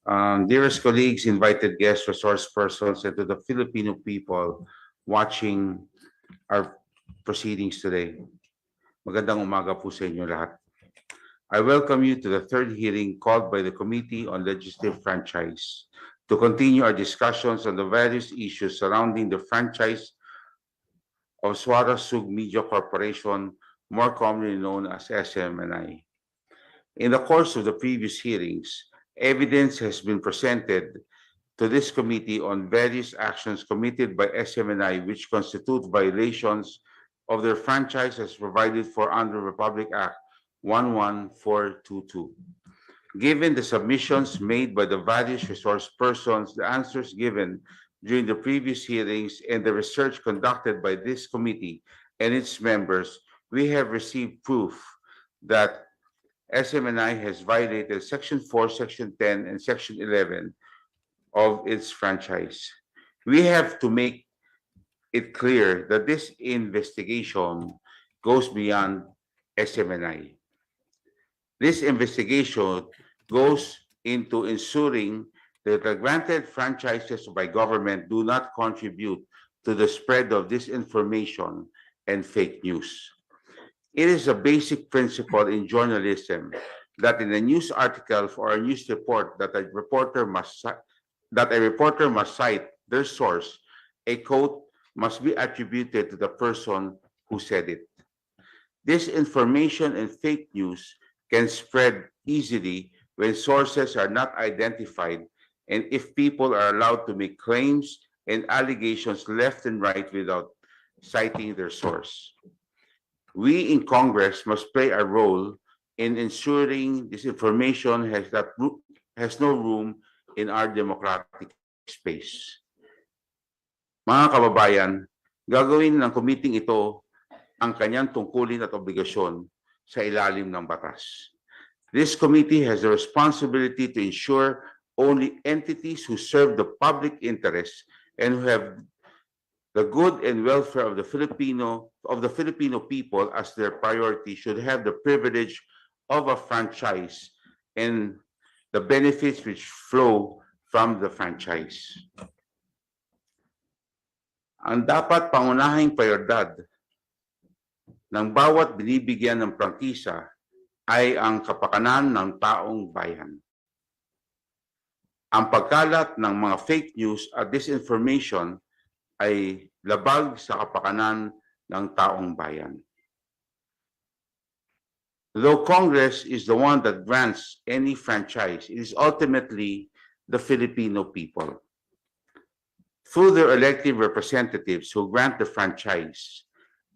Dearest colleagues, invited guests, resource persons, and to the Filipino people watching our proceedings today. Magandang umaga po sa inyo lahat. I welcome you to the third hearing called by the Committee on Legislative Franchise to continue our discussions on the various issues surrounding the franchise of Suara Sug Media Corporation, more commonly known as SMNI. In the course of the previous hearings, evidence has been presented to this committee on various actions committed by SMNI which constitute violations of their franchise as provided for under Republic Act 11422. Given the submissions made by the various resource persons, the answers given during the previous hearings, and the research conducted by this committee and its members, we have received proof that SMNI has violated Section 4, Section 10, and Section 11 of its franchise. We have to make it clear that this investigation goes beyond SMNI. This investigation goes into ensuring that the granted franchises by government do not contribute to the spread of disinformation and fake news. It is a basic principle in journalism that in a news article or a news report that a reporter must cite their source, a quote must be attributed to the person who said it. Disinformation and fake news can spread easily when sources are not identified and if people are allowed to make claims and allegations left and right without citing their source. We in Congress must play a role in ensuring this information has no room in our democratic space. Mga kababayan, gagawin ng committee ito ang kanyang tungkulin at obligasyon sa ilalim ng batas. This committee has the responsibility to ensure only entities who serve the public interest and who have the good and welfare of the Filipino people as their priority should have the privilege of a franchise and the benefits which flow from the franchise. Ang dapat pangunahing prioridad ng bawat binibigyan ng prangkisa ay ang kapakanan ng taong bayan. Ang pagkalat ng mga fake news at disinformation ay labag sa kapakanan ng taong bayan. Though Congress is the one that grants any franchise, it is ultimately the Filipino people. Through their elected representatives who grant the franchise.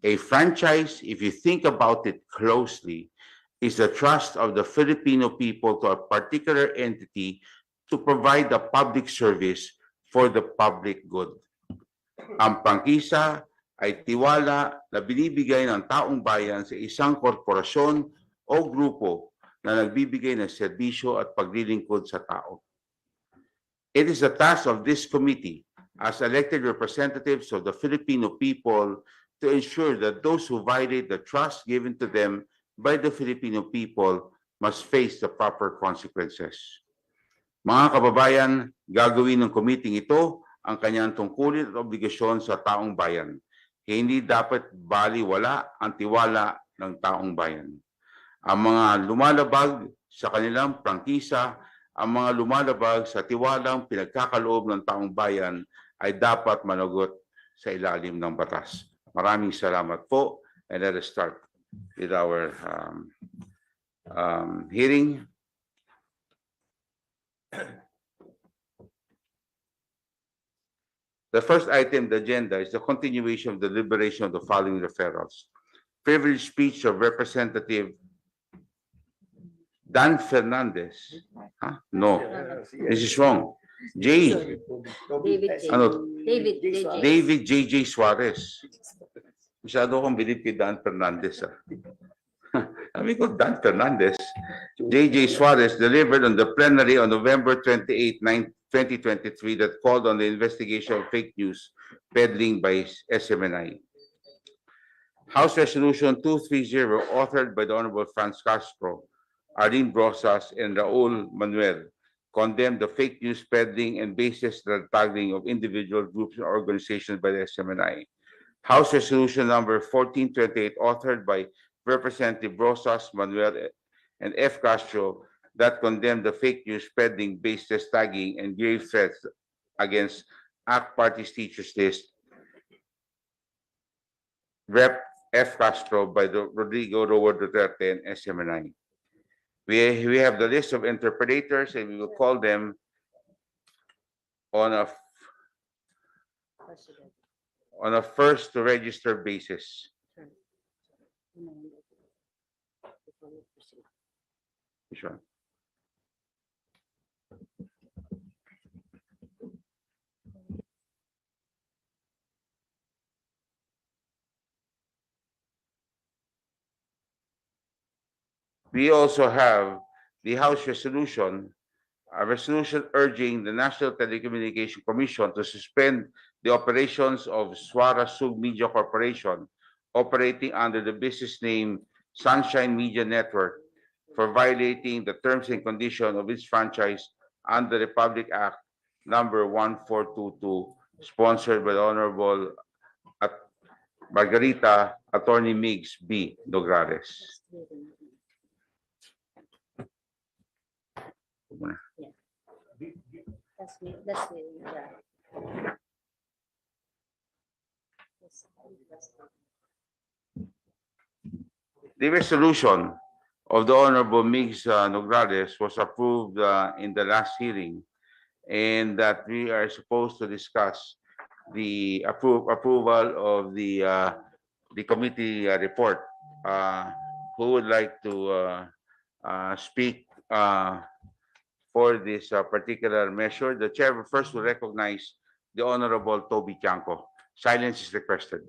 A franchise, if you think about it closely, is the trust of the Filipino people to a particular entity to provide a public service for the public good. Ang prangkisa ay tiwala na binibigay ng taong bayan sa isang korporasyon o grupo na nagbibigay ng serbisyo at paglilingkod sa tao. It is the task of this committee as elected representatives of the Filipino people to ensure that those who violate the trust given to them by the Filipino people must face the proper consequences. Mga kababayan, gagawin ng committee ito ang kanyang tungkulin at obligasyon sa taong bayan. Hindi dapat baliwala ang tiwala ng taong bayan. Ang mga lumalabag sa kanilang prangkisa, ang mga lumalabag sa tiwalang pinagkakaloob ng taong bayan ay dapat managot sa ilalim ng batas. Maraming salamat po, and let us start with our hearing. The first item on the agenda is the continuation of the deliberation of the following referrals. Privileged speech of Representative Dan Fernandez. Huh? No, this is wrong. David J.J. Suarez. Masyado akong bilib kay Dan Fernandez. Sabi ko, Dan Fernandez. J.J. Suarez delivered on the plenary on November 28, 2023 that called on the investigation of fake news peddling by SMNI. House Resolution 230, authored by the Honorable Franz Castro, Arlene Brosas, and Raul Manuel, condemned the fake news spreading and baseless tagging of individual groups and organizations by the SMNI. House Resolution number 1428, authored by Representative Rosas Manuel and F. Castro, that condemned the fake news spreading, baseless tagging, and grave threats against ACT Party's teachers list. Rep. F. Castro by Rodrigo Roa Duterte and SMNI. We have the list of interpreters, and we will call them on a first to register basis. Sure. We also have the House resolution, a resolution urging the National Telecommunication Commission to suspend the operations of Swara Sug Media Corporation, operating under the business name Sunshine Media Network, for violating the terms and conditions of its franchise under the Republic Act number 1422, sponsored by the Honorable Margarita Attorney Migs B. Nograles. The resolution of the Honorable Migs Nograles was approved in the last hearing, and that we are supposed to discuss the approval of the committee report. Who would like to speak for this particular measure? The chair will first to recognize the Honorable Toby Tiangco. Silence is requested.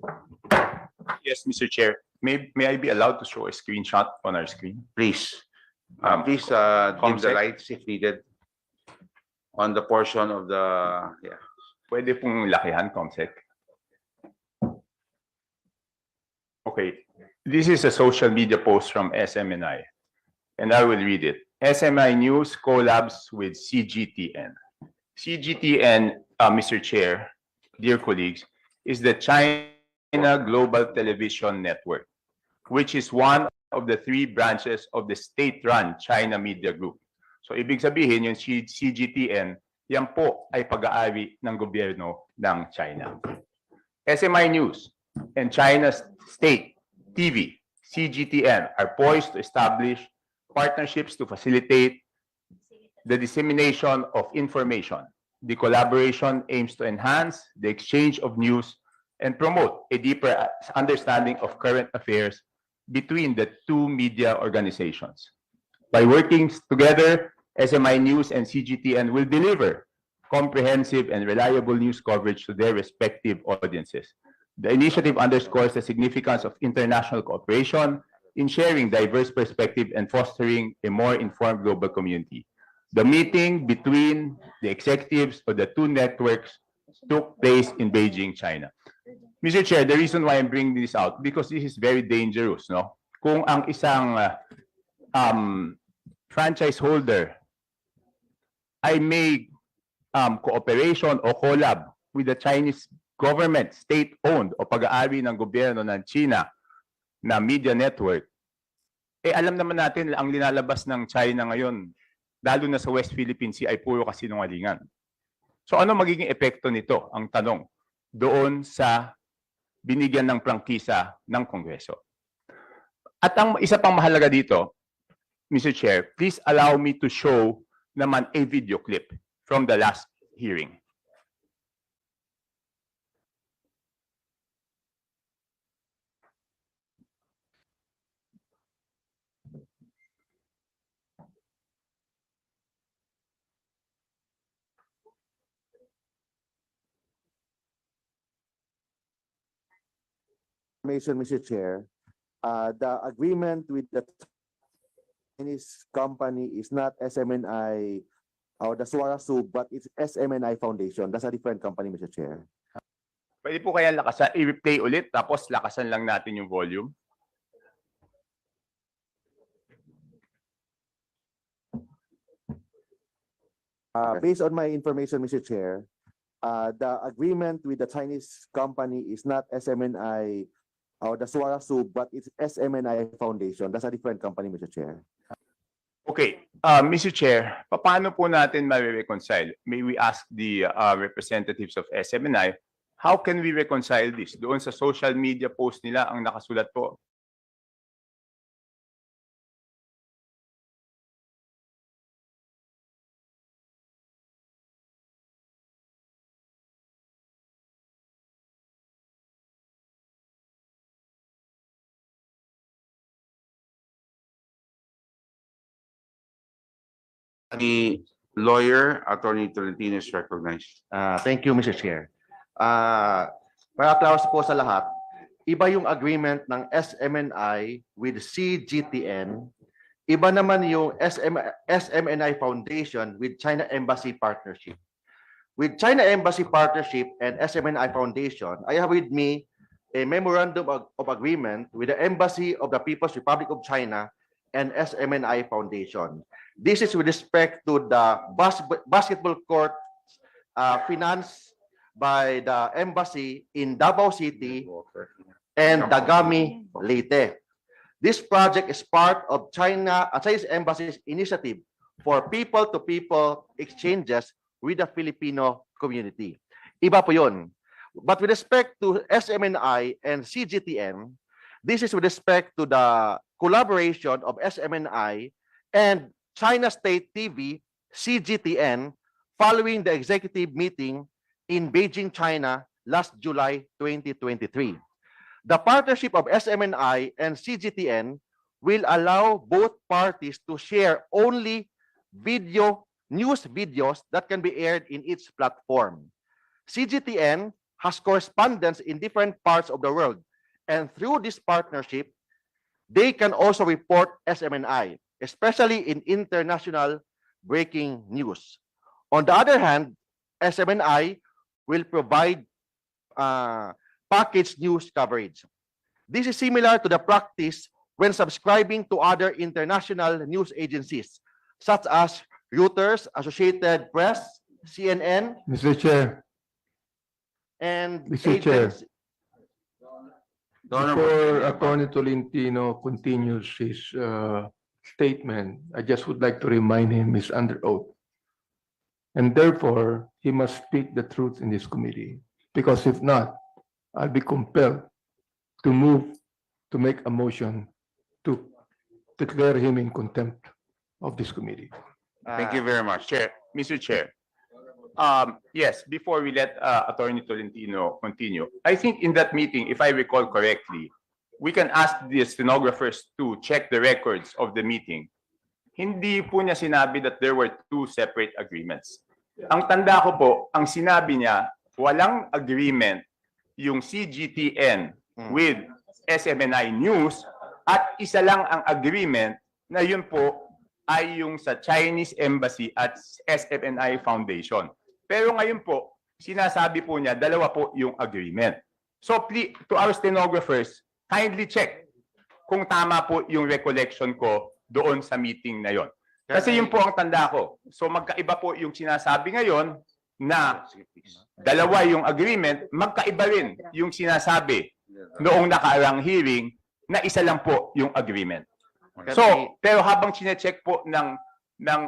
Yes, Mr. Chair. May I be allowed to show a screenshot on our screen? Please. Please dim the lights if needed on the portion of the, yeah. Pwede pong lakihan, Comsec. Okay. This is a social media post from SMNI, and I will read it. SMNI News collabs with CGTN. CGTN, Mr. Chair, dear colleagues, is the China Global Television Network, which is one of the 3 branches of the state-run China Media Group. So, ibig sabihin, yung CGTN, yan po ay pag-aari ng gobyerno ng China. SMI News and China's state TV, CGTN, are poised to establish partnerships to facilitate the dissemination of information. The collaboration aims to enhance the exchange of news and promote a deeper understanding of current affairs between the 2 media organizations. By working together, SMI News and CGTN will deliver comprehensive and reliable news coverage to their respective audiences. The initiative underscores the significance of international cooperation in sharing diverse perspectives and fostering a more informed global community. The meeting between the executives of the 2 networks took place in Beijing, China. Mr. Chair, the reason why I'm bringing this out, because this is very dangerous, no? Kung ang isang franchise holder ay may cooperation o collab with the Chinese government, state-owned o pag-aari ng gobyerno ng China na media network, eh alam naman natin ang linalabas ng China ngayon, lalo na sa West Philippine Sea, ay puro kasinungalingan. So ano magiging epekto nito, ang tanong, doon sa binigyan ng prangkisa ng Kongreso? At ang isa pang mahalaga dito, Mr. Chair, please allow me to show naman a video clip from the last hearing. Mr. Chair, the agreement with the Chinese company is not SMNI or the Swara Sub, but it's SMNI Foundation. That's a different company, Mr. Chair. Pwede po kaya lakasan, i-replay ulit, tapos lakasan lang natin yung volume. Based on my information, Mr. Chair, the agreement with the Chinese company is not SMNI or the Swarasu, but it's SMNI Foundation. That's a different company, Mr. Chair. Okay, Mr. Chair, paano po natin ma-reconcile? May we ask the representatives of SMNI, how can we reconcile this? Doon sa social media post nila ang nakasulat po. The lawyer, Attorney Tolentino, is recognized. Thank you, Mr. Chair. Para klaro po sa lahat, iba yung agreement ng SMNI with CGTN, iba naman yung SMNI Foundation with China Embassy Partnership. With China Embassy Partnership and SMNI Foundation, I have with me a memorandum of agreement with the Embassy of the People's Republic of China and SMNI Foundation. This is with respect to the basketball court financed by the embassy in Davao City and Dagami, Leyte. This project is part of Chinese embassy's initiative for people-to-people exchanges with the Filipino community. Iba po yun. But with respect to SMNI and CGTN, this is with respect to the collaboration of SMNI and China State TV, CGTN, following the executive meeting in Beijing, China, last July 2023. The partnership of SMNI and CGTN will allow both parties to share only news videos that can be aired in each platform. CGTN has correspondents in different parts of the world, and through this partnership, they can also report SMNI, especially in international breaking news. On the other hand, SMNI will provide packaged news coverage. This is similar to the practice when subscribing to other international news agencies, such as Reuters, Associated Press, CNN, Mr. Chair, and Mr. Chair. agents. Before Attorney Tolentino continues his statement, I just would like to remind him he's under oath. And therefore, he must speak the truth in this committee. Because if not, I'll be compelled to make a motion to declare him in contempt of this committee. Thank you very much. Chair, Mr. Chair. Yes, before we let Attorney Tolentino continue, I think in that meeting, if I recall correctly, we can ask the stenographers to check the records of the meeting. Hindi po niya sinabi that there were two separate agreements. Ang tanda ko po, ang sinabi niya, walang agreement yung CGTN with SMNI News at isa lang ang agreement na yun po ay yung sa Chinese Embassy at SMNI Foundation. Pero ngayon po, sinasabi po niya, dalawa po yung agreement. So please, to our stenographers, kindly check kung tama po yung recollection ko doon sa meeting na yon. Kasi yun po ang tanda ko. So magkaiba po yung sinasabi ngayon na dalawa yung agreement, magkaiba rin yung sinasabi noong nakaraang hearing na isa lang po yung agreement. So, pero habang chinecheck po ng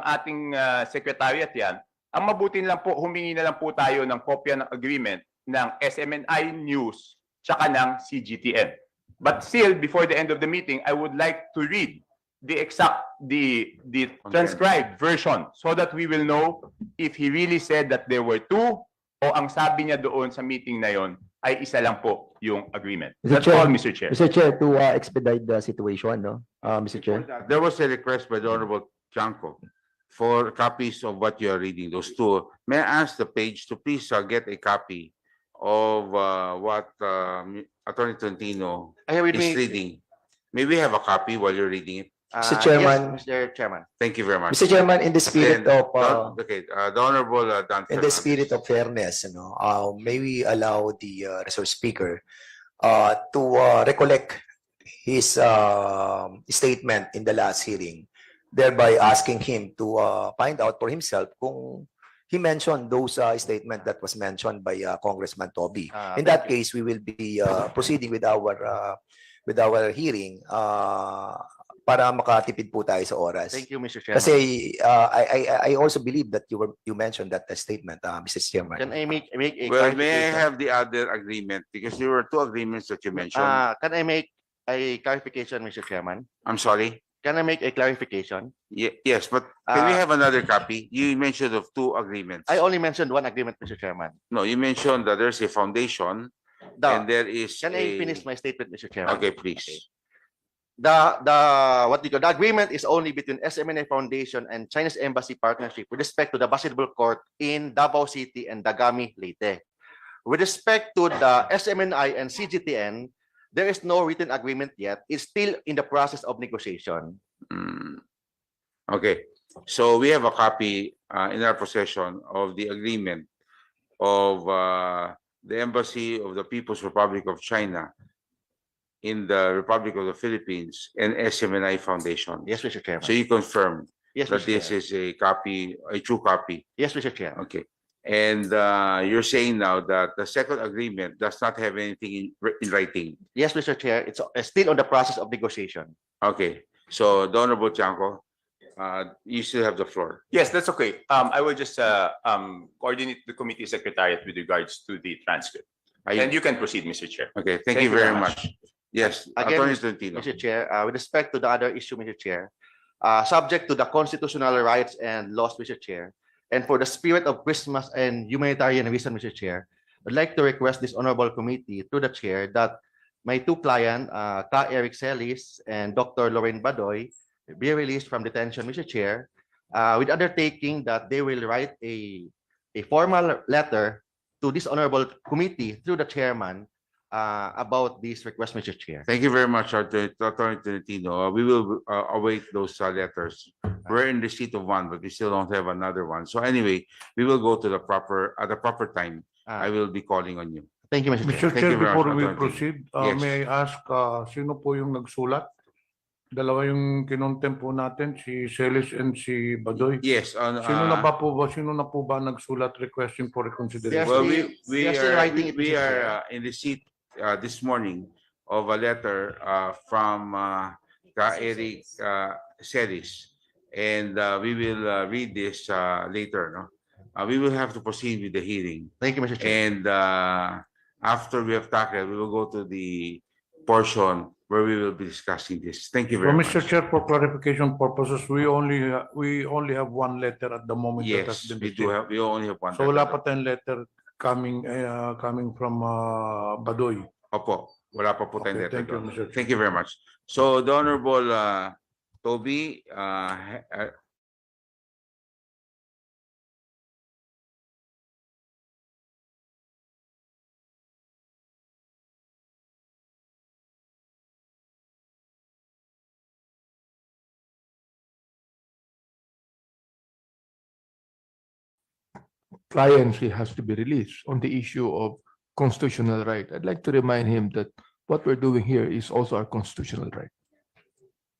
ating secretariat yan, ang mabuti lang po, humingi na lang po tayo ng kopya ng agreement ng SMNI News tsaka ng CGTN. But still, before the end of the meeting, I would like to read the transcribed version so that we will know if he really said that there were two o ang sabi niya doon sa meeting na yon ay isa lang po yung agreement. That's all, Mr. Chair. Mr. Chair, to expedite the situation, no, Mr. Chair. There was a request by the Honorable Chanco for copies of what you are reading, those two. May I ask the page to please get a copy of what Attorney Tolentino is reading? May we have a copy while you're reading it? Mr. Chairman. Yes, Mr. Chairman. Thank you very much. Mr. Chairman, in the spirit Then, of okay, the Honorable Dan in the Fernandez. spirit of fairness, may we allow the resource speaker to recollect his statement in the last hearing, thereby asking him to find out for himself kung he mentioned those statement that was mentioned by Congressman Toby. In Thank that you. case, we will be proceeding with our hearing para makatipid po tayo sa oras. Thank you, Mr. Chairman. Kasi I also believe that you mentioned that statement, Mr. Chairman. Can I make a Well, may I clarification? have the other agreement? Because there were two agreements that you mentioned. Can I make a clarification, Mr. Chairman? I'm sorry. Can I make a clarification? Yes, but can we Uh, have another copy? You mentioned of two agreements. I only mentioned one agreement, Mr. Chairman. No, you mentioned that there's a foundation and there is Can I a. finish my statement, Mr. Chairman? Okay, please. The agreement is only between SMNI Foundation and Chinese Embassy Partnership with respect to the basketball court in Davao City and Dagami, Leyte. With respect to the SMNI and CGTN, there is no written agreement yet. It's still in the process of negotiation. Mm. Okay, so we have a copy in our possession of the agreement of the Embassy of the People's Republic of China in the Republic of the Philippines and SMNI Foundation. Yes, Mr. Chairman. So you confirm Yes, that Mr. this Chair. is a copy, a true copy. Yes, Mr. Chair. Okay. And you're saying now that the second agreement does not have anything in writing. Yes, Mr. Chair. It's still on the process of negotiation. Okay. So, the Honorable Chanco, you still have the floor. Yes, that's okay. I will just coordinate the committee secretariat with regards to the transcript. And you can proceed, Mr. Chair. Okay, thank you very much. Yes, Again, Attorney Tolentino. Mr. Chair, with respect to the other issue, Mr. Chair, subject to the constitutional rights and laws, Mr. Chair, and for the spirit of Christmas and humanitarian reason, Mr. Chair, I'd like to request this honorable committee through the chair that my two clients, Ka Eric Celis and Dr. Lorraine Badoy, be released from detention, Mr. Chair, with undertaking that they will write a formal letter to this honorable committee through the chairman about this request, Mr. Chair. Thank you very much, Attorney Tolentino. We will await those letters. We're in receipt of one, but we still don't have another one. So anyway, we will go to the proper, at the proper time. I will be calling on you. Thank you, Mr. Chair. Mr. Thank Chair, you very before much, we Attorney. proceed, Yes. may I ask, sino po yung nagsulat? Dalawa yung kinontem po natin, si Celis and si Badoy. Yes, on, Sino na po ba nagsulat requesting for reconsideration? well, We are still writing it, we Mr. are in receipt this morning of a letter from Ka Eric Celis, and we will read this later. No, we will have to proceed with the hearing, Thank you, Mr. Chair. and after we have tackled, we will go to the portion where we will be discussing this. Thank you So, very Mr. much. Chair, for clarification purposes, we only have one letter at the moment that has Yes, been we do received. have. We only have one. So wala letter. pa tayong letter coming from Badoy. Opo, wala pa po tayong Okay, letter thank you, doon. Mr. Chair. Thank you very much. So the Honorable Toby, Clients, he has to be released on the issue of constitutional right. I'd like to remind him that what we're doing here is also our constitutional right.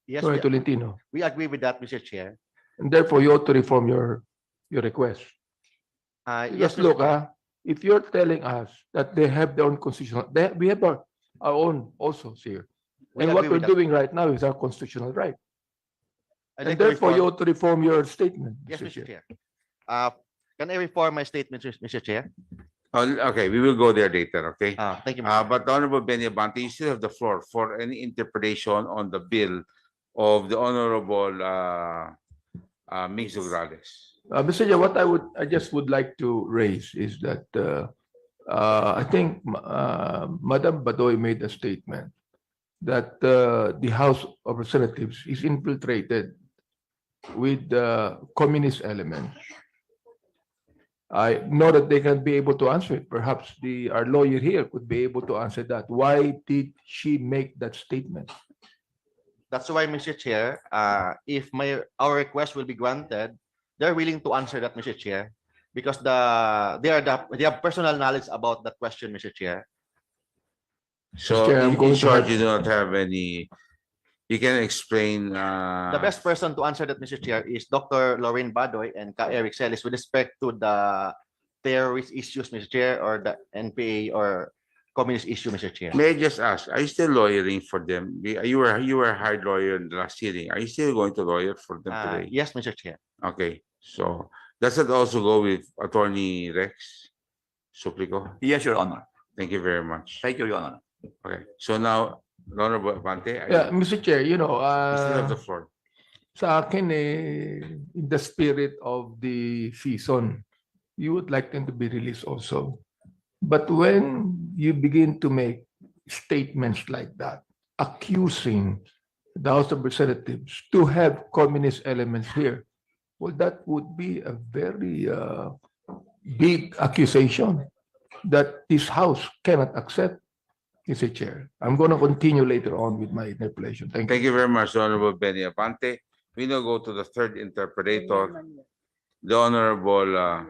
Yes, Sorry, Tolentino. we agree with that, Mr. Chair. And therefore, you ought to reform your request. Yes, Because look, Mr. Chair. if you're telling us that they have their own constitutional, we have our own also here. We And what agree we're with that. doing right now is our constitutional right. I'd And like to therefore, you reform- ought to reform your statement. Yes, Mr. Mr. Chair. Chair. Can I reform my statement, Mr. Chair? okay, we will go there later, okay? Thank you, Mr. Chair. But Honorable Benny Abante, you still have the floor for any interpretation on the bill of the Honorable Mix Grales. Mr. Chair, what I just would like to raise is that I think Madam Badoy made a statement that the House of Representatives is infiltrated with the communist elements. I know that they can be able to answer it. Perhaps our lawyer here could be able to answer that. Why did she make that statement? That's why, Mr. Chair, if our request will be granted, they're willing to answer that, Mr. Chair, because they have personal knowledge about that question, Mr. Chair. So Chair, I'm in going to short, have- you do not have any You can explain. The best person to answer that, Mr. Chair, is Dr. Lorraine Badoy and Ka Eric Celis with respect to the terrorist issues, Mr. Chair, or the NPA or communist issue, Mr. Chair. May I just ask, are you still lawyering for them? You were a hired lawyer in the last hearing. Are you still going to lawyer for them today? Yes, Mr. Chair. Okay, so does it also go with Attorney Rex Suplico? Yes, Your Honor. Thank you very much. Thank you, Your Honor. Okay, so now, Honorable Abante, Yeah, Mr. Chair, you still have the floor. sa akin in the spirit of the season, you would like them to be released also. But when you begin to make statements like that, accusing the House of Representatives to have communist elements here, well, that would be a very big accusation that this House cannot accept, Mr. Chair. I'm going to continue later on with my interpellation. Thank you. Thank you very much, Honorable Benny Abante. We now go to the third interpreter, the Honorable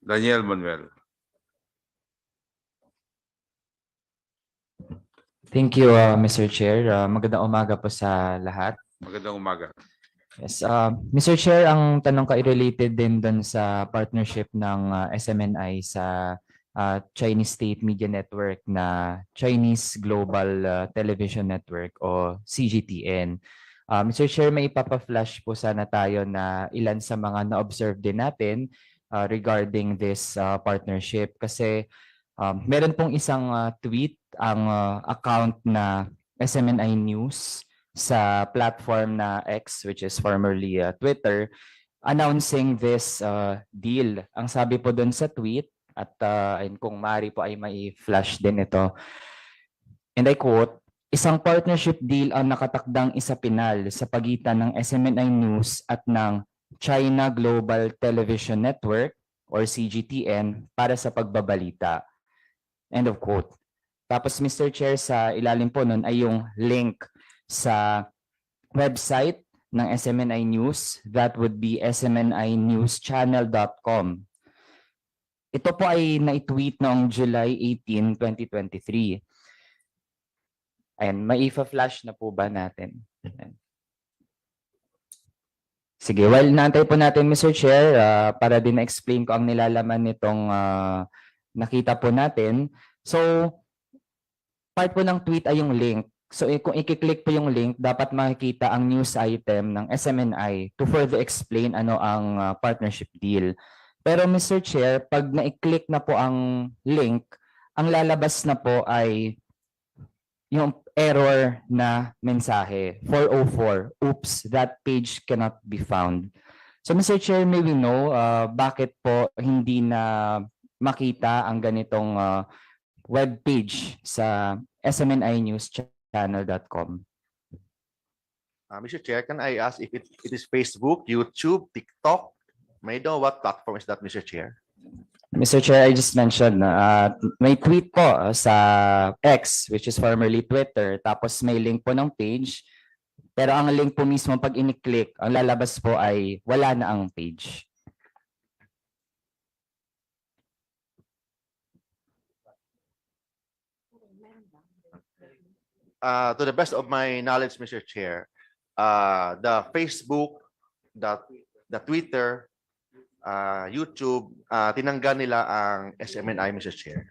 Daniel Manuel. Thank you, Mr. Chair. Magandang umaga po sa lahat. Magandang umaga. Yes, Mr. Chair, ang tanong ko ay related din doon sa partnership ng SMNI sa Chinese State Media Network na Chinese Global Television Network o CGTN. Mr. Chair, may ipapa-flash po sana tayo na ilan sa mga na-observe din natin regarding this partnership kasi meron pong isang tweet ang account na SMNI News sa platform na X, which is formerly Twitter, announcing this deal. Ang sabi po doon sa tweet, at kung maaari po ay may flash din ito, and I quote, "Isang partnership deal ang nakatakdang isapinal sa pagitan ng SMNI News at ng China Global Television Network or CGTN para sa pagbabalita." End of quote. Tapos Mr. Chair, sa ilalim po nun ay yung link sa website ng SMNI News. That would be smninewschannel.com. Ito po ay na-tweet noong July 18, 2023. Ayan, may ifa-flash na po ba natin? Ayan. Sige, while naantay po natin, Mr. Chair, para din na-explain ko ang nilalaman nitong nakita po natin. So, part po ng tweet ay yung link. So, kung i-click po yung link, dapat makikita ang news item ng SMNI to further explain ano ang partnership deal. Pero Mr. Chair, pag na-click na po ang link, ang lalabas na po ay yung error na mensahe, 404, oops, that page cannot be found. So Mr. Chair, may we know bakit po hindi na makita ang ganitong web page sa smninewschannel.com? Mr. Chair, can I ask if it is Facebook, YouTube, TikTok? May I know what platform is that, Mr. Chair? Mr. Chair, I just mentioned may tweet po sa X, which is formerly Twitter, tapos may link po ng page, pero ang link po mismo pag ini-click, ang lalabas po ay wala na ang page. To the best of my knowledge, Mr. Chair, the Facebook, the Twitter, YouTube, tinanggal nila ang SMNI, Mr. Chair.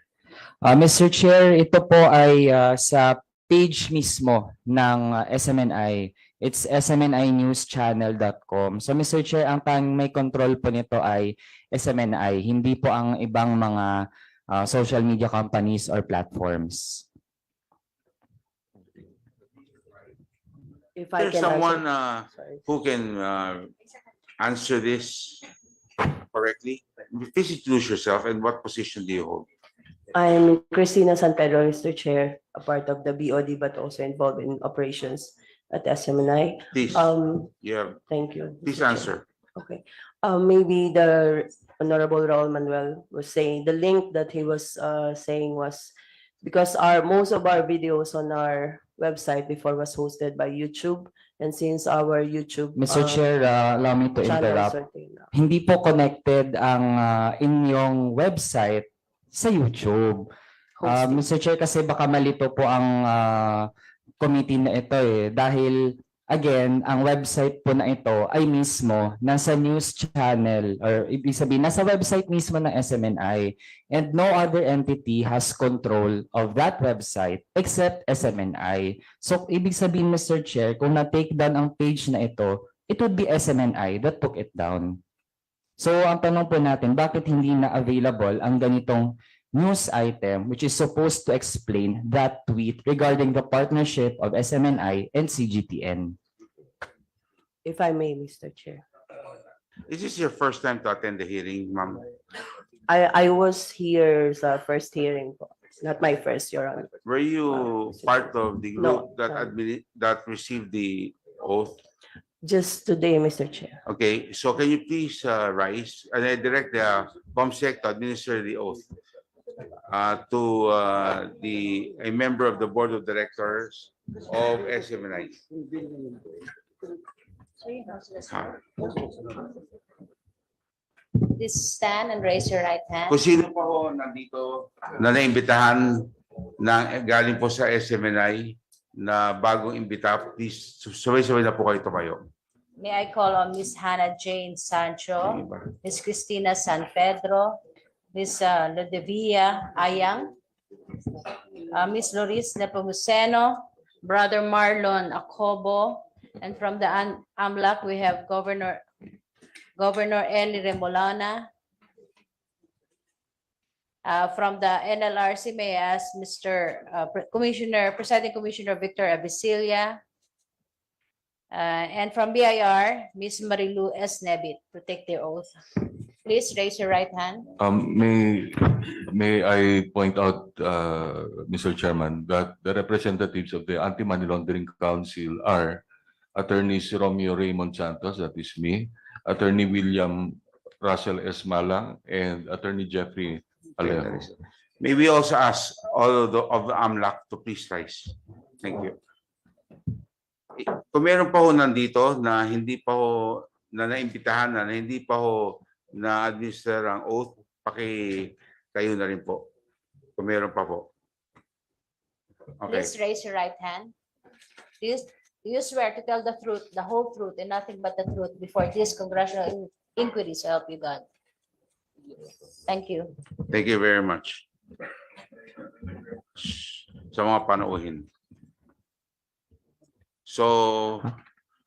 Mr. Chair, ito po ay sa page mismo ng SMNI. It's smninewschannel.com. So Mr. Chair, ang may control po nito ay SMNI, hindi po ang ibang mga social media companies or platforms. If I There's can someone Sorry. who can answer this correctly. Please introduce yourself and what position do you hold? I'm Cristina San Pedro, Mr. Chair, a part of the BOD, but also involved in operations at SMNI. Please, Thank you. please Mr. Chair. answer. Okay. Maybe the Honorable Raul Manuel was saying the link that he was saying was because most of our videos on our website before was hosted by YouTube, and since our YouTube Mr. Chair, allow me to channels interrupt. are taken out. Hindi po connected ang inyong website sa YouTube. hosting. Mr. Chair, kasi baka malito po ang committee na ito dahil again, ang website po na ito ay mismo nasa news channel or ibig sabihin nasa website mismo ng SMNI and no other entity has control of that website except SMNI. So ibig sabihin, Mr. Chair, kung na-take down ang page na ito, it would be SMNI that took it down. So ang tanong po natin, bakit hindi na available ang ganitong news item which is supposed to explain that tweet regarding the partnership of SMNI and CGTN? If I may, Mr. Chair. Is this your first time to attend the hearing, ma'am? I was here sa first hearing po. Not my first, Your Honor. Were you part of the No, group that no. that received the oath? Just today, Mr. Chair. Okay, so can you please rise and I direct the COMSEC to administer the oath to a member of the board of directors of SMNI. Please stand and raise your right hand. Kung sino pa ho nandito na naimbitahan na galing po sa SMNI na bagong imbita, please sabay-sabay na po kayo tumayo. May I call on Miss Hannah Jane Sancho, Miss Cristina San Pedro, Miss Lodevia Ayang, Miss Loris Nepomuceno, Brother Marlon Acobo, and from the AMLAC we have Governor Eli Remolana. From the NLRC, may I ask Mr. Presiding Commissioner Victor Abisilia. And from BIR, Miss Marilu S. Nebit to take their oath. Please raise your right hand. May I point out, Mr. Chairman, that the representatives of the Anti-Money Laundering Council are Attorneys Romeo Raymond Santos, that is me, Attorney William Russell S. Malang, and Attorney Jeffrey Alejo. May we also ask all of the AMLAC to please rise. Thank you. Kung meron pa ho nandito na hindi pa ho na naimbitahan na hindi pa ho na-administer ang oath, kayo na rin po. Kung meron pa po. Okay. Please raise your right hand. Do you swear to tell the truth, the whole truth, and nothing but the truth before this congressional inquiry, so help you God? Thank you. Thank you very much. Sa mga panauhin. So,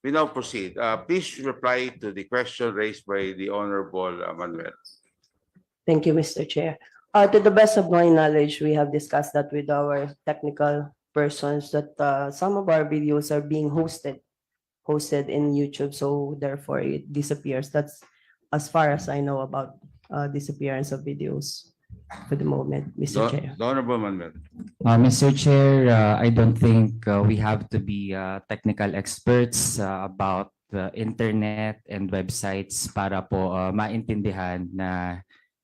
we now proceed. Please reply to the question raised by the Honorable Manuel. Thank you, Mr. Chair. To the best of my knowledge, we have discussed that with our technical persons that some of our videos are being hosted in YouTube, so therefore it disappears. That's as far as I know about disappearance of videos for the moment, Mr. Chair. The Honorable Manuel. Mr. Chair, I don't think we have to be technical experts about the internet and websites para po maintindihan na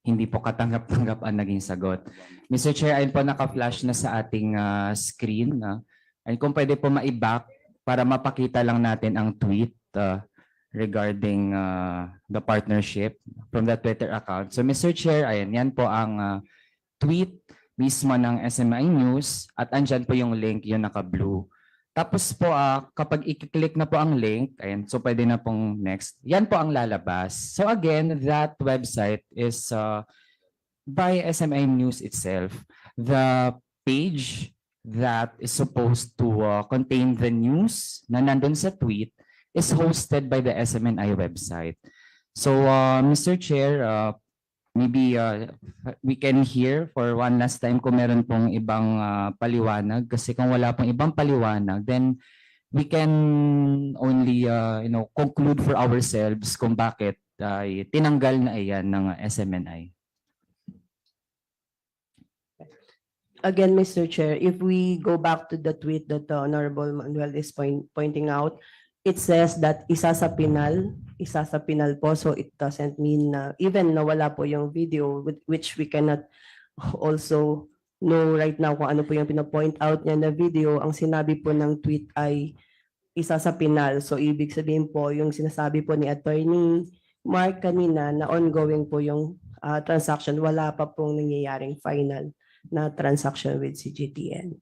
hindi po katanggap-tanggap ang naging sagot. Mr. Chair, ayun po naka-flash na sa ating screen. Ay kung pwede po ma-back para mapakita lang natin ang tweet regarding the partnership from the Twitter account. So Mr. Chair, ayan, yan po ang tweet mismo ng SMNI News at andyan po yung link, yung naka-blue. Tapos po kapag i-click na po ang link, ayan, so pwede na pong next, yan po ang lalabas. So again, that website is by SMNI News itself. The page that is supposed to contain the news na nandun sa tweet is hosted by the SMNI website. So, Mr. Chair, maybe we can hear for one last time kung meron pong ibang paliwanag. Kasi kung wala pong ibang paliwanag, then we can only conclude for ourselves kung bakit tinanggal na iyan ng SMNI. Again, Mr. Chair, if we go back to the tweet that the Honorable Manuel is pointing out, it says that isa sa pinal po, so it doesn't mean even na wala po yung video, which we cannot also know right now kung ano po yung pinapoint out niya na video. Ang sinabi po ng tweet ay isa sa pinal, so ibig sabihin po yung sinasabi po ni Attorney Mark kanina na ongoing po yung transaction, wala pa pong nangyayaring final na transaction with CGTN.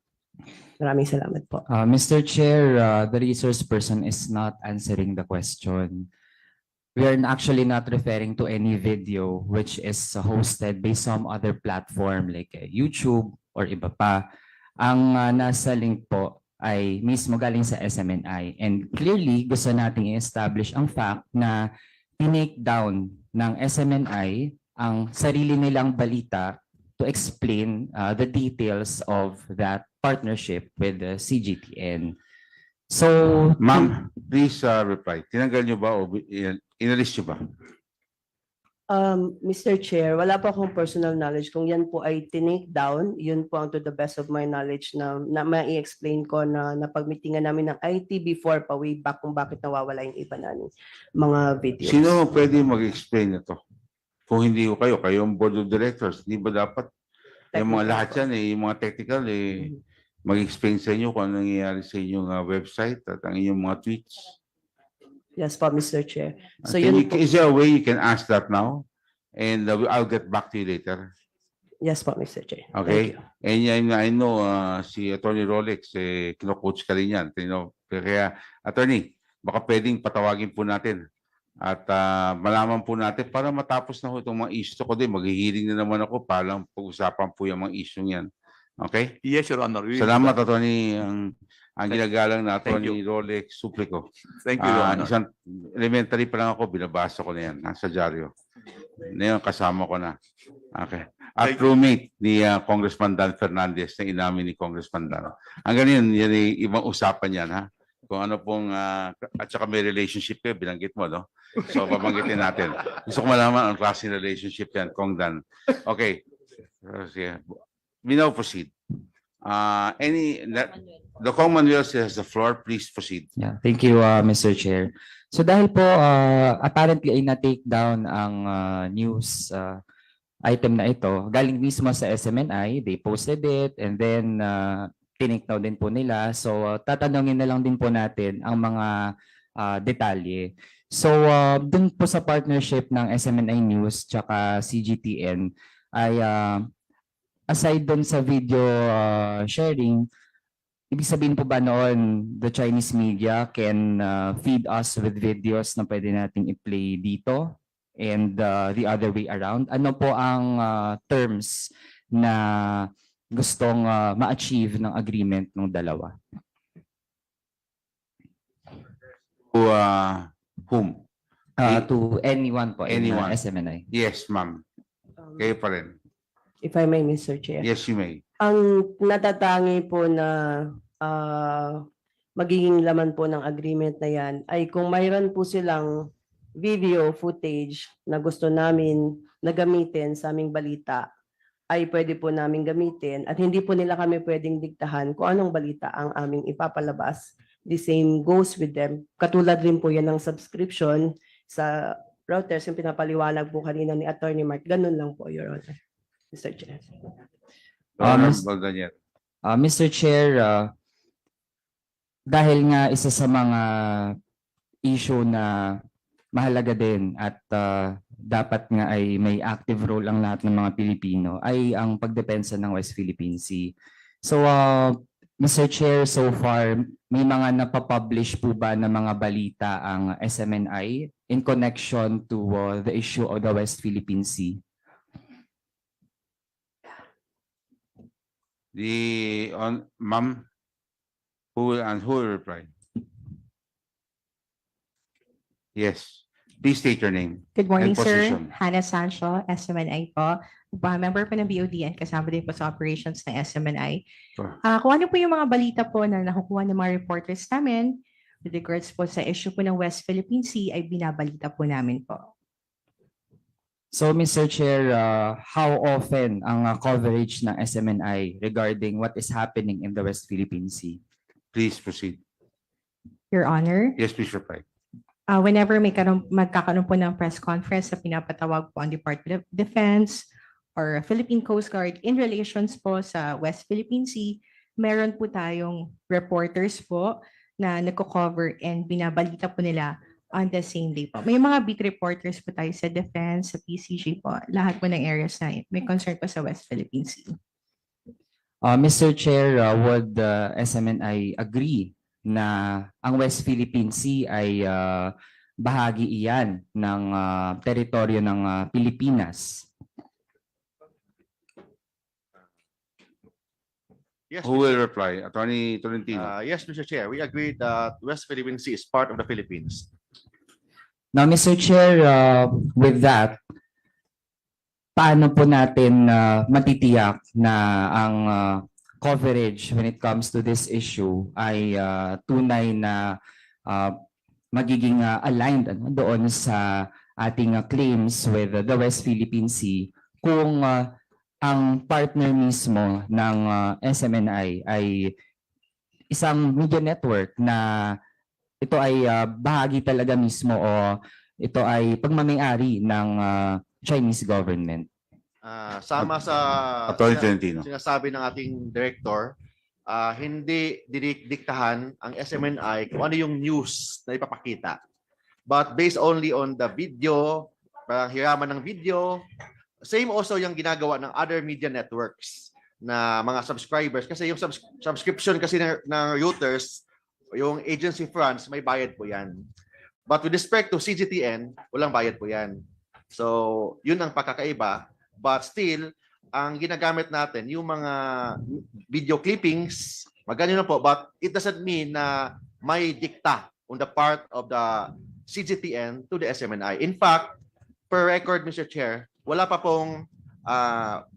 Maraming salamat po. Mr. Chair, the resource person is not answering the question. We are actually not referring to any video which is hosted by some other platform like YouTube or iba pa. Ang nasa link po ay mismo galing sa SMNI, and clearly gusto nating i-establish ang fact na tinake down ng SMNI ang sarili nilang balita to explain the details of that partnership with the CGTN. So, Ma'am, please reply. Tinanggal niyo ba o inalis niyo ba? Mr. Chair, wala po akong personal knowledge. Kung yan po ay tinake down, yun po ang to the best of my knowledge na ma-i-explain ko na napag-meetingan namin ng IT before pa way back kung bakit nawawala yung iba namin mga videos. Sino pwede mag-explain na to? Kung hindi ko kayo ang board of directors, di ba dapat yung mga lahat yan, yung mga technical, mag-explain sa inyo kung ano nangyayari sa inyong website at ang inyong mga tweets? Yes po, Mr. Chair. So Can yun you, po, is there a way you can ask that now? And I'll get back to you later. yes po, Mr. Chair. Okay? Thank you. And I know si Attorney Rolex, kino-coach ka rin yan. Kaya, Attorney, baka pwedeng patawagin po natin at malaman po natin para matapos na po itong mga issue ko din. Maghihiling na naman ako para pag-usapan po yung mga issue yan. Okay? Yes, Your Honor. Salamat, Attorney. Ang ginagalang na Thank Attorney Rolex, supliko. Thank you, Your Honor. Isang elementary pa lang ako, binabasa ko na yan. Nasa dyaryo. Ngayon, kasama ko na. Okay. At Thank you. roommate ni Congressman Dan Fernandez na inamin ni Congressman Dan. Ang ganyan, yan ay ibang usapan yan, ha? Kung ano pong, at saka may relationship kayo, binanggit mo, no? So, babanggitin natin. Gusto ko malaman ang klase relationship yan, Kong Dan. Okay. Sige. We now proceed. The Commonwealth has the floor. Please proceed. yeah, thank you, Mr. Chair. So dahil po apparently ay na-take down ang news item na ito, galing mismo sa SMNI, they posted it and then tinake down din po nila. So tatanungin na lang din po natin ang mga detalye. So dun po sa partnership ng SMNI News tsaka CGTN ay aside dun sa video sharing, ibig sabihin po ba noon the Chinese media can feed us with videos na pwede nating i-play dito and the other way around? Ano po ang terms na gustong ma-achieve ng agreement ng dalawa? To whom? To anyone po in Anyone. SMNI. Yes, ma'am. Kayo pa rin. If I may, Mr. Chair. Yes, you may. Ang natatangi po na magiging laman po ng agreement na yan ay kung mayroon po silang video footage na gusto namin na gamitin sa aming balita, ay pwede po namin gamitin at hindi po nila kami pwedeng diktahan kung anong balita ang aming ipapalabas. The same goes with them. Katulad rin po yan ng subscription sa routers, yung pinapaliwanag po kanina ni Attorney Mark. Ganun lang po, Your Honor. Mr. Chair. Honorable Daniel. Mr. Chair, dahil nga isa sa mga issue na mahalaga din at dapat nga ay may active role ang lahat ng mga Pilipino ay ang pagdepensa ng West Philippine Sea. So, Mr. Chair, so far, may mga napapublish po ba na mga balita ang SMNI in connection to the issue of the West Philippine Sea? Ma'am, who will reply? Yes. Please state your name. Good morning, and sir. position. Hannah Sancho, SMNI po. Member po ng BOD and kasama din po sa operations ng SMNI. Sure. Kung ano po yung mga balita po na nakukuha ng mga reporters namin with regards po sa issue po ng West Philippine Sea ay binabalita po namin po. So, Mr. Chair, how often ang coverage ng SMNI regarding what is happening in the West Philippine Sea? Please proceed. Your Honor, Yes, please reply. whenever magkakaroon po ng press conference na pinapatawag po ang Department of Defense or Philippine Coast Guard in relations po sa West Philippine Sea, meron po tayong reporters po na nagko-cover and binabalita po nila on the same day po. May mga beat reporters po tayo sa Defense, sa PCG po, lahat po ng areas na may concern po sa West Philippine Sea. Mr. Chair, would SMNI agree na ang West Philippine Sea ay bahagi iyan ng teritoryo ng Pilipinas? Yes, Who will reply? Attorney Tolentino. yes, Mr. Chair, we agree that West Philippine Sea is part of the Philippines. Now, Mr. Chair, with that, paano po natin matitiyak na ang coverage when it comes to this issue ay tunay na magiging aligned doon sa ating claims with the West Philippine Sea kung ang partner mismo ng SMNI ay isang media network na ito ay bahagi talaga mismo o ito ay pagmamayari ng Chinese government. Sama sa Attorney Tolentino. sinasabi ng ating director, hindi didiktahan ang SMNI kung ano yung news na ipapakita. But based only on the video, parang hiraman ng video, same also yung ginagawa ng other media networks na mga subscribers. Kasi yung subscription kasi ng Reuters, yung agency funds, may bayad po yan. But with respect to CGTN, walang bayad po yan. So, yun ang pagkakaiba. But still, ang ginagamit natin, yung mga video clippings, maganda na po, but it doesn't mean na may dikta on the part of the CGTN to the SMNI. In fact, per record, Mr. Chair, wala pa pong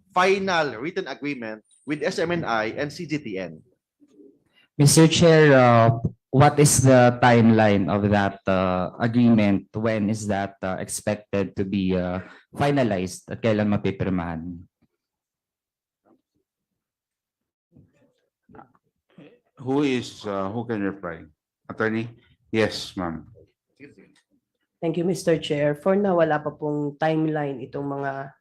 final written agreement with SMNI and CGTN. Mr. Chair, what is the timeline of that agreement? When is that expected to be finalized at kailan mapipirmahan? Who can reply? Attorney? Yes, ma'am. Thank you, Mr. Chair. For now, wala pa pong timeline itong mga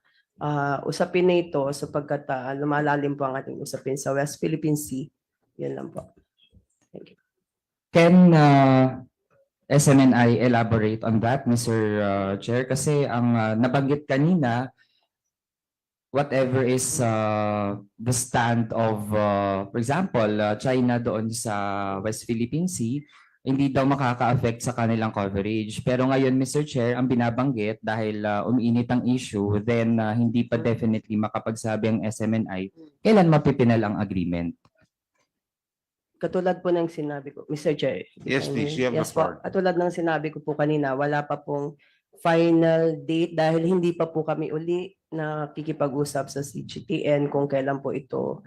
usapin na ito sapagkat lumalalim po ang ating usapin sa West Philippine Sea. Yan lang po. Thank you. Can SMNI elaborate on that, Mr. Chair? Kasi ang nabanggit kanina, whatever is the stand of, for example, China doon sa West Philippine Sea, hindi daw makaka-affect sa kanilang coverage. Pero ngayon, Mr. Chair, ang binabanggit dahil umiinit ang issue, then hindi pa definitely makapagsabi ang SMNI, kailan mapipinal ang agreement? Katulad po ng sinabi ko, Mr. Chair. Yes, please. You have the Yes po. floor. Katulad ng sinabi ko po kanina, wala pa pong final date dahil hindi pa po kami uli nakikipag-usap sa CGTN kung kailan po ito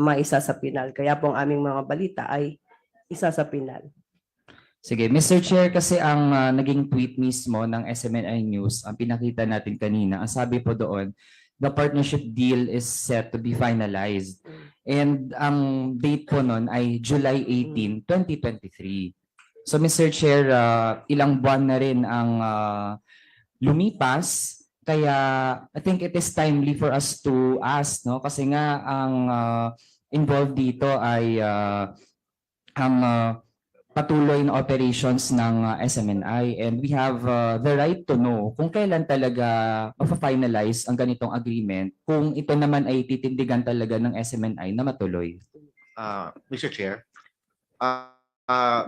maisa sa pinal. Kaya po ang aming mga balita ay isa sa pinal. Sige, Mr. Chair, kasi ang naging tweet mismo ng SMNI News, ang pinakita natin kanina, ang sabi po doon, the partnership deal is set to be finalized. And ang date po noon ay July 18, 2023. So Mr. Chair, ilang buwan na rin ang lumipas, kaya I think it is timely for us to ask, no? Kasi nga ang involved dito ay ang patuloy na operations ng SMNI, and we have the right to know kung kailan talaga ma-finalize ang ganitong agreement, kung ito naman ay titindigan talaga ng SMNI na matuloy. Mr. Chair,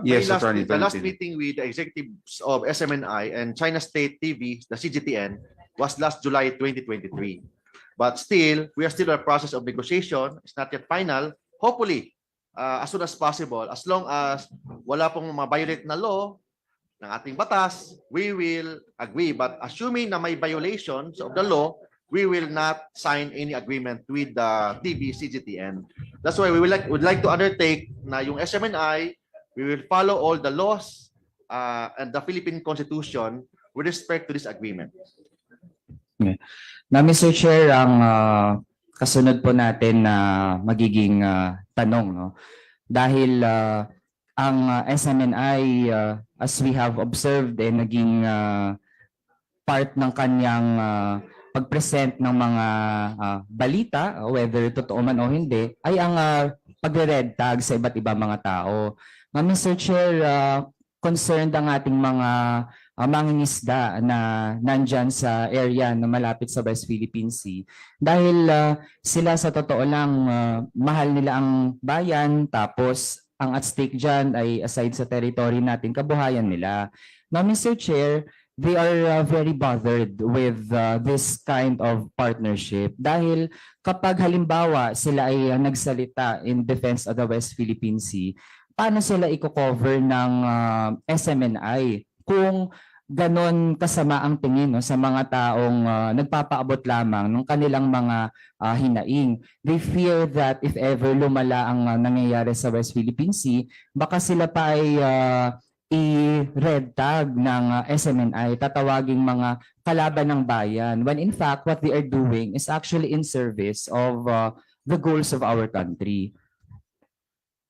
Yes, Attorney the last Tolentino. meeting with the executives of SMNI and China State TV, the CGTN, was last July 2023. But still, we are still in the process of negotiation. It's not yet final. Hopefully, as soon as possible, as long as wala pong ma-violate na law ng ating batas, we will agree. But assuming na may violations of the law, we will not sign any agreement with the TV CGTN. That's why we would like to undertake na yung SMNI, we will follow all the laws and the Philippine Constitution with respect to this agreement. Na Mr. Chair, ang kasunod po natin na magiging tanong, no? Dahil ang SMNI, as we have observed, naging part ng kanyang pag-present ng mga balita, whether totoo man o hindi, ay ang pagre-red tag sa iba't ibang mga tao. Mr. Chair, concerned ang ating mga mangingisda na nandyan sa area na malapit sa West Philippine Sea dahil sila sa totoo lang mahal nila ang bayan, tapos ang at stake dyan ay aside sa territory natin, kabuhayan nila. Now, Mr. Chair, they are very bothered with this kind of partnership dahil kapag halimbawa sila ay nagsalita in defense of the West Philippine Sea, paano sila i-cover ng SMNI kung ganon kasama ang tingin sa mga taong nagpapaabot lamang ng kanilang mga hinaing. They fear that if ever lumala ang nangyayari sa West Philippine Sea, baka sila pa ay i-red tag ng SMNI, tatawaging mga kalaban ng bayan, when in fact what they are doing is actually in service of the goals of our country.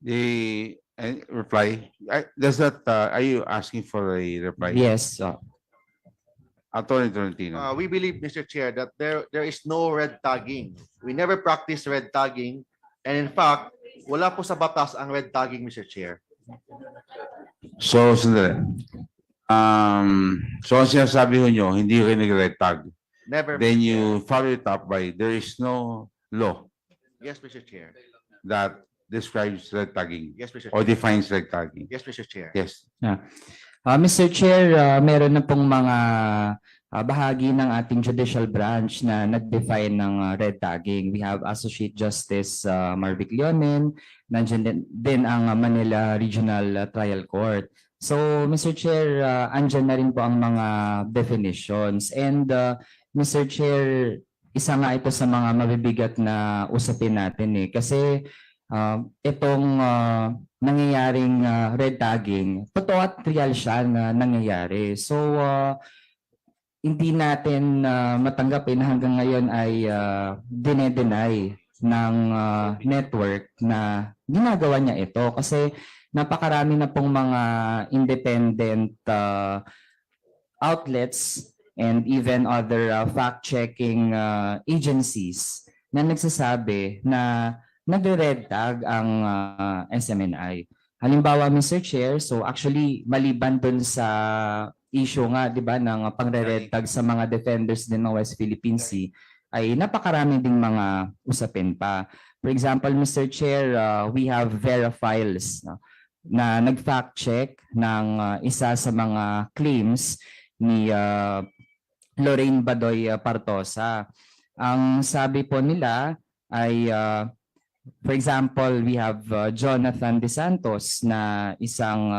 The reply, does that, are you asking for a reply? Yes. Attorney Tolentino. We believe, Mr. Chair, that there is no red tagging. We never practice red tagging. And in fact, wala po sa batas ang red tagging, Mr. Chair. So, sandali. So ang sinasabi ho nyo, hindi kayo nag-red tag. Never. Then Mr. Chair. you follow it up by, there is no law Yes, Mr. Chair. that describes red tagging Yes, Mr. or Chair. defines red tagging. Yes, Mr. Chair. Yes. Mr. Chair, meron na pong mga bahagi ng ating judicial branch na nag-define ng red tagging. We have Associate Justice Marvic Leonen, nandiyan din ang Manila Regional Trial Court. So, Mr. Chair, andyan na rin po ang mga definitions. And Mr. Chair, isa nga ito sa mga mabibigat na usapin natin kasi itong nangyayaring red tagging, totoo at real siya na nangyayari. So, hindi natin matanggapin na hanggang ngayon ay dinedenay ng network na ginagawa niya ito kasi napakarami na pong mga independent outlets and even other fact-checking agencies na nagsasabi na nagre-red tag ang SMNI. Halimbawa, Mr. Chair, so actually maliban dun sa issue nga, di ba, ng pangre-red tag sa mga defenders din ng West Philippine Sea, ay napakarami ding mga usapin pa. For example, Mr. Chair, we have Verifiles na nag-fact check ng isa sa mga claims ni Lorraine Badoy Partosa. Ang sabi po nila ay for example, we have Jonathan De Santos na isang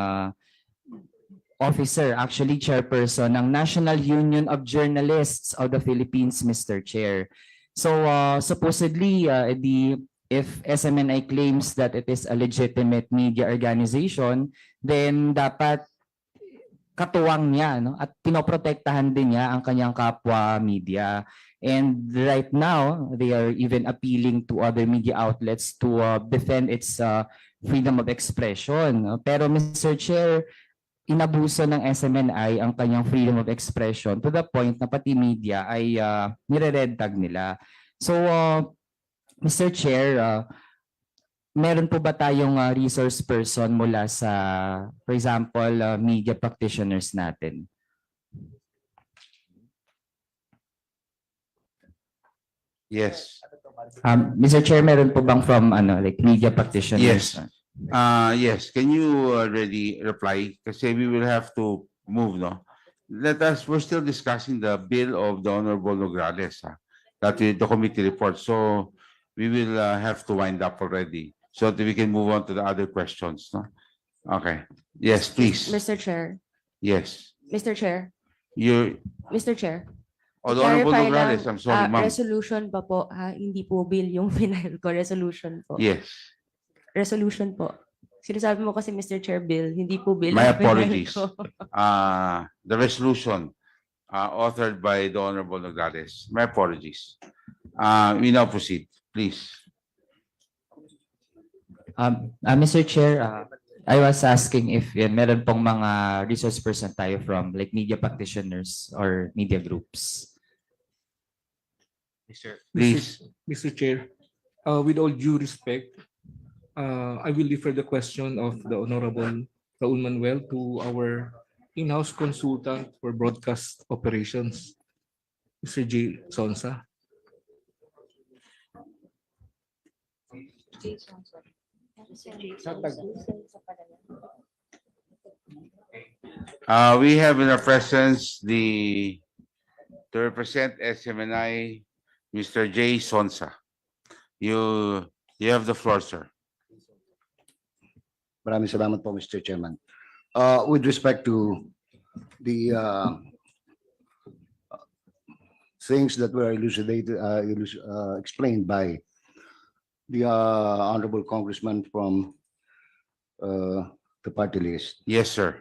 officer, actually chairperson ng National Union of Journalists of the Philippines, Mr. Chair. So supposedly, if SMNI claims that it is a legitimate media organization, then dapat katuwang niya at pinoprotektahan din niya ang kanyang kapwa media. And right now, they are even appealing to other media outlets to defend its freedom of expression. Pero Mr. Chair, inabuso ng SMNI ang kanyang freedom of expression to the point na pati media ay nire-red tag nila. So, Mr. Chair, meron po ba tayong resource person mula sa, for example, media practitioners natin? Yes. Mr. Chair, meron po bang from like media practitioners? Yes. Yes. Can you already reply? Kasi we will have to move, no? We're still discussing the bill of the Honorable Nograles, the committee report. So we will have to wind up already so that we can move on to the other questions, no? Okay. Yes, please. Mr. Chair. Yes. Mr. Chair. Mr. Chair. Oh, the Honorable Clarify Nograles, lang, I'm sorry, ma'am. resolution pa po, hindi po bill yung final ko, resolution po. Yes. Resolution po. Sinasabi mo kasi Mr. Chair bill, hindi po bill. My yung final apologies. ko. The resolution authored by the Honorable Nograles. My apologies. We now proceed, please. Mr. Chair, I was asking if meron pong mga resource person tayo from like media practitioners or media groups. Please. Mr. Chair, with all due respect, I will defer the question of the Honorable Raul Manuel to our in-house consultant for broadcast operations, Mr. J. Sonsa. We have in our presence to represent SMNI, Mr. J. Sonsa. You have the floor, sir. Maraming salamat po, Mr. Chairman. With respect to the things that were elucidated, explained by the honorable congressman from the party list. Yes, sir.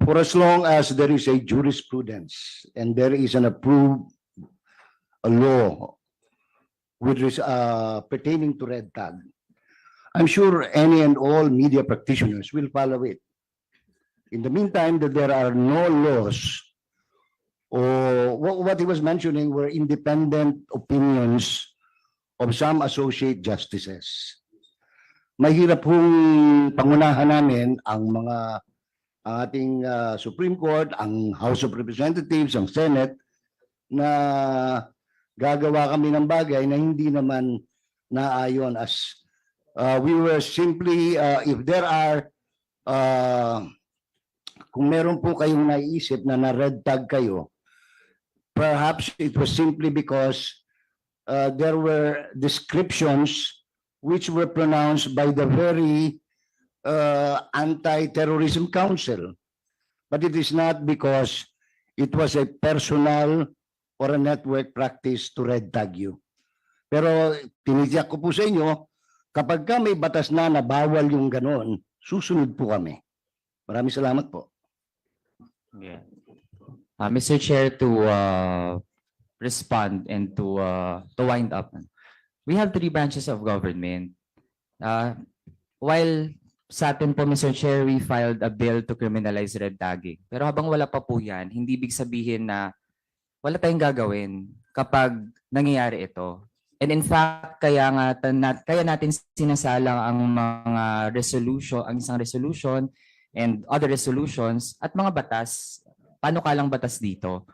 For as long as there is a jurisprudence and there is an approved law pertaining to red tag, I'm sure any and all media practitioners will follow it. In the meantime, that there are no laws, or what he was mentioning were independent opinions of some associate justices. Mahirap pong pangunahan namin ang ating Supreme Court, ang House of Representatives, ang Senate, na gagawa kami ng bagay na hindi naman naayon as we were simply, if there are, kung meron po kayong naiisip na na-red tag kayo, perhaps it was simply because there were descriptions which were pronounced by the very Anti-Terrorism Council. But it is not because it was a personal or a network practice to red tag you. Pero tinitiyak ko po sa inyo, kapag may batas na bawal yung ganon, susunod po kami. Maraming salamat po. Yeah. Mr. Chair, to respond and to wind up, we have 3 branches of government. While sa atin po, Mr. Chair, we filed a bill to criminalize red tagging. Pero habang wala pa po yan, hindi ibig sabihin na wala tayong gagawin kapag nangyayari ito. And in fact, kaya natin sinasalang ang mga resolution, ang isang resolution and other resolutions at mga batas, panukalang batas dito.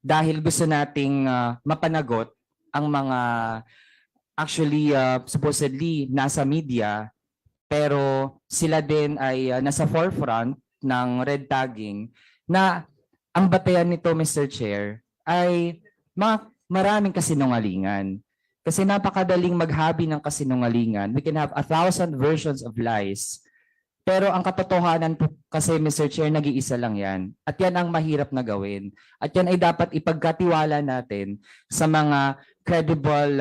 Dahil gusto nating mapanagot ang mga actually supposedly nasa media, pero sila din ay nasa forefront ng red tagging, na ang batayan nito, Mr. Chair, ay maraming kasinungalingan. Kasi napakadaling maghabi ng kasinungalingan. We can have 1,000 versions of lies. Pero ang katotohanan po kasi, Mr. Chair, nag-iisa lang yan. At yan ang mahirap na gawin. At yan ay dapat ipagkatiwala natin sa mga credible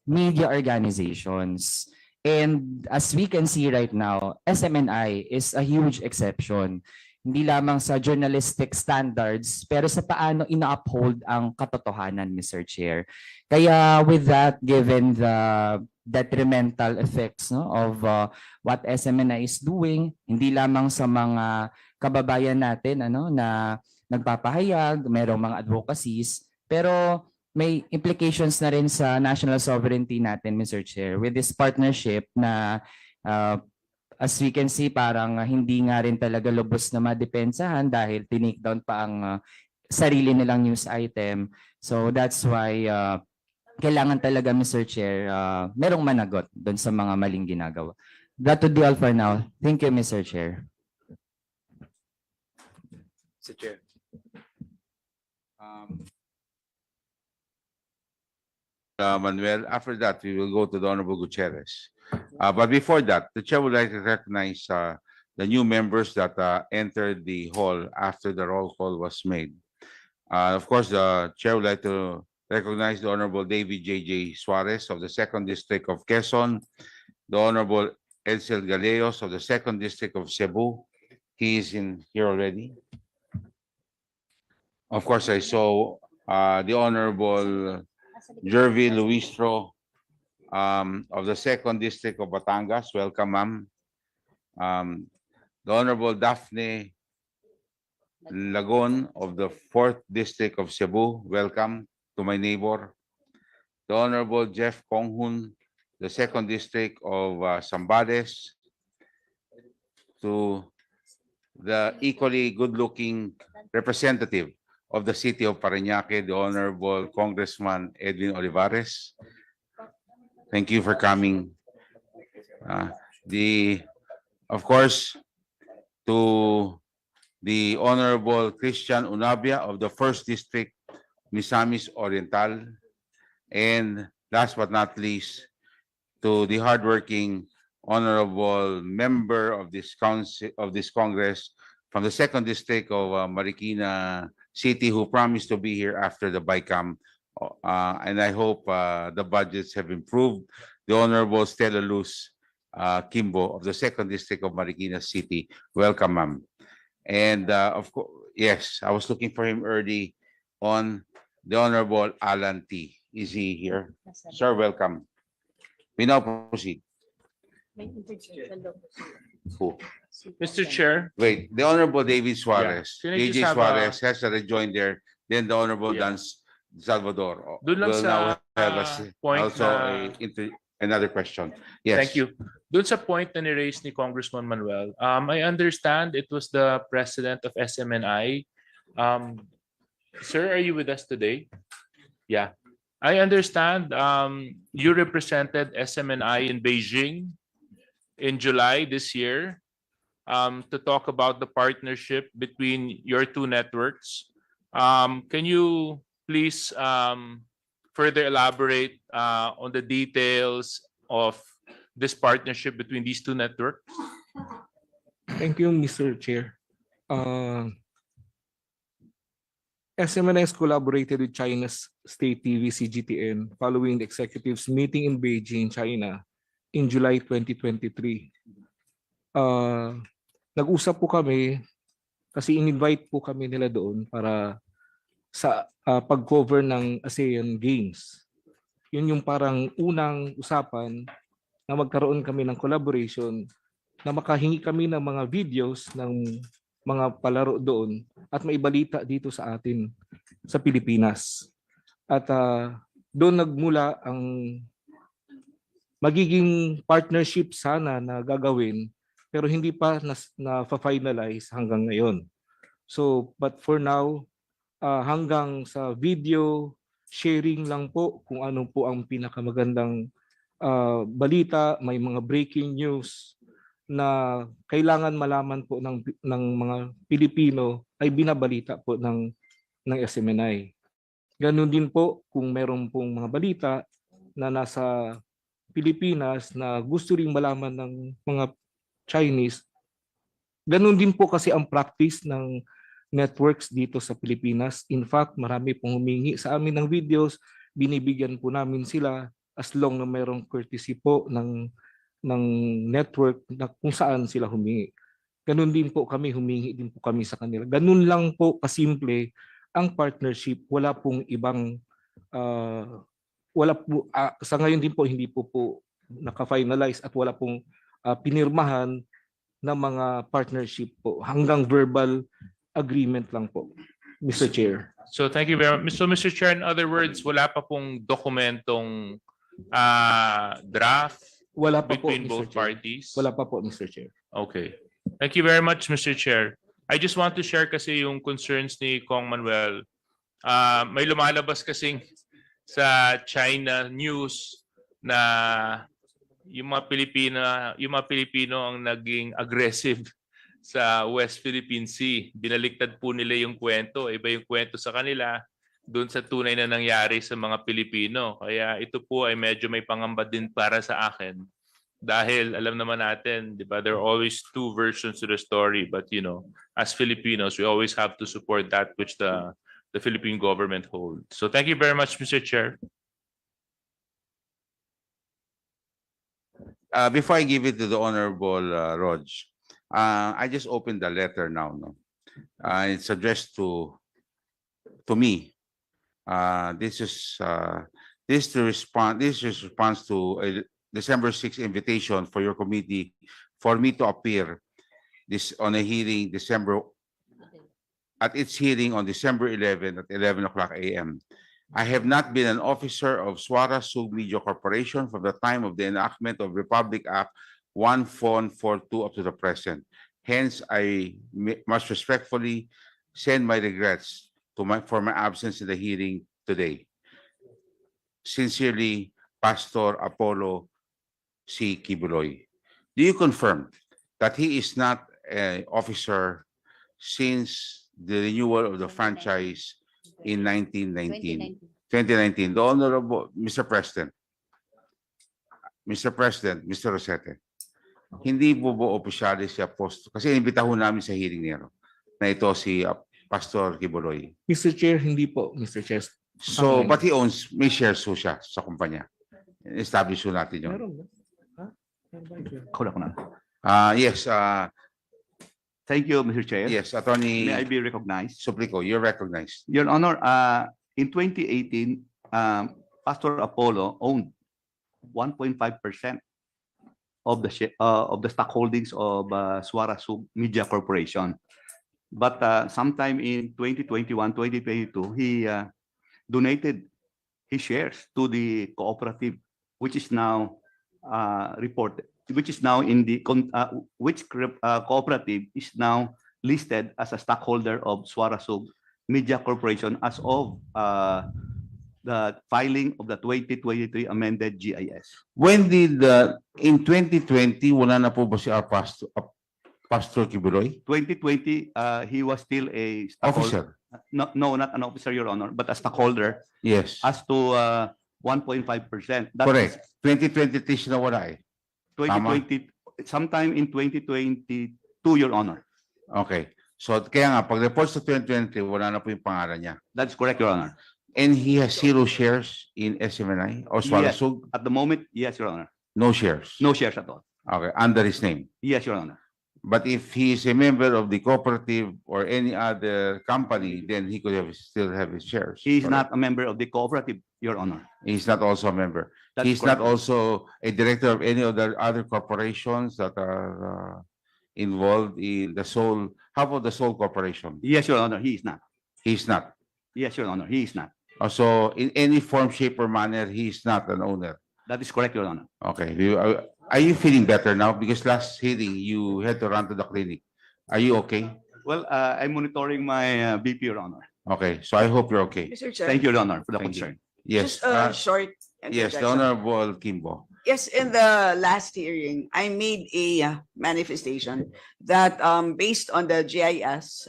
media organizations. And as we can see right now, SMNI is a huge exception. Hindi lamang sa journalistic standards, pero sa paano ina-uphold ang katotohanan, Mr. Chair. Kaya with that, given the detrimental effects of what SMNI is doing, hindi lamang sa mga kababayan natin na nagpapahayag, mayroong mga advocacies, pero may implications na rin sa national sovereignty natin, Mr. Chair, with this partnership na as we can see, parang hindi nga rin talaga lubos na madepensahan dahil tinake down pa ang sarili nilang news item. So that's why kailangan talaga, Mr. Chair, merong managot doon sa mga maling ginagawa. That would be all for now. Thank you, Mr. Chair. Mr. Chair. Manuel, after that, we will go to the Honorable Gutierrez. But before that, the chair would like to recognize the new members that entered the hall after the roll call was made. Of course, the chair would like to recognize the Honorable David J.J. Suarez of the 2nd District of Quezon, the Honorable Edsel Galeos of the 2nd District of Cebu. He is in here already. Of course, I saw the Honorable Jervy Luistro of the 2nd District of Batangas. Welcome, ma'am. The Honorable Daphne Lagon of the 4th District of Cebu. Welcome to my neighbor. The Honorable Jeff Konghun, the 2nd District of Zambales. To the equally good-looking representative of the city of Parañaque, the Honorable Congressman Edwin Olivares. Thank you for coming. Of course, to the Honorable Christian Unabia of the First District, Misamis Oriental, and last but not least, to the hardworking honorable member of this council of this Congress from the Second District of Marikina City, who promised to be here after the BICAM, and I hope the budgets have improved. The Honorable Stella Luz Kimbo of the Second District of Marikina City. Welcome, ma'am. And of course, yes, I was looking for him early on. The Honorable Alan T. Is he here? Sir, welcome. We now proceed. Who? Mr. Chair. Wait, the Honorable David Suarez. Can I just AJ have Suarez has to rejoin there. Then the Honorable Dan Salvador. Doon lang will sa, now have point also na- another question. Yes. Thank you. Doon sa point na ni-raise ni Congressman Manuel, I understand it was the president of SMNI. Sir, are you with us today? Yeah. I understand you represented SMNI in Beijing in July this year to talk about the partnership between your two networks. Can you please further elaborate on the details of this partnership between these two networks? Thank you, Mr. Chair. SMNI has collaborated with China's state TV CGTN following the executives meeting in Beijing, China in July 2023. Nag-usap po kami kasi in-invite po kami nila doon para sa pag-cover ng ASEAN Games. Yun yung parang unang usapan na magkaroon kami ng collaboration na makahingi kami ng mga videos ng mga palaro doon at maibalita dito sa atin sa Pilipinas. At doon nagmula ang magiging partnership sana na gagawin pero hindi pa na-finalize hanggang ngayon. So, but for now, hanggang sa video sharing lang po kung ano po ang pinakamagandang balita, may mga breaking news na kailangan malaman po ng mga Pilipino ay binabalita po ng SMNI. Ganun din po kung meron pong mga balita na nasa Pilipinas na gusto ring malaman ng mga Chinese. Ganun din po kasi ang practice ng networks dito sa Pilipinas. In fact, marami pong humingi sa amin ng videos, binibigyan po namin sila as long na mayroong courtesy po ng network na kung saan sila humingi. Ganun din po kami, humingi din po kami sa kanila. Ganun lang po kasimple ang partnership. Wala pong ibang, sa ngayon din po, hindi po naka-finalize at wala pong pinirmahan na mga partnership po. Hanggang verbal agreement lang po, Mr. Chair. So thank you very much. So Mr. Chair, in other words, wala pa pong dokumentong draft wala pa between po, both parties? Wala pa po, Mr. Chair. Okay. Thank you very much, Mr. Chair. I just want to share kasi yung concerns ni Kong Manuel. May lumalabas kasing sa China news na yung mga Pilipino ang naging aggressive sa West Philippine Sea. Binaliktad po nila yung kwento. Iba yung kwento sa kanila doon sa tunay na nangyari sa mga Pilipino. Kaya ito po ay medyo may pangamba din para sa akin. Dahil alam naman natin, di ba, there are always two versions to the story. But you know, as Filipinos, we always have to support that which the Philippine government holds. So thank you very much, Mr. Chair. Before I give it to the Honorable Rog, I just opened the letter now. No, it's addressed to me. This is response to a December 6th invitation for your committee for me to appear on a hearing at its hearing on December 11 at 11 o'clock a.m. I have not been an officer of Swara Sub Media Corporation from the time of the enactment of Republic Act 1442 up to the present. Hence, I must respectfully send my regrets for my absence in the hearing today. Sincerely, Pastor Apollo C. Kibuloy. Do you confirm that he is not an officer since the renewal of the franchise in 2019? The Honorable Mr. President, Mr. Rosete, hindi po opisyales siya post kasi inimbitahan namin sa hearing niya na ito si Pastor Kibuloy. Mr. Chair, hindi po, Mr. Chair. So, but he owns, may shares po siya sa kumpanya. Establish po natin yun. Meron ba? Ha? Kulang ko na. Yes, Thank you, Mr. Chair. yes, Attorney May I be recognized? Suplico, you're recognized. Your Honor, in 2018, Pastor Apollo owned 1.5% of the stock holdings of Suara Sub Media Corporation. But sometime in 2021, 2022, he donated his shares to the cooperative, which is now reported, which is now in the cooperative is now listed as a stockholder of Suara Sub Media Corporation as of the filing of the 2023 amended GIS. When did, in 2020, wala na po ba si Pastor Kibuloy? 2020, he was still a stockholder. Officer? No, not an officer, Your Honor, but a stockholder Yes, as to 1.5%. That correct. is 2023 siya nawala eh. 2020, sometime in 2022, Your Honor. Okay. So, kaya nga, pag report sa 2023, wala na po yung pangalan niya. That's correct, Your Honor. And he has 0 shares in SMNI or Yes. Swalasug? At the moment, yes, Your Honor. No shares? No shares at all. Okay, under his name. Yes, Your Honor. But if he is a member of the cooperative or any other company, then he could still have his shares. He is correct? not a member of the cooperative, Your Honor. He's not also a member. That's He's not correct. also a director of any of the other corporations that are involved in the Seoul. How about the Seoul Corporation? Yes, Your Honor, he is not. He's not. Yes, Your Honor, he is not. So in any form, shape, or manner, he's not an owner. That is correct, Your Honor. Okay. Are you feeling better now? Because last hearing, you had to run to the clinic. Are you okay? Well, I'm monitoring my BP, Your Honor. Okay. So I hope you're okay. Mr. Chair. Thank you, Your Honor, for the Thank you. concern. Yes. Just a short Yes, the interjection. Honorable Kimbo. Yes, in the last hearing, I made a manifestation that based on the GIS,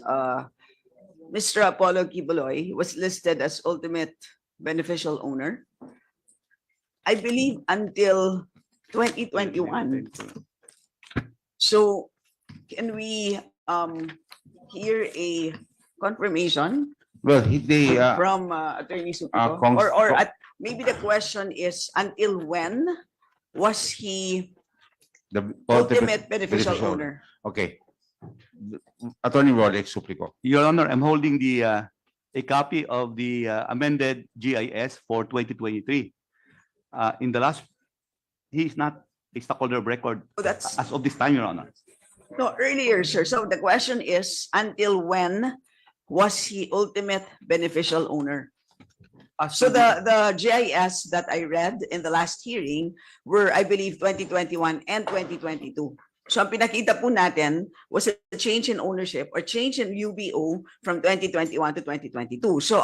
Mr. Apollo Kibuloy was listed as ultimate beneficial owner. I believe until 2021. So can we hear a confirmation Well, they from Attorney Supico? Maybe the question is, until when was he the ultimate beneficial owner? Okay. Attorney Rolex Suplico. Your Honor, I'm holding the a copy of the amended GIS for 2023. In the last, he is not a stockholder of record Oh, that's as of this time, Your Honor. no earlier, sir. So the question is, until when was he ultimate beneficial owner? So the GIS that I read in the last hearing were, I believe, 2021 and 2022. So ang pinakita po natin was a change in ownership or change in UBO from 2021 to 2022. So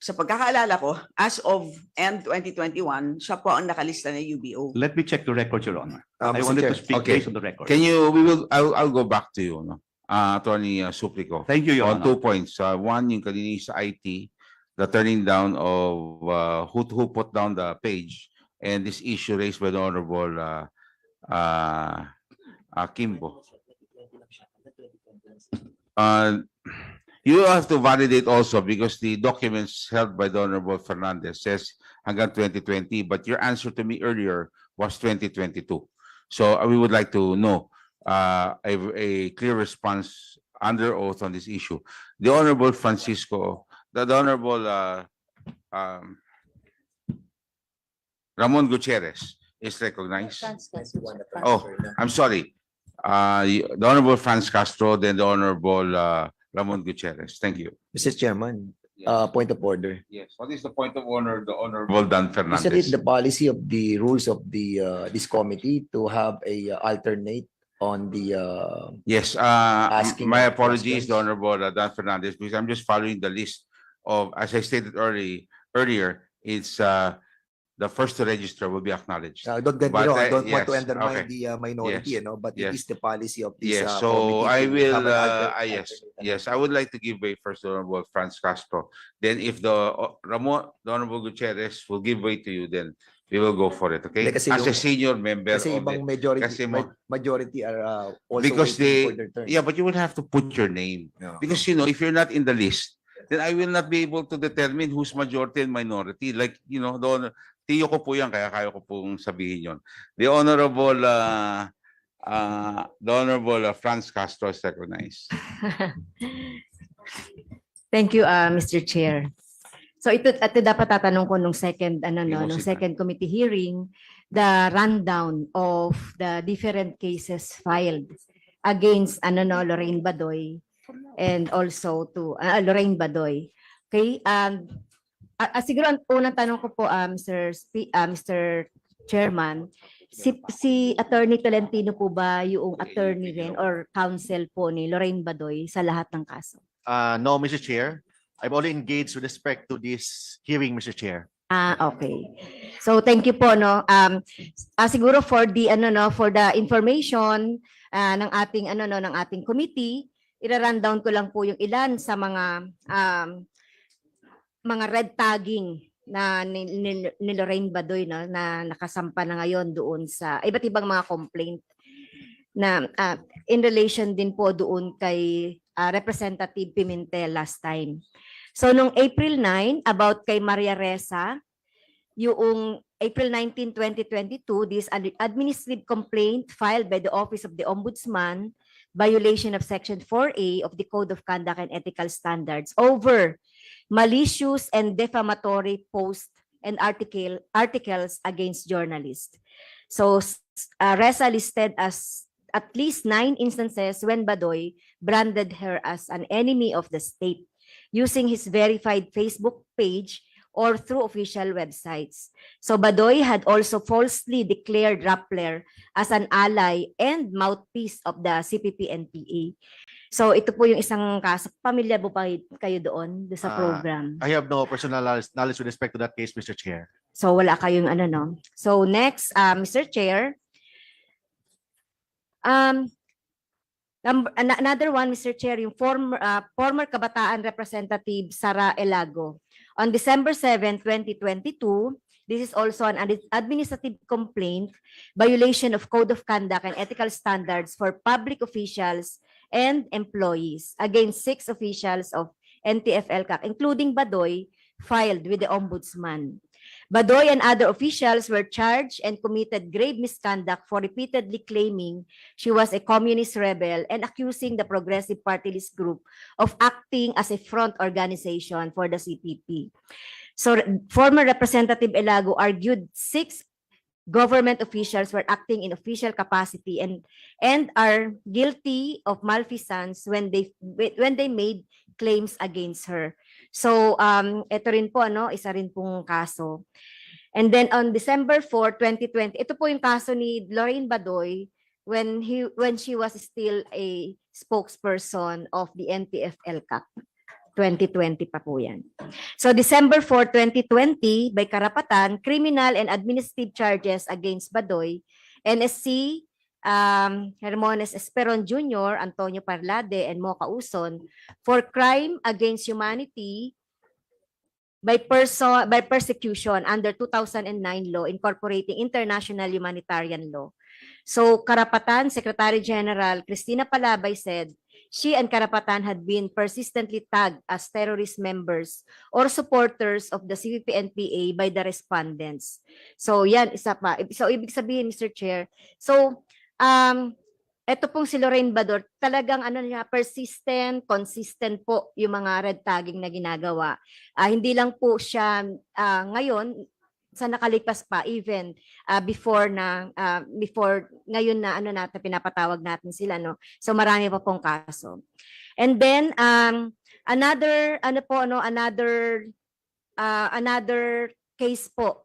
sa pagkakaalala ko, as of end 2021, siya po ang nakalista na UBO. Let me check the record, Your Honor. I Mr. wanted Chair. to speak Okay. based on the record. Can you, I'll go back to you, no? Attorney Suplico. Thank you, Your On Honor. 2 points. One, yung kanina sa IT, the turning down of who put down the page, and this issue raised by the Honorable Kimbo. You have to validate also because the documents held by the Honorable Fernandez says hanggang 2020, but your answer to me earlier was 2022. So we would like to know a clear response under oath on this issue. The Honorable Francisco, the Honorable Ramon Gutierrez is recognized. Oh, I'm sorry. The Honorable Franz Castro, then the Honorable Ramon Gutierrez. Thank you. Mr. Chairman, point of order. Yes. What is the point of honor, the Honorable Dan Isn't it Fernandez? the policy of the rules of the this committee to have a alternate on the Yes, asking my of apologies, questions. the Honorable Dan Fernandez, because I'm just following the list of, as I stated earlier, it's the first to register will be acknowledged. Don't get me But, wrong, I don't want to yes, undermine okay. the minority, Yes, but it yes. is the policy of this Yes, so committee I to will, have an yes, yes, I would like to give way first to Honorable Franz Castro. Then if the Honorable Gutierrez will give way to you, then we will go for it, okay? Hindi, kasi As a yung- senior member Kasi of ibang the, majority, kasi mo- majority are also because waiting for they, their turn. yeah, but you will have to put your name. Yeah. Because, if you're not in the list, then I will not be able to determine who's majority and minority. Like, tiyo ko po yan, kaya kaya ko pong sabihin yon. The Honorable Franz Castro is recognized. Thank you, Mr. Chair. So ito dapat tatanong ko nung second nung second committee hearing, the rundown of the different cases filed against Lorraine Badoy and also to Lorraine Badoy. Okay? Siguro ang unang tanong ko po, Mr. Chairman, si Attorney Tolentino po ba yung attorney rin or counsel po ni Lorraine Badoy sa lahat ng kaso? No, Mr. Chair. I've only engaged with respect to this hearing, Mr. Chair. Okay. So thank you po siguro for the for the information ng ating committee, ira-rundown ko lang po yung ilan sa mga red tagging na ni Lorraine Badoy na nakasampa na ngayon doon sa iba't ibang mga complaint na in relation din po doon kay Representative Pimentel last time. So nung April 9, about kay Maria Ressa, yung April 19, 2022, this administrative complaint filed by the Office of the Ombudsman, violation of Section 4A of the Code of Conduct and Ethical Standards over malicious and defamatory posts and articles against journalists. So Ressa listed as at least 9 instances when Badoy branded her as an enemy of the state using his verified Facebook page or through official websites. So Badoy had also falsely declared Rappler as an ally and mouthpiece of the CPP-NPA. So ito po yung isang kaso. Pamilya po ba kayo doon sa program? I have no personal knowledge with respect to that case, Mr. Chair. So wala kayong So next, Mr. Chair, another one, Mr. Chair, yung former Kabataan Representative Sara Elago. On December 7, 2022, this is also an administrative complaint, violation of Code of Conduct and Ethical Standards for public officials and employees against 6 officials of NTF-ELCAC, including Badoy, filed with the Ombudsman. Badoy and other officials were charged and committed grave misconduct for repeatedly claiming she was a communist rebel and accusing the Progressive Party List group of acting as a front organization for the CPP. So former Representative Elago argued 6 government officials were acting in official capacity and are guilty of malfeasance when they made claims against her. So ito rin po isa rin pong kaso. And then on December 4, 2020, ito po yung kaso ni Lorraine Badoy when she was still a spokesperson of the NTF-ELCAC. 2020 pa po yan. So December 4, 2020, by karapatan, criminal and administrative charges against Badoy, NSC, Hermones Esperon Jr., Antonio Parlade, and Mocha Uson for crime against humanity by persecution under 2009 law incorporating international humanitarian law. So Karapatan Secretary General Cristina Palabay said she and Karapatan had been persistently tagged as terrorist members or supporters of the CPP-NPA by the respondents. So yan, isa pa. So ibig sabihin, Mr. Chair, so eto pong si Lorraine Badoy, talagang persistent, consistent po yung mga red tagging na ginagawa. Hindi lang po siya ngayon, sa nakalipas pa, even before ngayon na natin pinapatawag natin sila, no. So marami pa pong kaso. And then another case po.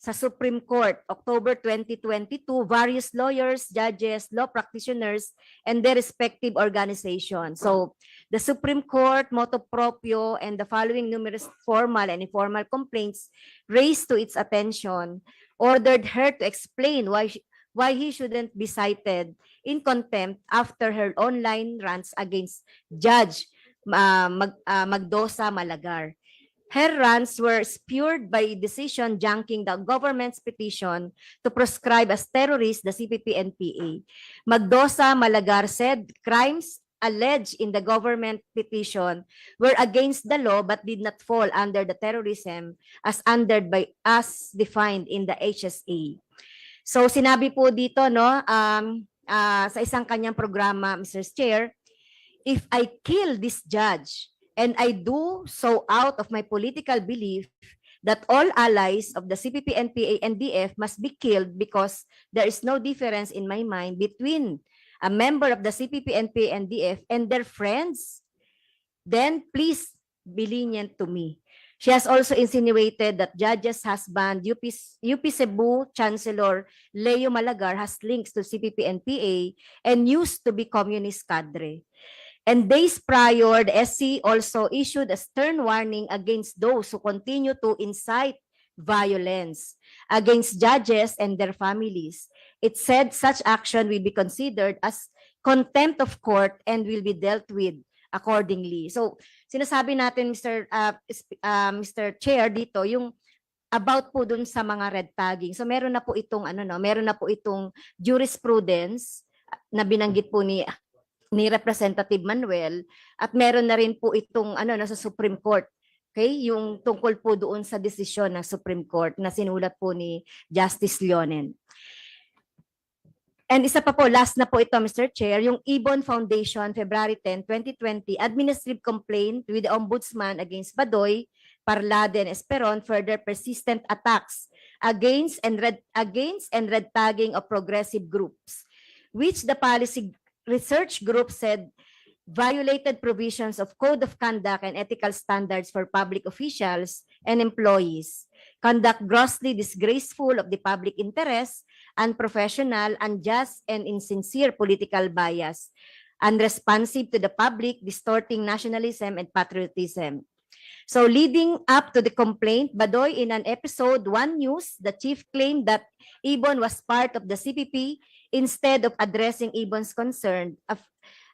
sa Supreme Court, October 2022, various lawyers, judges, law practitioners, and their respective organizations. So the Supreme Court, motu proprio, and the following numerous formal and informal complaints raised to its attention, ordered her to explain why he shouldn't be cited in contempt after her online rants against Judge Magdosa Malagar. Her rants were spurred by a decision junking the government's petition to proscribe as terrorists the CPP-NPA. Magdosa Malagar said crimes alleged in the government petition were against the law but did not fall under the terrorism as defined in the HSA. So sinabi po dito no sa isang kanyang programa, Mr. Chair, if I kill this judge and I do so out of my political belief that all allies of the CPP, NPA, and DF must be killed because there is no difference in my mind between a member of the CPP, NPA, and DF and their friends, then please be lenient to me. She has also insinuated that judge's husband, UP Cebu Chancellor Leo Malagar, has links to CPP, NPA and used to be communist cadre. And days prior, the SC also issued a stern warning against those who continue to incite violence against judges and their families. It said such action will be considered as contempt of court and will be dealt with accordingly. So, sinasabi natin, Mr. Chair, dito, yung about po dun sa mga red tagging. So, meron na po itong jurisprudence na binanggit po ni Representative Manuel at meron na rin po itong sa Supreme Court. Okay, yung tungkol po doon sa desisyon ng Supreme Court na sinulat po ni Justice Leonen. And isa pa po, last na po ito, Mr. Chair, yung Ibon Foundation, February 10, 2020, administrative complaint with the Ombudsman against Badoy, Parlade, and Esperon, further persistent attacks against and red tagging of progressive groups, which the policy research group said violated provisions of Code of Conduct and ethical standards for public officials and employees, conduct grossly disgraceful of the public interest, unprofessional, unjust, and insincere political bias, unresponsive to the public, distorting nationalism and patriotism. So leading up to the complaint, Badoy, in an episode 1 News, the chief claimed that Ibon was part of the CPP instead of addressing Ibon's concern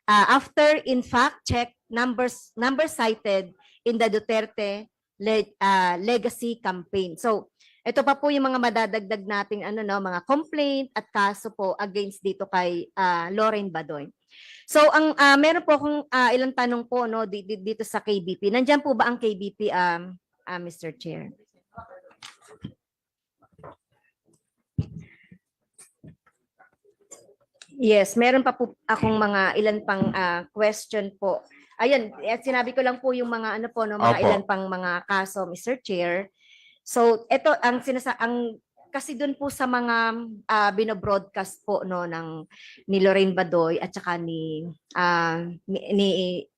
after in fact check numbers cited in the Duterte legacy campaign. So ito pa po yung mga madadagdag nating mga complaint at kaso po against dito kay Lorraine Badoy. So ang meron po akong ilang tanong po dito sa KBP. Nandiyan po ba ang KBP Mr. Chair? Yes, meron pa po akong mga ilan pang question po. Ayun, sinabi ko lang po yung mga mga ilan pang mga kaso, Mr. Chair. So, ito ang kasi doon po sa mga binobroadcast po ni Lorraine Badoy at saka ni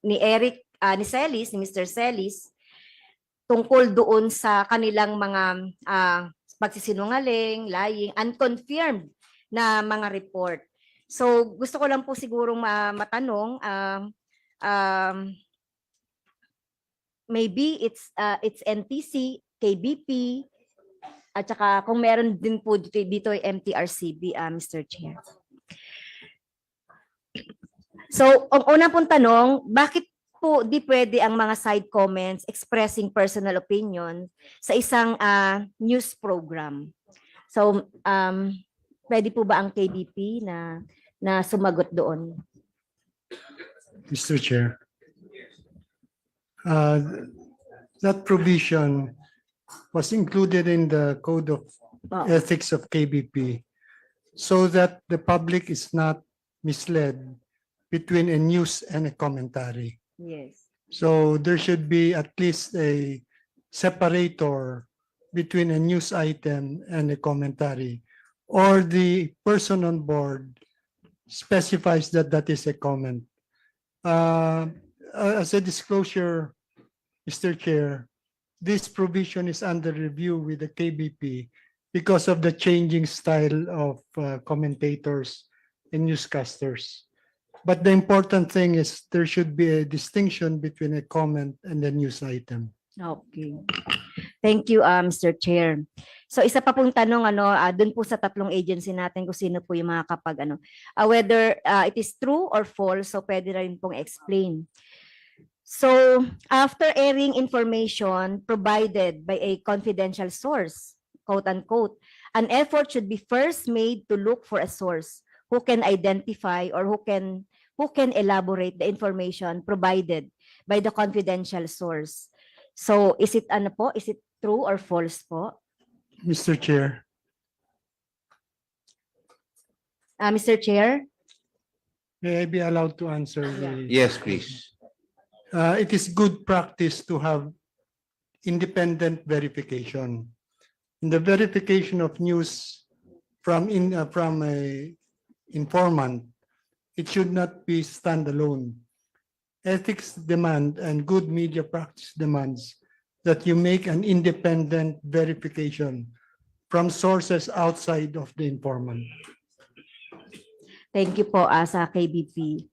Eric ni Celis, ni Mr. Celis, tungkol doon sa kanilang mga pagsisinungaling, lying, unconfirmed na mga report. So gusto ko lang po sigurong matanong, maybe it's NTC, KBP, at saka kung meron din po dito ay MTRCB, Mr. Chair. So ang unang pong tanong, bakit po di pwede ang mga side comments expressing personal opinion sa isang news program? So pwede po ba ang KBP na sumagot doon? Mr. Chair, that provision was included in the Code of Ethics of KBP so that the public is not misled between a news and a commentary. Yes. So there should be at least a separator between a news item and a commentary, or the person on board specifies that that is a comment. As a disclosure, Mr. Chair, this provision is under review with the KBP because of the changing style of commentators and newscasters. But the important thing is there should be a distinction between a comment and a news item. Okay. Thank you, Mr. Chair. So isa pa pong tanong dun po sa tatlong agency natin kung sino po yung mga whether it is true or false, so pwede rin pong explain. So after airing information provided by a confidential source, quote unquote, an effort should be first made to look for a source who can identify or who can elaborate the information provided by the confidential source. So is it is it true or false po? Mr. Chair, Mr. Chair? may I be allowed to answer? Yes, please. It is good practice to have independent verification. In the verification of news from a informant, it should not be standalone. Ethics demand and good media practice demands that you make an independent verification from sources outside of the informant. Thank you po sa KBP.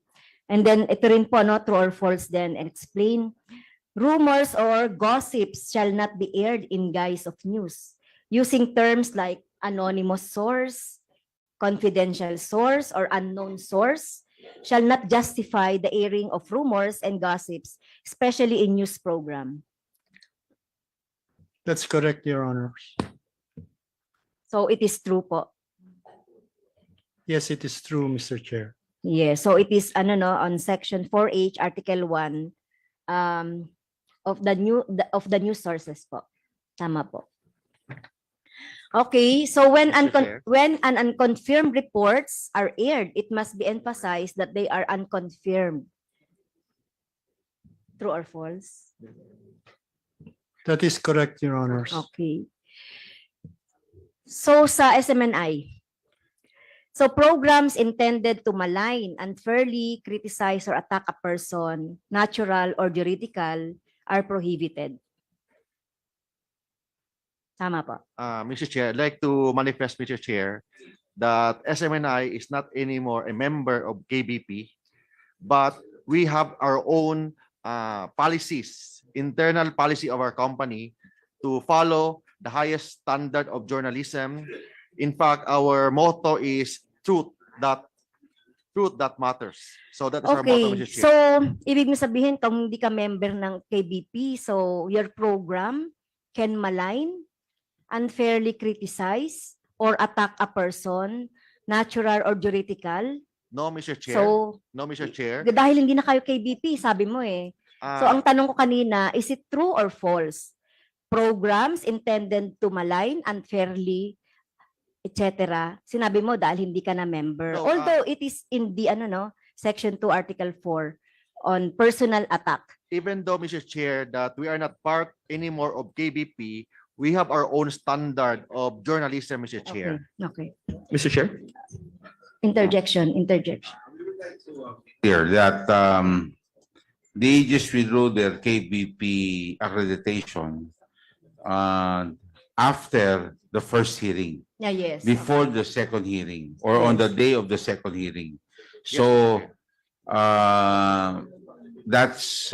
And then ito rin po, true or false then, explain. Rumors or gossips shall not be aired in guise of news, using terms like anonymous source, confidential source, or unknown source shall not justify the airing of rumors and gossips, especially in news program. That's correct, Your Honors. So it is true po. Yes, it is true, Mr. Chair. Yes, so it is on section 4H article 1 of the news sources po. Tama po. Okay, so when an unconfirmed reports are aired, it must be emphasized that they are unconfirmed. True or false? That is correct, Your Honors. Okay. So sa SMNI, so programs intended to malign, unfairly criticize or attack a person, natural or juridical, are prohibited. Tama po. Mr. Chair, I'd like to manifest, Mr. Chair, that SMNI is not anymore a member of KBP, but we have our own policies, internal policy of our company to follow the highest standard of journalism. In fact, our motto is truth that matters. So that is our motto, Mr. Chair. So ibig mo sabihin kung hindi ka member ng KBP, so your program can malign, unfairly criticize, or attack a person, natural or juridical? No, Mr. Chair. So, no, Mr. Chair. dahil hindi na kayo KBP, sabi mo eh. So ang tanong ko kanina, is it true or false? Programs intended to malign, unfairly, etc. Sinabi mo dahil hindi ka na member. No, Although it is in the section 2 article 4 on personal attack. Even though, Mr. Chair, that we are not part anymore of KBP, we have our own standard of journalism, Mr. Chair. Okay. Mr. Chair? Interjection. Clear that they just withdrew their KBP accreditation after the first hearing, Yeah, yes. before the second hearing, or on the day of the second hearing. Yes, So that's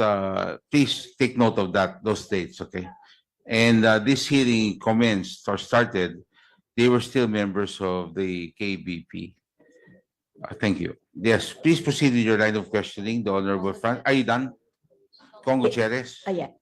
please take note of those dates, okay? And this hearing commenced or started, they were still members of the KBP. Thank you. Yes, please proceed with your line of questioning, the Honorable Frank. Are you done? Congo Gutierrez? Yeah.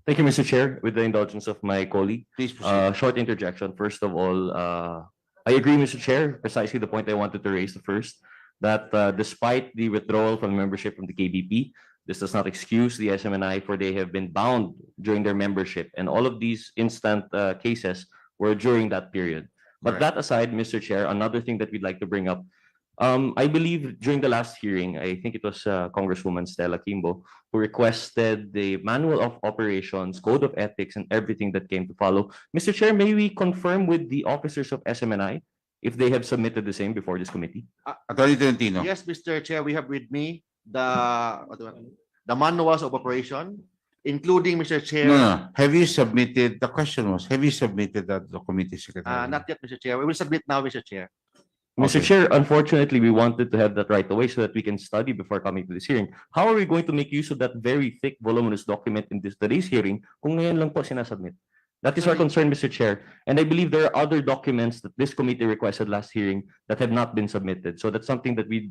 Thank you, Mr. Chair. With the indulgence of my colleague, Please proceed. short interjection. First of all, I agree, Mr. Chair, precisely the point I wanted to raise first, that despite the withdrawal from membership from the KBP, this does not excuse the SMNI, for they have been bound during their membership, and all of these instant cases were during that period. But that aside, Mr. Chair, another thing that we'd like to bring up, I believe during the last hearing, I think it was Congresswoman Stella Kimbo, who requested the manual of operations, code of ethics, and everything that came to follow. Mr. Chair, may we confirm with the officers of SMNI if they have submitted the same before this committee? Attorney Tolentino. Yes, Mr. Chair, we have with me the manuals of operation, including, Mr. Chair. No. Have you submitted, the question was, have you submitted that to the committee secretary? Not yet, Mr. Chair. We will submit now, Mr. Chair. Mr. Okay. Chair, unfortunately, we wanted to have that right away so that we can study before coming to this hearing. How are we going to make use of that very thick, voluminous document in today's hearing kung ngayon lang po sinasubmit? That is our concern, Mr. Chair. And I believe there are other documents that this committee requested last hearing that have not been submitted. So that's something that we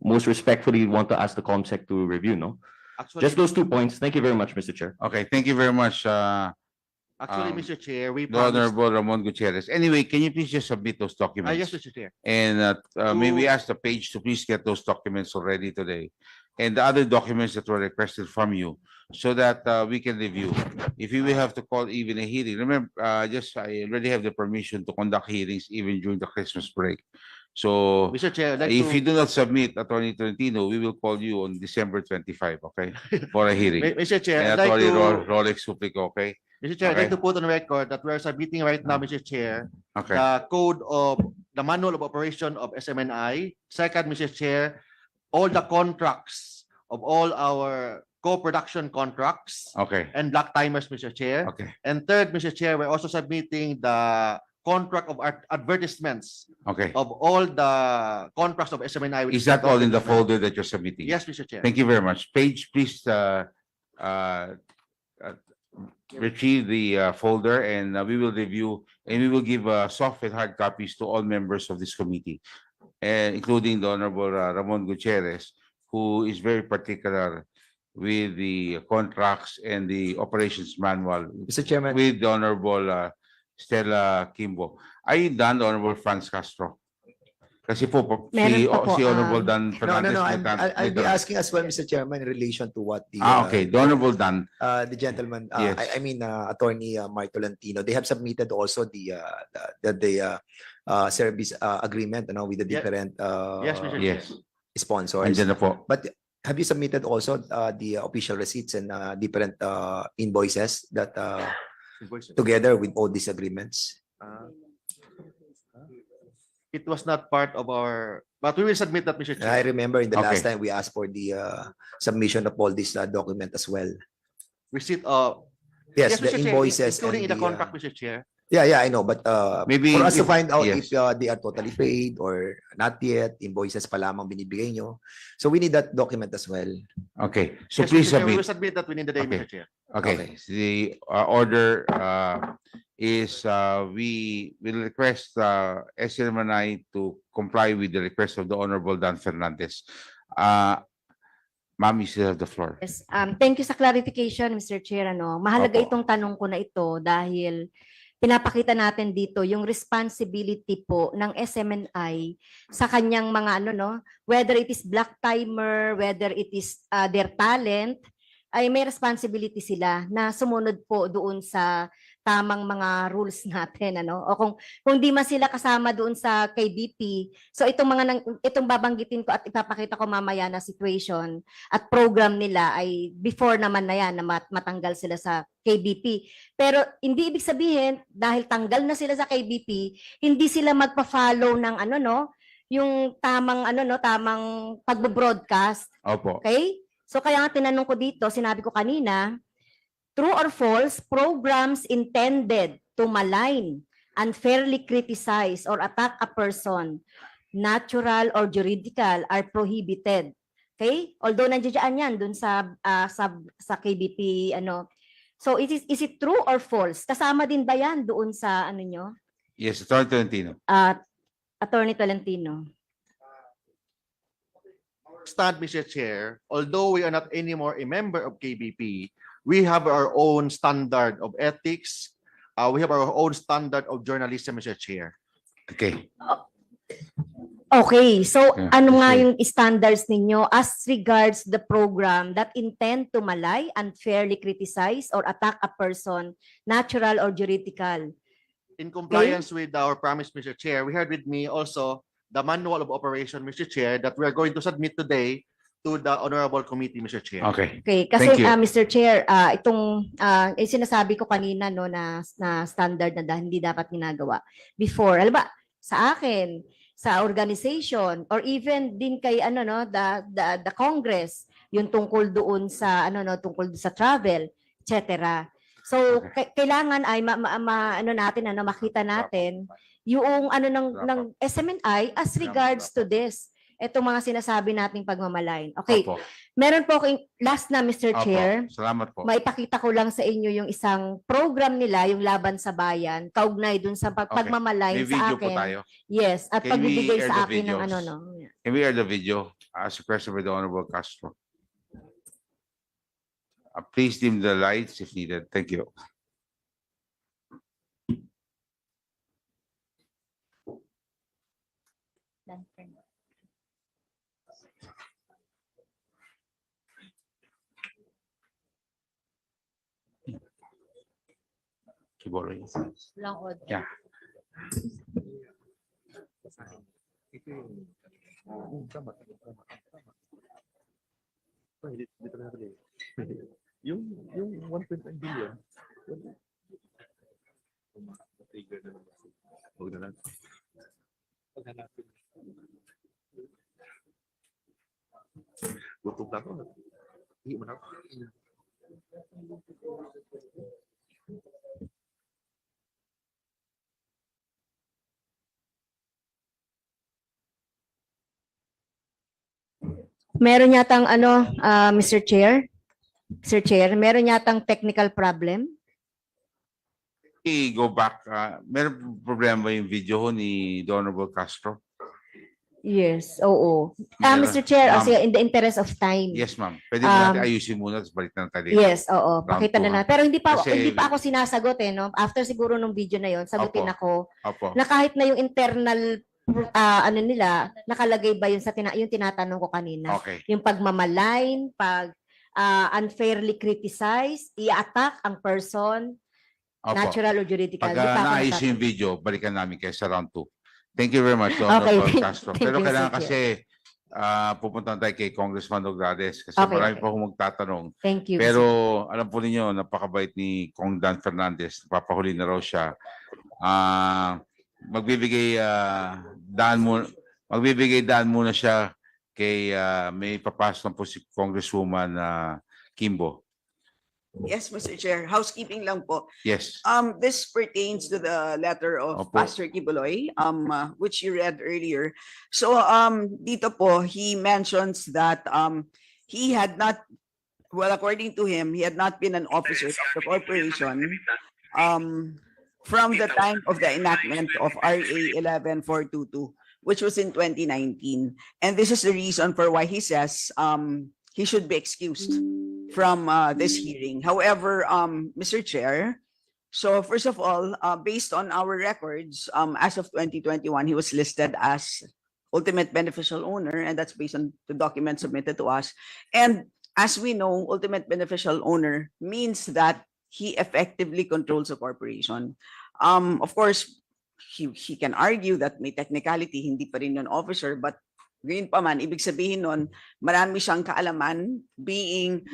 most respectfully want to ask the COMSEC to review, no? Actually, Just those 2 points. Thank you very much, Mr. Chair. Okay, thank you very much, actually, Mr. Chair, we the promised. Honorable Ramon Gutierrez. Anyway, can you please just submit those documents? Yes, Mr. Chair. And may we ask the page to please get those documents already today? And the other documents that were requested from you, so that we can review. If we will have to call even a hearing, remember, I already have the permission to conduct hearings even during the Christmas break. So Mr. Chair, I'd like if to- you do not submit, Attorney Tolentino, we will call you on December 25, okay? For a hearing. Mr. Chair, And I'd like Attorney to- Rolex Suplico, okay? Mr. Chair, I'd like Okay. to put on record that we're submitting right now, Mr. Chair, Okay. the manual of operation of SMNI. Second, Mr. Chair, all the contracts of all our co-production contracts Okay. and block timers, Mr. Chair. Okay. And third, Mr. Chair, we're also submitting the contract of advertisements Okay. of all the contracts of SMNI. which Is that all in the document. folder that you're submitting? Yes, Mr. Chair. Thank you very much. Page, please retrieve the folder, and we will review, and we will give soft and hard copies to all members of this committee, and including the Honorable Ramon Gutierrez, who is very particular with the contracts and the operations manual. Mr. Chairman. With the Honorable Stella Kimbo. Are you done, Honorable Franz Castro? Kasi po, Meron pa po, si Honorable Dan No, Fernandez. I'll be asking as well, Mr. Chairman, in relation to what the Okay, the Honorable Dan. the gentleman, Yes. I mean, Attorney Mark Tolentino, they have submitted also the service agreement, with the Yeah. different Yes, Mr. Yes. sponsors. Andyan na po. But have you submitted also the official receipts and different invoices that together with all these agreements? It was not part of our, but we will submit that, Mr. Chair. I remember in the last Okay. time we asked for the submission of all this document as well. Receipt of. Yes, the Mr. Chair, invoices including in and the contract, Mr. Chair. Yeah, I know, but Maybe for us to if- find out yes. if they are totally paid or not yet, invoices pa lamang binibigay nyo. So we need that document as well. Okay, so Yes, please Mr. Chair, we will submit. submit that within the day, Okay. Mr. Chair. Okay, the order is we will request SMNI to comply with the request of the Honorable Dan Fernandez. Ma'am, you still have the floor. Yes, thank you sa clarification, Mr. Chair. Mahalaga Opo. itong tanong ko na ito dahil pinapakita natin dito yung responsibility po ng SMNI sa kanyang mga whether it is black timer, whether it is their talent, ay may responsibility sila na sumunod po doon sa tamang mga rules natin, o kung di man sila kasama doon sa KBP. So itong babanggitin ko at ipapakita ko mamaya na situation at program nila ay before naman na yan na matanggal sila sa KBP. Pero hindi ibig sabihin dahil tanggal na sila sa KBP, hindi sila magpa-follow ng yung tamang tamang pagbo-broadcast. Opo. Okay? So kaya nga tinanong ko dito, sinabi ko kanina, true or false, programs intended to malign, unfairly criticize, or attack a person, natural or juridical, are prohibited. Okay? Although nandiyan yan dun sa KBP, So is it true or false? Kasama din ba yan doon sa nyo? Yes, Attorney Tolentino. Attorney Tolentino. Stand, Mr. Chair, although we are not anymore a member of KBP, we have our own standard of ethics. We have our own standard of journalism, Mr. Chair. Okay. Okay, so Yeah, ano nga okay. yung standards ninyo as regards the program that intend to malign, unfairly criticize, or attack a person, natural or juridical? In compliance with our promise, Mr. Chair, we had with me also the manual of operation, Mr. Chair, that we are going to submit today to the Honorable Committee, Mr. Chair. Okay. Okay, kasi Thank you. Mr. Chair, itong sinasabi ko kanina na standard na hindi dapat ginagawa before. Alam ba, sa akin, sa organization or even din kay the Congress, yung tungkol doon sa tungkol doon sa travel, etc. So kailangan ay makita natin yung ng SMNI as regards to this. Itong mga sinasabi nating pagmamalain. Okay. Opo. Meron po akong last na, Mr. Opo. Chair. Salamat po. Maipakita ko lang sa inyo yung isang program nila, yung Laban sa Bayan, kaugnay dun sa Okay. pagmamalain May sa video akin. po tayo. Yes, at Can we pagbibigay air sa the akin ng videos? Can we air the video as requested by the Honorable Castro? Please dim the lights if needed. Thank you. Keyboard. Lang audio. Yeah. Yung 1.9 billion. Huwag na lang. Gutom na ako. Hindi mo na ako. Meron yatang Mr. Chair? Mr. Chair, meron yatang technical problem? Go back. Meron problema ba yung video ho ni Honorable Castro? Yes, oo. Meron. Mr. Chair, Ma'am. sige, in the interest of time. Yes, ma'am. Pwede mo natin ayusin muna tapos balik na tayo. Yes, oo. Pakita na Round two, natin. Pero hindi Kasi- pa ako sinasagot no. After siguro nung video na 'yon, sagutin ako Opo. na kahit na yung internal nila, nakalagay ba yun sa yung tinatanong ko kanina. Okay. Yung pagmamalain, unfairly criticize, i-attack ang person, Opo. natural or juridical. Pag Di pa ako naayos nagtatanong. yung video, balikan namin kayo sa round 2. Thank you very much, Okay, Honorable Castro. thank Pero you, kailangan Mr. kasi pupunta tayo kay Congressman Nograles kasi Okay, marami okay. pa akong magtatanong. Thank you. Pero alam po ninyo, napakabait ni Kong Dan Fernandez. Papahuli na raw siya. Magbibigay daan muna siya kay may papasok na po si Congresswoman Kimbo. Yes, Mr. Chair. Housekeeping lang po. Yes. This pertains to the letter of Opo. Pastor Kibuloy, which you read earlier. So, dito po, he mentions that he had not, well, according to him, he had not been an officer of the corporation from the time of the enactment of RA 11422, which was in 2019. And this is the reason for why he says he should be excused from this hearing. However, Mr. Chair, so first of all, based on our records, as of 2021, he was listed as ultimate beneficial owner, and that's based on the document submitted to us. And as we know, ultimate beneficial owner means that he effectively controls a corporation. Of course, he can argue that may technicality, hindi pa rin yun officer, but ngayon pa man, ibig sabihin nun, marami siyang kaalaman being,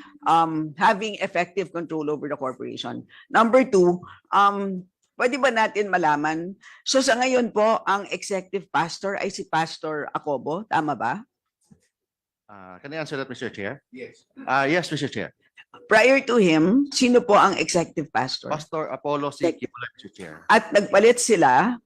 having effective control over the corporation. Number two, pwede ba natin malaman? So sa ngayon po, ang executive pastor ay si Pastor Acobo, tama ba? Can I answer that, Mr. Chair? Yes. Yes, Mr. Chair. Prior to him, sino po ang executive pastor? Pastor Apollo C. Kibuloy, Mr. Chair. At nagpalit sila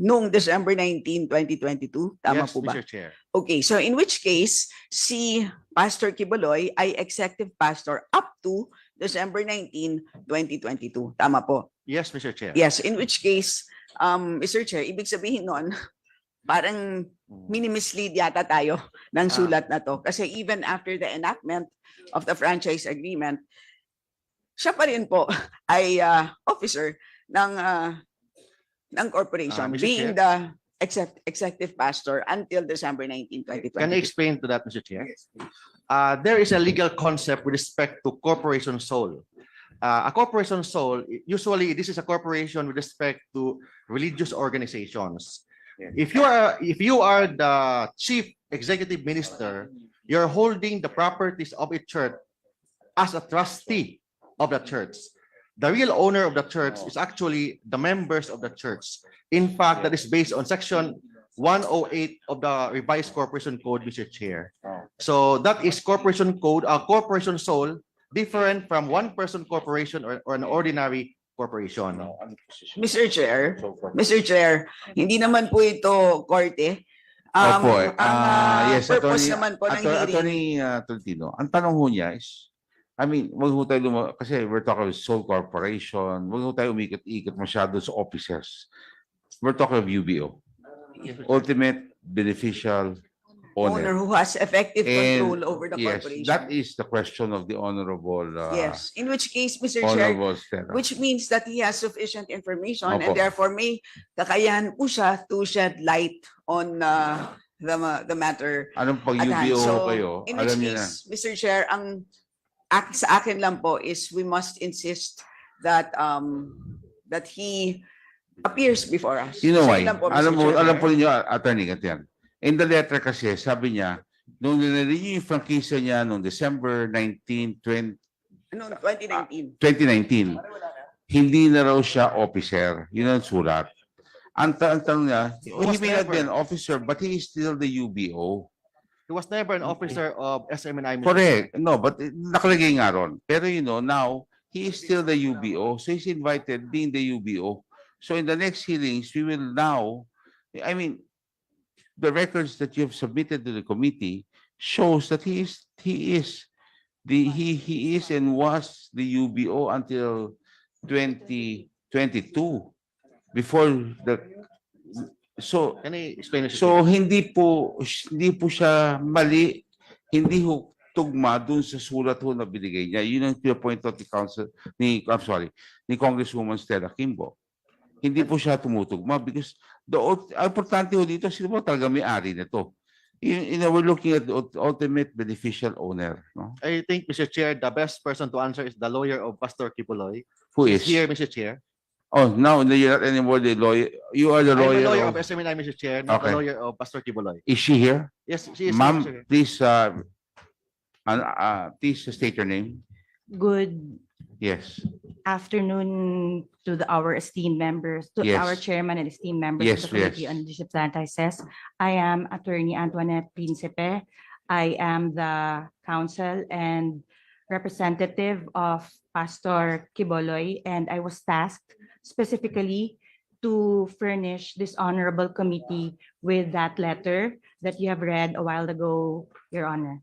noong December 19, 2022, tama Yes, po ba? Mr. Chair. Okay, so in which case, si Pastor Kibuloy ay executive pastor up to December 19, 2022. Tama po? Yes, Mr. Chair. Yes, in which case, Mr. Chair, ibig sabihin nun, parang mini-mislead yata tayo ng sulat na to. Kasi even after the enactment of the franchise agreement, siya pa rin po ay officer ng corporation, Mr. being Chair? the executive pastor until December 19, 2022. Can I explain to that, Mr. Chair? There is a legal concept with respect to corporation sole. A corporation sole, usually this is a corporation with respect to religious organizations. If you are the chief executive minister, you're holding the properties of a church as a trustee of the church. The real owner of the church is actually the members of the church. In fact, that is based on section 108 of the revised corporation code, Mr. Chair. So that is corporation code, corporation sole, different from one person corporation or an ordinary corporation. Mr. Chair, hindi naman po ito korte. Opo, yes, Purpose Attorney, naman po ng hearing. Attorney Tolentino, ang tanong ho niya is, I mean, wag ho tayo kasi we're talking of sole corporation, wag ho tayo umikot-ikot masyado sa officers. We're talking of UBO, ultimate beneficial Owner owner. who has effective And control over the yes, corporation. that is the question of the honorable, Yes, in which case, Mr. Chair, honorable Stella. which means that he has sufficient information and Opo. therefore may kakayahan po siya to shed light on the matter. Anong pag at hand. UBO So, kayo, in which alam niyo na. case, Mr. Chair, sa akin lang po is we must insist that that he appears before us. You know Sa why? yun lang po, Mr. Alam mo, Chair. alam po ninyo, Attorney Gantian. In the letter kasi, sabi niya, nung nirenew yung Prangkisa niya noong December 19, 2019. 2019, hindi na raw siya officer. Yun ang sulat. Ang tanong niya, he may not be an officer, but he is still the UBO. He was never an officer of SMNI. Mr. Correct. No, but nakalagay nga ron. Pero now, he is still the UBO. So he's invited being the UBO. So in the next hearings, we will now, I mean, the records that you have submitted to the committee shows that he is and was the UBO until 2022 before the so Can I explain it? so hindi po siya mali, hindi ho tugma dun sa sulat ho na binigay niya. Yun ang point out ni Congresswoman Stella Kimbo. Hindi po siya tumutugma because ang importante ho dito, sino po talaga may-ari nito? We're looking at the ultimate beneficial owner. No? I think, Mr. Chair, the best person to answer is the lawyer of Pastor Kibuloy. Who He's is? here, Mr. Chair. Oh, now you're not anymore the lawyer. You are the I'm lawyer. the lawyer of- of SMNI, Mr. Chair, not the Okay. lawyer of Pastor Kibuloy. Is she here? Yes, she is. Ma'am, Mr. Chair. please state your name. Good Yes. afternoon to our esteemed members, to Yes. our chairman and esteemed members Yes, of the Committee yes. on Leadership Practices. I am Attorney Antoinette Principe. I am the counsel and representative of Pastor Kiboloy, and I was tasked specifically to furnish this honorable committee with that letter that you have read a while ago, Your Honor.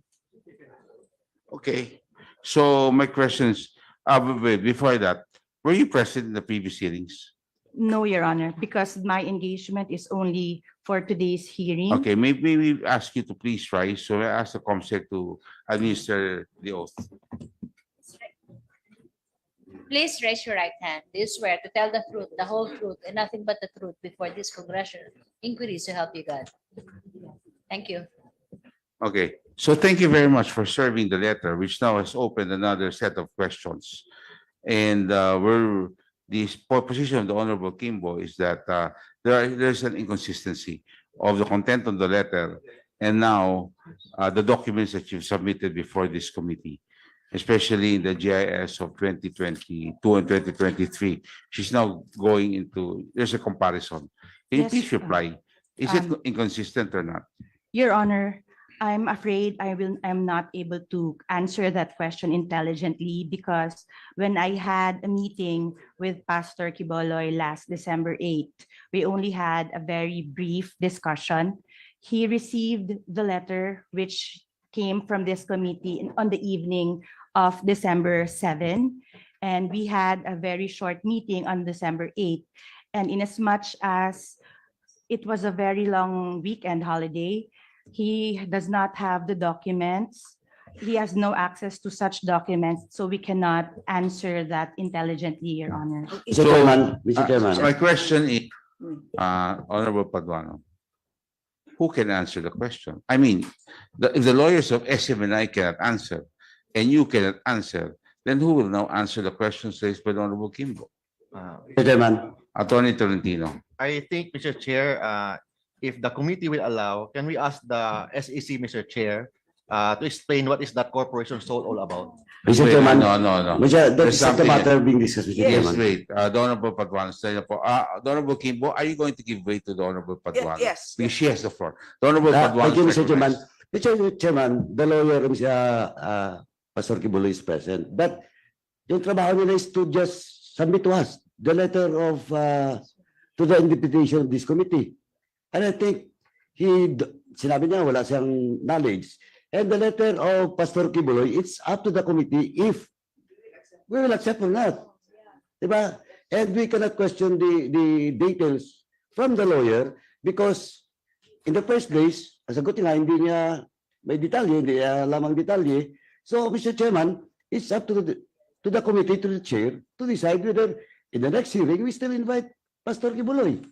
Okay. So my questions, wait, before that, were you present in the previous hearings? No, Your Honor, because my engagement is only for today's hearing. Okay, maybe we ask you to please rise. So I ask the COMSEC to administer the oath. Please raise your right hand. Do you swear to tell the truth, the whole truth, and nothing but the truth before this congressional inquiry so help you God? Thank you. Okay, so thank you very much for serving the letter, which now has opened another set of questions. And the position of the Honorable Kimbo is that there's an inconsistency of the content of the letter and now the documents that you've submitted before this committee, especially in the GIS of 2022 and 2023. She's now going into, there's a comparison. Can you Yes, please reply? Is it inconsistent or not? Your Honor, I'm afraid I'm not able to answer that question intelligently because when I had a meeting with Pastor Kiboloy last December 8th, we only had a very brief discussion. He received the letter which came from this committee on the evening of December 7, and we had a very short meeting on December 8th. And inasmuch as it was a very long weekend holiday, he does not have the documents. He has no access to such documents, so we cannot answer that intelligently, Your Honor. Mr. Chairman. My question is, Honorable Paduano, who can answer the question? I mean, if the lawyers of SMNI cannot answer and you cannot answer, then who will now answer the questions raised by the Honorable Kimbo? Mr. Chairman. Attorney Tolentino. I think, Mr. Chair, if the committee will allow, can we ask the SEC, Mr. Chair, to explain what is that corporation soul all about. Mr. Wait, Chairman, no. That There's is not the something- matter being discussed, Mr. Yes, Chairman. wait. The Honorable Paduano, the Honorable Kimbo, are you going to give way to the Honorable Paduano? Yes. Because she has the floor. The Honorable Paduano. Thank you, Mr. Chairman. Mr. Chairman, the lawyer, Pastor Kibuloy is present. But yung trabaho nila is to just submit to us the letter of to the invitation of this committee. And I think sinabi niya wala siyang knowledge. And the letter of Pastor Kibuloy, it's up to the committee if we will accept or not. Diba? And we cannot question the details from the lawyer because in the first place, sagot niya, hindi niya may detalye, hindi lamang detalye. So, Mr. Chairman, it's up to the committee, to the chair, to decide whether in the next hearing, we still invite Pastor Kibuloy.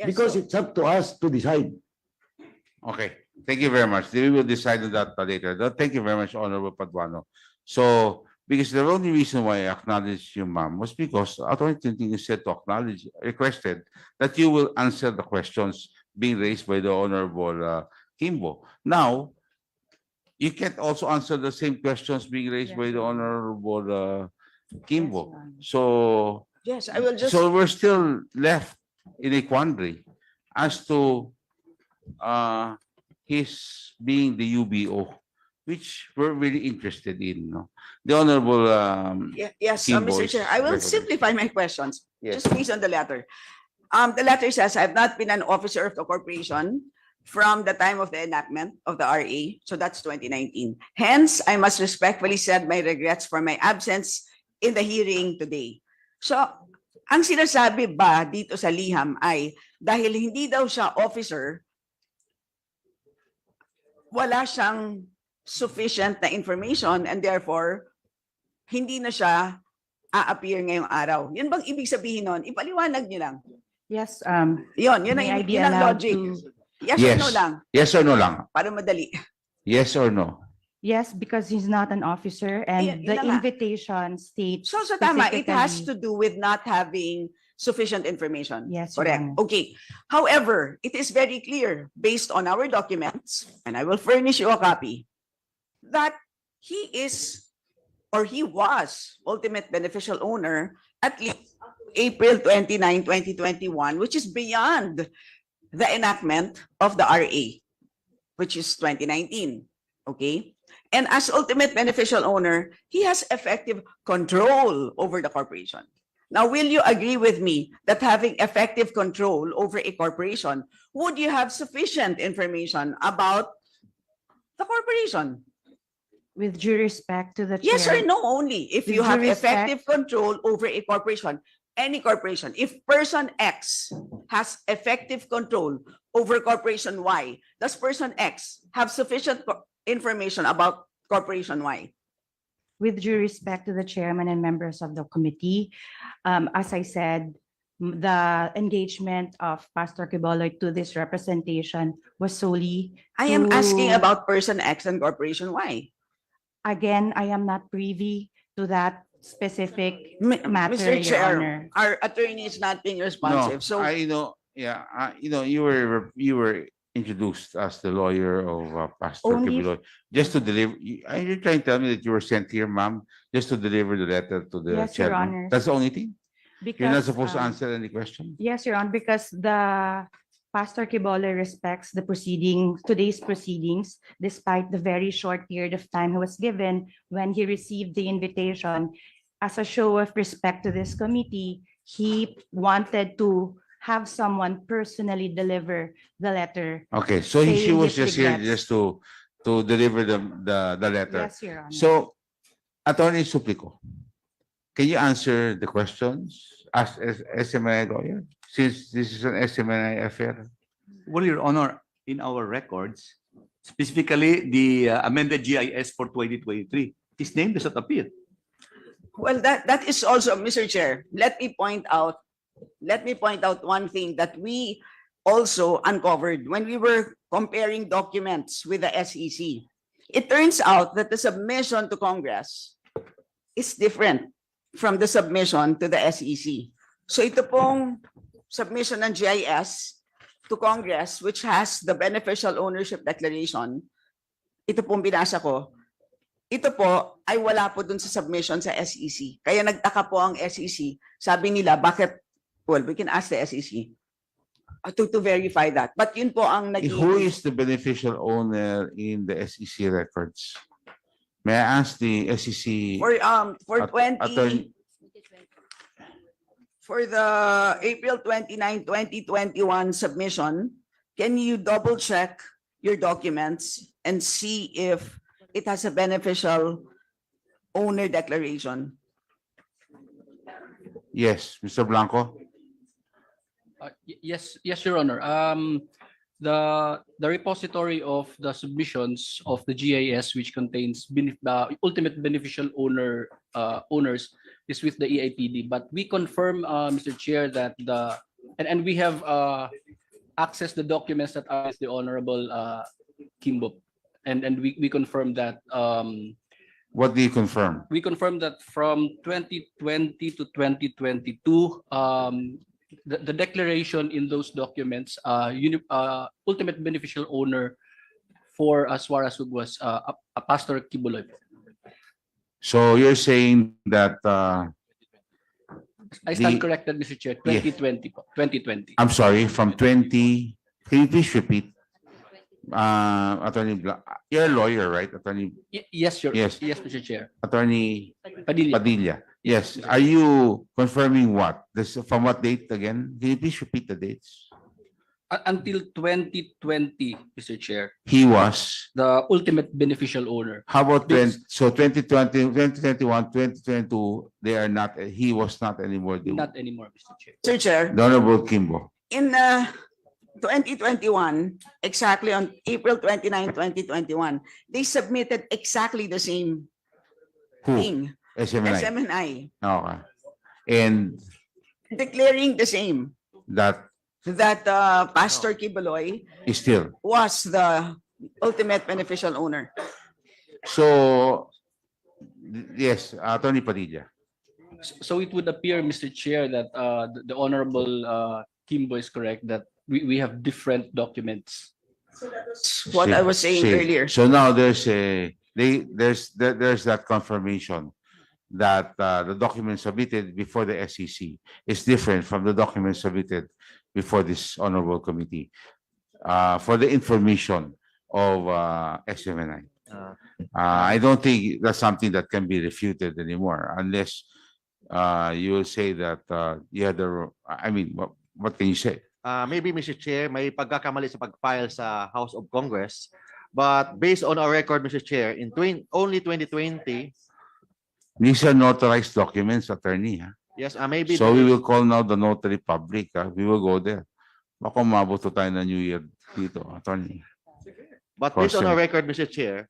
Because it's up to us to decide. Okay. Thank you very much. We will decide on that later. Thank you very much, Honorable Paduano. So, because the only reason why I acknowledged you, ma'am, was because Attorney Tintin said to acknowledge, requested that you will answer the questions being raised by the Honorable Kimbo. Now, you can't also answer the same questions being raised by the Honorable Kimbo. So, Yes, I will just. so we're still left in a quandary as to his being the UBO, which we're really interested in. No? The Honorable Yes, Kimbo Mr. is Chair, I will recommended. simplify my questions. Yes. Just based on the letter. The letter says, I have not been an officer of the corporation from the time of the enactment of the RA. So that's 2019. Hence, I must respectfully send my regrets for my absence in the hearing today. So, ang sinasabi ba dito sa liham ay dahil hindi daw siya officer, wala siyang sufficient na information and therefore, hindi na siya a-appear ngayong araw. Yun bang ibig sabihin nun? Ipaliwanag niyo lang. Yes, Yun ang, may I be yun ang allowed logic. to- Yes or no lang? Yes or no lang? Para madali. Yes or no? Yes, because he's not an officer and Yun the na nga. invitation states. So tama, it has specifically- to do with not having sufficient information. Yes, Your Correct. Honor. Okay. However, it is very clear based on our documents, and I will furnish you a copy, that he is or he was ultimate beneficial owner at least April 29, 2021, which is beyond the enactment of the RA, which is 2019. Okay? And as ultimate beneficial owner, he has effective control over the corporation. Now, will you agree with me that having effective control over a corporation, would you have sufficient information about the corporation? With due respect to the Yes chair. or no only. If With you due have respect- effective control over a corporation, any corporation, if person X has effective control over corporation Y, does person X have sufficient information about corporation Y? With due respect to the chairman and members of the committee, as I said, the engagement of Pastor Kibuloy to this representation was solely. I am asking to- about person X and corporation Y. Again, I am not privy to that specific matter, Mr. Your Chair, Honor. our attorney is not being No, responsive. So I know. Yeah, you were introduced as the lawyer of Pastor Only- Kibuloy, just to deliver. Are you trying to tell me that you were sent here, ma'am, just to deliver the letter to the Yes, Your chairman? Honor. That's the only thing. You're not Because, supposed to um, answer any question. Yes, Your Honor, because the Pastor Kibuloy respects the today's proceedings, despite the very short period of time he was given when he received the invitation. As a show of respect to this committee, he wanted to have someone personally deliver the letter. Okay, so she saying was his just here regrets. just to deliver the letter. Yes, Your Honor. So, Attorney Suplico, can you answer the questions as SMNI lawyer? Since this is an SMNI affair. Well, Your Honor, in our records, specifically the amended GIS for 2023, his name does not appear. well, that is also, Mr. Chair, let me point out one thing that we also uncovered when we were comparing documents with the SEC. It turns out that the submission to Congress is different from the submission to the SEC. So ito pong submission ng GIS to Congress, which has the beneficial ownership declaration, ito pong binasa ko, ito po ay wala po dun sa submission sa SEC. Kaya nagtaka po ang SEC. Sabi nila, bakit? Well, we can ask the SEC to verify that. But yun po ang naging... Who is the beneficial owner in the SEC records? May I ask the SEC? For attorney- for the April 29, 2021 submission, can you double check your documents and see if it has a beneficial owner declaration? Yes, Mr. Blanco. Yes, Your Honor. The repository of the submissions of the GIS, which contains the ultimate beneficial owners, is with the EIPD. But we confirm, Mr. Chair, that and we have accessed the documents that are with the Honorable Kimbo, and we confirm that. What do you confirm? We confirm that from 2020 to 2022, the declaration in those documents, ultimate beneficial owner for Suarasug was Pastor Kibuloy. So you're saying that I stand corrected, Mr. Chair. 2020. 2020. I'm sorry, from 20. Can you please repeat? Attorney you're a lawyer, right? Attorney Yes, Yes. Yes, Mr. Chair. Attorney Padilla. Padilla. Yes. Are you confirming what? This from what date again? Can you please repeat the dates? Until 2020, Mr. Chair, He was. the ultimate beneficial owner. How about This- 2020, 2021, 2022? They are not. He was not anymore. Not anymore, Mr. Chair. Sir Chair, The Honorable Kimbo. in 2021, exactly on April 29, 2021, they submitted exactly the same Who? thing. SMNI. SMNI, Okay. And declaring the same, that that Pastor Kibuloy is still. was the ultimate beneficial owner. So, yes, Attorney Padilla. So it would appear, Mr. Chair, that the Honorable Kimbo is correct, that we have different documents. What I was saying See, earlier. So now there's that confirmation that the document submitted before the SEC is different from the document submitted before this honorable committee for the information of SMNI. I don't think that's something that can be refuted anymore unless you will say that you had the, I mean, what can you say? Maybe, Mr. Chair, may pagkakamali sa pag-file sa House of Congress. But based on our record, Mr. Chair, in only 2020, These are notarized documents, attorney. yes, maybe. So we will call now the notary public. We will go there. Baka mabuto tayo na New Year dito, attorney. But based on our record, Mr. Chair,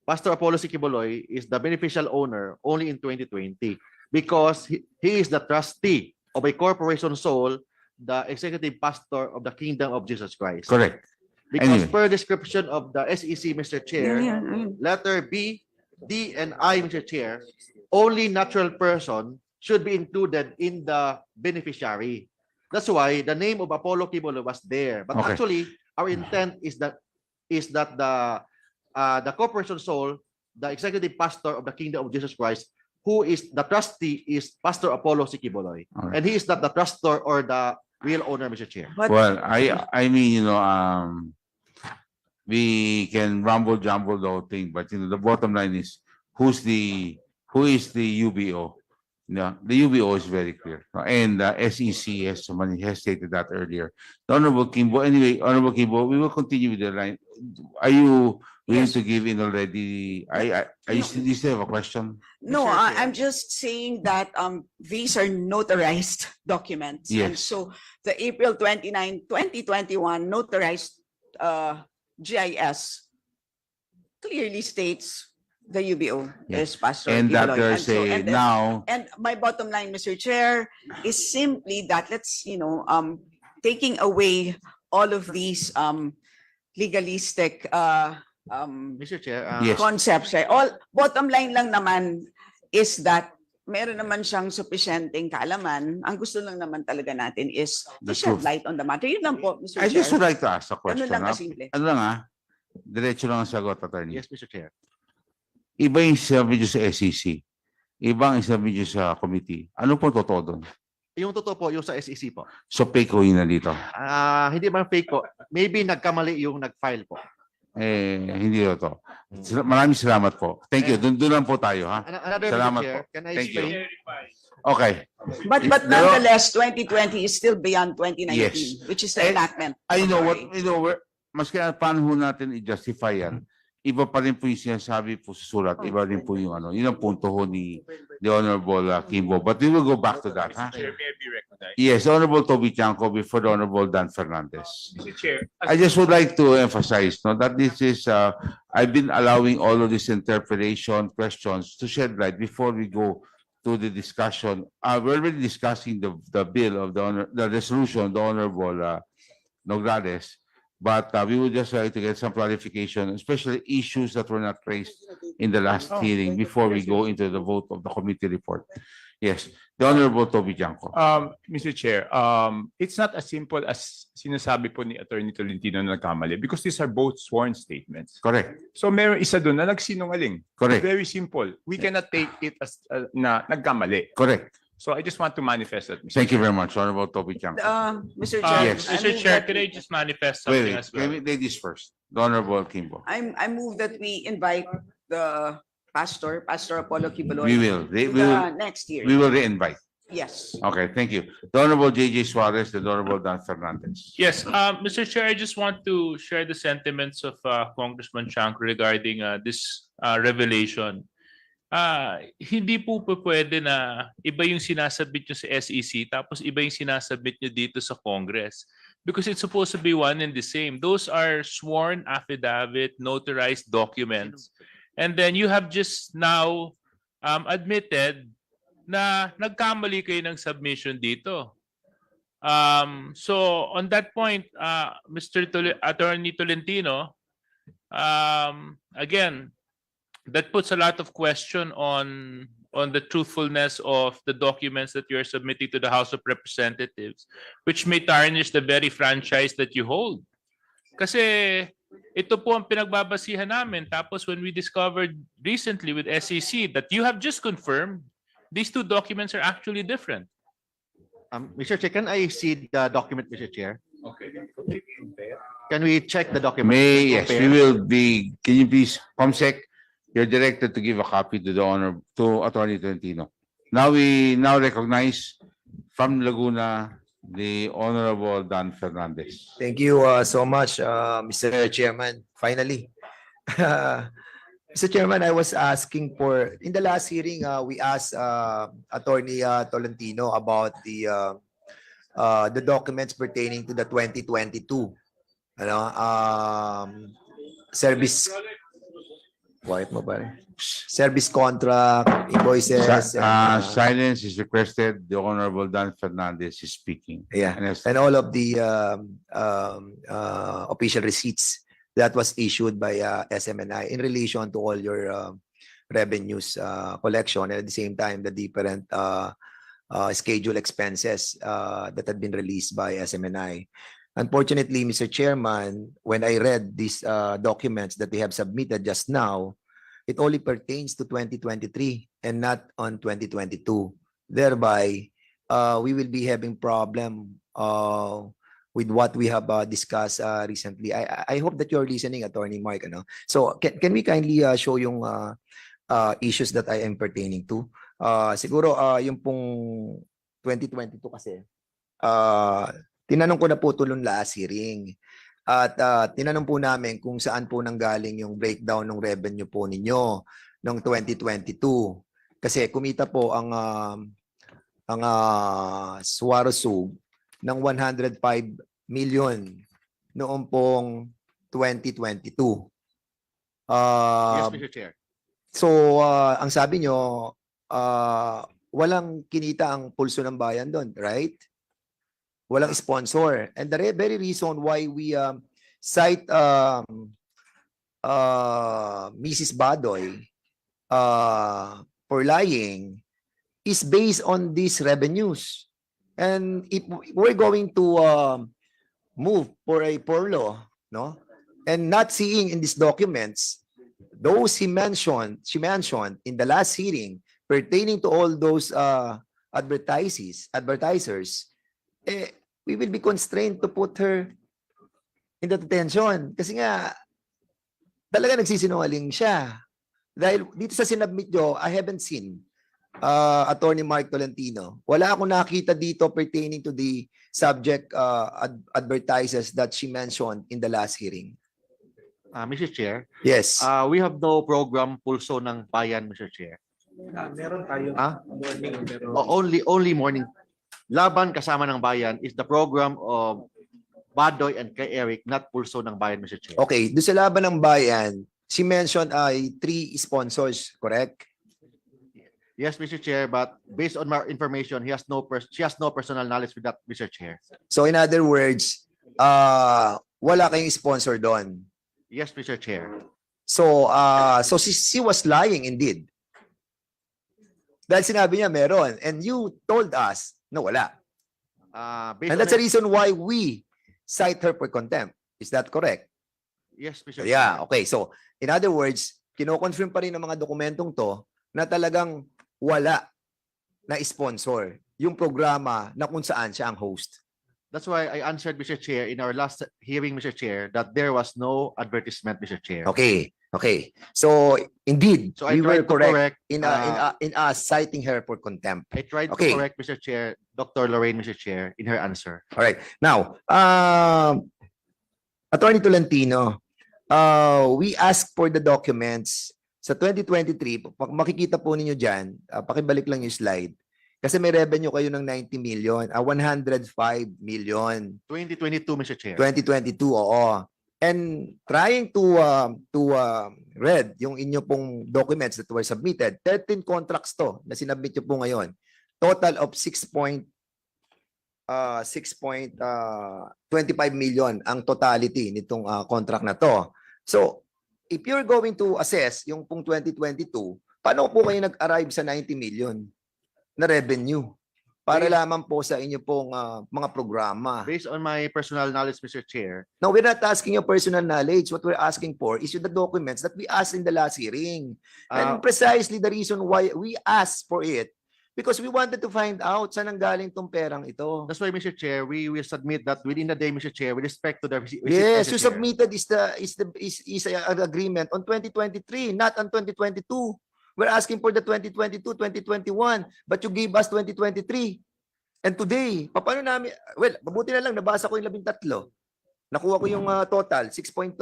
Pastor Apollo Kibuloy is the beneficial owner only in 2020 because he is the trustee of a corporation sold the executive pastor of the Kingdom of Jesus Christ. Correct. Because Anyway. per description of the SEC, Mr. Chair, letter B, D, and I, Mr. Chair, only natural person should be included in the beneficiary. That's why the name of Apollo Kibuloy was there. But Okay. actually, our intent is that the corporation sold the executive pastor of the Kingdom of Jesus Christ, who is the trustee, is Pastor Apollo Kibuloy, Okay. and he is not the trustor or the real owner, Mr. Chair. Well, I mean, we can jumble the whole thing, but the bottom line is who is the UBO? The UBO is very clear, and the SEC has stated that earlier. The Honorable Kimbo, anyway, Honorable Kimbo, we will continue with the line. Are you willing to give in already? You still have a question? No, I'm just saying that these are notarized documents. And Yes. so the April 29, 2021 notarized GIS clearly states the UBO is Pastor And that Kibuloy. there's a now. And my bottom line, Mr. Chair, is simply that let's, taking away all of these legalistic Mr. Chair, Yes. concepts. All bottom line lang naman is that meron naman siyang sufficienteng kaalaman. Ang gusto lang naman talaga natin is to The shed truth. light on the matter. Yun lang po, Mr. I Chair. just would like to ask a question. Ganun lang ah. kasimple. Ano lang Diretso lang ang sagot, attorney. Yes, Mr. Chair. Iba yung sinabi niyo sa SEC. Ibang sinabi niyo sa committee. Ano po totoo doon? Yung totoo po, yung sa SEC po. So fake ko yun na dito. Hindi man fake po. Maybe nagkamali yung nag-file po. Hindi totoo. Maraming salamat po. Thank you. Doon lang po tayo, ha? Another, Salamat Mr. Chair, po. can I Thank you. explain? Okay. But nonetheless, 2020 is still beyond 2019, Yes. which is the enactment. I know of what, RA. maski paano ho natin i-justify yan, iba pa rin po yung sinasabi po sa sulat, iba rin po yung ano, yun ang punto ho ni the Honorable Kimbo. But we will go back to that, ha? Chair, may I be recognized? Yes, Honorable Toby Chanco before the Honorable Dan Fernandez. Mr. Chair, I just would like to emphasize no, that this is, I've been allowing all of these interpretation questions to shed light before we go to the discussion. We're already discussing the bill of the resolution of the Honorable Nograles, but we would just like to get some clarification, especially issues that were not raised in the last hearing before we go into the vote of the committee report. Yes, the Honorable Toby Janko. Mr. Chair, it's not as simple as sinasabi po ni Attorney Tolentino na nagkamali because these are both sworn statements. Correct. So meron isa doon na nagsinungaling. Correct. Very simple. We cannot take it as na nagkamali. Correct. So I just want to manifest that, Mr. Thank you Chair. very much, Honorable Toby Janko. Mr. Chair. Yes. Mr. Chair, can I just manifest something Wait, as well? ladies first. The Honorable Kimbo. I move that we invite the Pastor Apollo Quiboloy. We will. to the next year. We will re-invite. Yes. Okay, thank you. The Honorable JJ Suarez, the Honorable Dan Fernandez. Yes, Mr. Chair, I just want to share the sentiments of Congressman Chanco regarding this revelation. Hindi po pwede na iba yung sinasabit nyo sa SEC tapos iba yung sinasabit nyo dito sa Congress. Because it's supposed to be one and the same. Those are sworn affidavit, notarized documents. And then you have just now admitted na nagkamali kayo ng submission dito. So on that point, Mr. Attorney Tolentino, again, that puts a lot of question on the truthfulness of the documents that you're submitting to the House of Representatives, which may tarnish the very franchise that you hold. Kasi ito po ang pinagbabasihan namin. Tapos when we discovered recently with SEC that you have just confirmed these two documents are actually different. Mr. Chair, can I see the document, Mr. Chair? Okay. Can we check the document? Yes, we will be. Can you please, Comsec, you're directed to give a copy to to Attorney Tolentino. Now we recognize from Laguna the Honorable Dan Fernandez. Thank you so much, Mr. Chairman. Finally. Mr. Chairman, I was asking for, in the last hearing, we asked Attorney Tolentino about the documents pertaining to the 2022 service. Quiet mo ba? Service contract, invoices. Silence is requested. The Honorable Dan Fernandez is speaking. Yeah, and all of the official receipts that was issued by SMNI in relation to all your revenues collection, and at the same time the different schedule expenses that had been released by SMNI. Unfortunately, Mr. Chairman, when I read these documents that they have submitted just now, it only pertains to 2023 and not on 2022. Thereby, we will be having problem with what we have discussed recently. I hope that you're listening, Attorney Mark. So can we kindly show yung issues that I am pertaining to? Siguro yung pong 2022 kasi, tinanong ko na po tulong last hearing. At tinanong po namin kung saan po nanggaling yung breakdown ng revenue po ninyo noong 2022. Kasi kumita po ang Suarosug ng 105 million noong pong 2022. Yes, Mr. Chair. So, ang sabi nyo, walang kinita ang pulso ng bayan doon, right? Walang sponsor. And the very reason why we cite Mrs. Badoy for lying is based on these revenues. And if we're going to move for a furlough, no? and not seeing in these documents those she mentioned in the last hearing pertaining to all those advertisers, we will be constrained to put her in the detention. Kasi nga, talaga nagsisinungaling siya. Dahil dito sa sinubmit nyo, I haven't seen Attorney Mark Tolentino. Wala akong nakita dito pertaining to the subject advertisers that she mentioned in the last hearing. Mr. Chair, Yes. we have no program pulso ng bayan, Mr. Chair. Meron tayo morning, pero Only morning. Laban kasama ng bayan is the program of Badoy and kay Eric, not pulso ng bayan, Mr. Chair. Okay, doon sa laban ng bayan, she mentioned ay 3 sponsors, correct? Yes, Mr. Chair, but based on my information, she has no personal knowledge with that, Mr. Chair. So in other words, wala kayong sponsor doon. Yes, Mr. Chair. So she was lying indeed. Dahil sinabi niya meron, and you told us na wala. And that's the reason why we cite her for contempt. Is that correct? Yes, Mr. Yeah, Chair. okay. So, in other words, kino-confirm pa rin ng mga dokumentong to na talagang wala na sponsor yung programa na kung saan siya ang host. That's why I answered, Mr. Chair, in our last hearing, Mr. Chair, that there was no advertisement, Mr. Chair. Okay. Okay. So, indeed, So I we were tried to correct correct, in us citing her for contempt. I tried Okay. to correct, Mr. Chair, Dr. Lorraine, Mr. Chair, in her answer. All right. Now, Attorney Tolentino, we asked for the documents sa 2023. Makikita po ninyo dyan, pakibalik lang yung slide. Kasi may revenue kayo ng 90 million, 105 million. 2022, Mr. Chair. 2022, oo. And trying to read yung inyo pong documents that were submitted, 13 contracts to na sinabmit nyo po ngayon. Total of 6.25 million ang totality nitong contract na to. So, if you're going to assess yung pong 2022, paano po kayo nag-arrive sa 90 million na revenue? Para lamang po sa inyo pong mga programa. Based on my personal knowledge, Mr. Chair. Now, we're not asking your personal knowledge. What we're asking for is the documents that we asked in the last hearing. And precisely the reason why we asked for it, because we wanted to find out saan ang galing tong perang ito. That's why, Mr. Chair, we will submit that within the day, Mr. Chair, with respect to the Yes, Mr. you Chair. submitted is an agreement on 2023, not on 2022. We're asking for the 2022, 2021, but you gave us 2023. And today, paano namin, well, mabuti na lang, nabasa ko yung 13. Nakuha ko yung total, 6.25.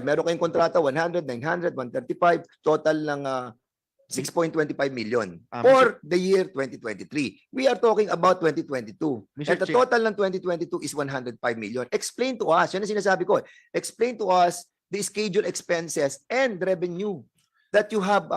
Meron kayong kontrata, 100, 900, 135, total ng 6.25 million for the year 2023. We are talking about 2022. And the total ng 2022 is 105 million. Explain to us, yan ang sinasabi ko, explain to us the scheduled expenses and revenue that you have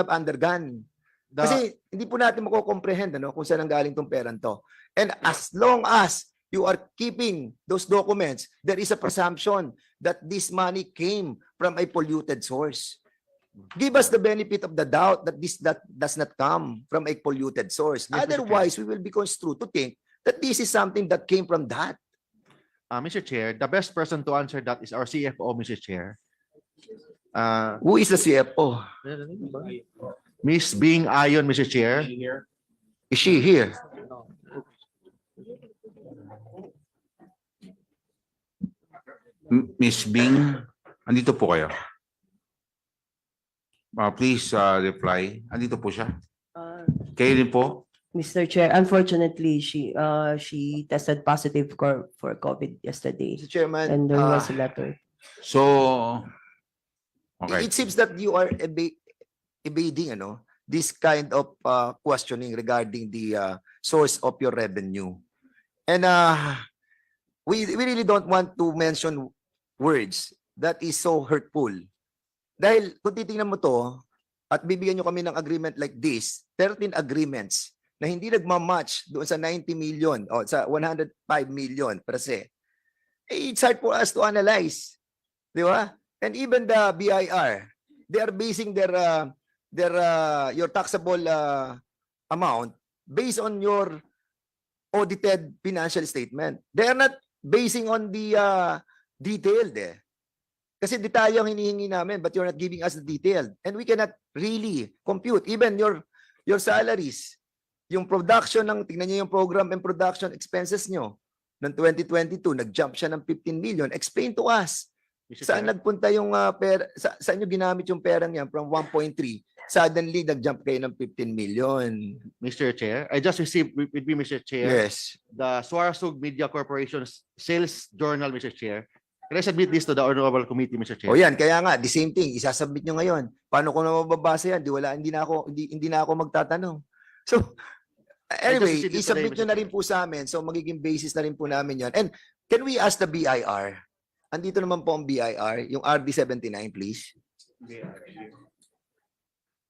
undergone. Kasi hindi po natin mako-comprehend kung saan ang galing tong perang to. And as long as you are keeping those documents, there is a presumption that this money came from a polluted source. Give us the benefit of the doubt that this does not come from a polluted source. Yes, Otherwise, we will be construed to think that this is something that came from that. Mr. Chair, the best person to answer that is our CFO, Mr. Chair. Who is the CFO? Miss Bing Ayon, Mr. Chair. Is she here? Miss Bing, andito po kayo. Please reply. Andito po siya. Kayo din po. Mr. Chair, unfortunately, she tested positive for COVID yesterday. Mr. Chairman, and there was a letter. So, okay. It seems that you are evading this kind of questioning regarding the source of your revenue. And we really don't want to mention words that is so hurtful. Dahil kung titingnan mo to at bibigyan nyo kami ng agreement like this, 13 agreements na hindi nagmamatch doon sa 90 million o sa 105 million per se, it's hard for us to analyze. Di ba? And even the BIR, they are basing your taxable amount based on your audited financial statement. They are not basing on the detailed eh. Kasi detalye ang hinihingi namin, but you're not giving us the detailed. And we cannot really compute even your salaries. Yung production ng, tingnan niyo yung program and production expenses nyo ng 2022, nag-jump siya ng 15 million. Explain to us. Saan nagpunta yung pera, saan nyo ginamit yung perang yan from 1.3? Suddenly, nag-jump kayo ng 15 million. Mr. Chair, I just received with me, Mr. Chair, Yes. the Suarasug Media Corporation's sales journal, Mr. Chair. Can I submit this to the Honorable Committee, Mr. Chair? O yan, kaya nga, the same thing, isasubmit nyo ngayon. Paano ko na mababasa yan? Hindi na ako magtatanong. So, anyway, received it today, isubmit nyo Mr. na rin po sa amin. So, magiging basis na rin po namin yan. And can we ask the BIR? Andito naman po ang BIR, yung RD79, please.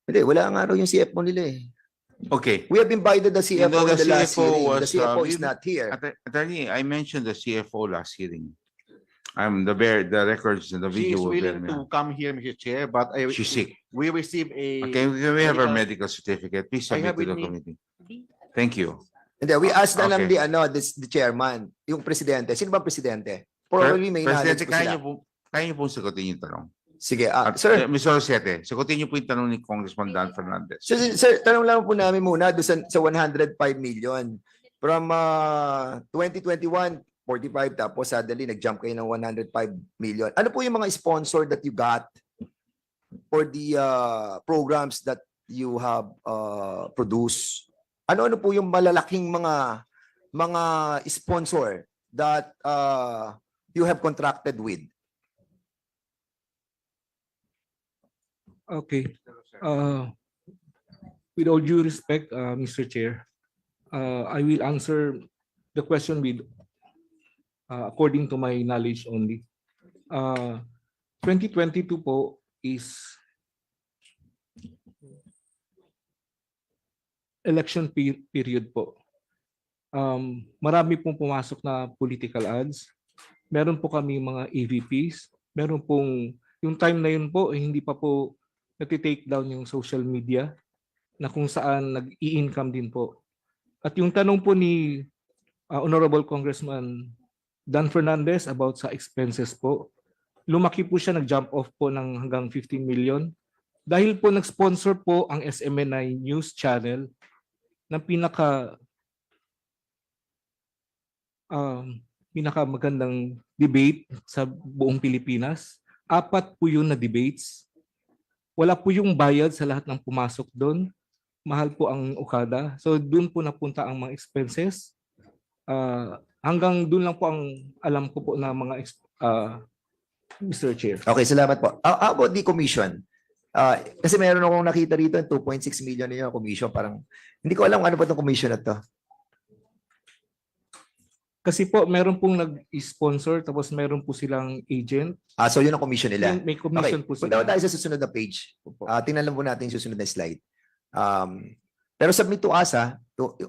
Hindi, wala nga raw yung CFO nila eh. Okay. We have invited the CFO You know, in the last CFO hearing. was, The CFO is we- not here. Attorney, I mentioned the CFO last hearing. The records and the She video is will bear willing me out. to come here, Mr. Chair, but She's sick. we receive a. Okay, can we have her medical- medical certificate? Please I submit have to the with me. committee. Thank you. Hindi, we asked na lang Okay. the chairman, yung presidente. Sino ba presidente? Probably may knowledge Presidente, po sila. kaya niyo pong sagutin yung tanong. Sige, Sir. sir. Mr. Rosete, sagutin niyo po yung tanong ni Congressman Dan Fernandez. Sir, tanong lang po namin muna doon sa 105 million. From 2021, 45, tapos suddenly nag-jump kayo ng 105 million. Ano po yung mga sponsor that you got for the programs that you have produced? Ano-ano po yung malalaking mga sponsor that you have contracted with? Okay. With all due respect, Mr. Chair, I will answer the question with according to my knowledge only. 2022 po is election period po. Marami pong pumasok na political ads. Meron po kami mga AVPs. Meron pong, yung time na yun po, hindi pa po nati-take down yung social media na kung saan nag-i-income din po. At yung tanong po ni Honorable Congressman Dan Fernandez about sa expenses po, lumaki po siya, nag-jump off po ng hanggang 15 million. Dahil po nag-sponsor po ang SMNI News Channel ng pinaka magandang debate sa buong Pilipinas. 4 po yun na debates. Wala po yung bayad sa lahat ng pumasok doon. Mahal po ang Okada. So doon po napunta ang mga expenses. Hanggang doon lang po ang alam ko po na mga Mr. Chair. Okay, salamat po. How about the commission? Kasi meron akong nakita rito 2.6 million na yung commission. Parang hindi ko alam ano pa itong commission na to. Kasi po meron pong nag-sponsor tapos meron po silang agent. So yun ang commission nila. May commission po Punta sila. tayo sa susunod na page. Tingnan lang po natin yung susunod na slide. Pero submit to us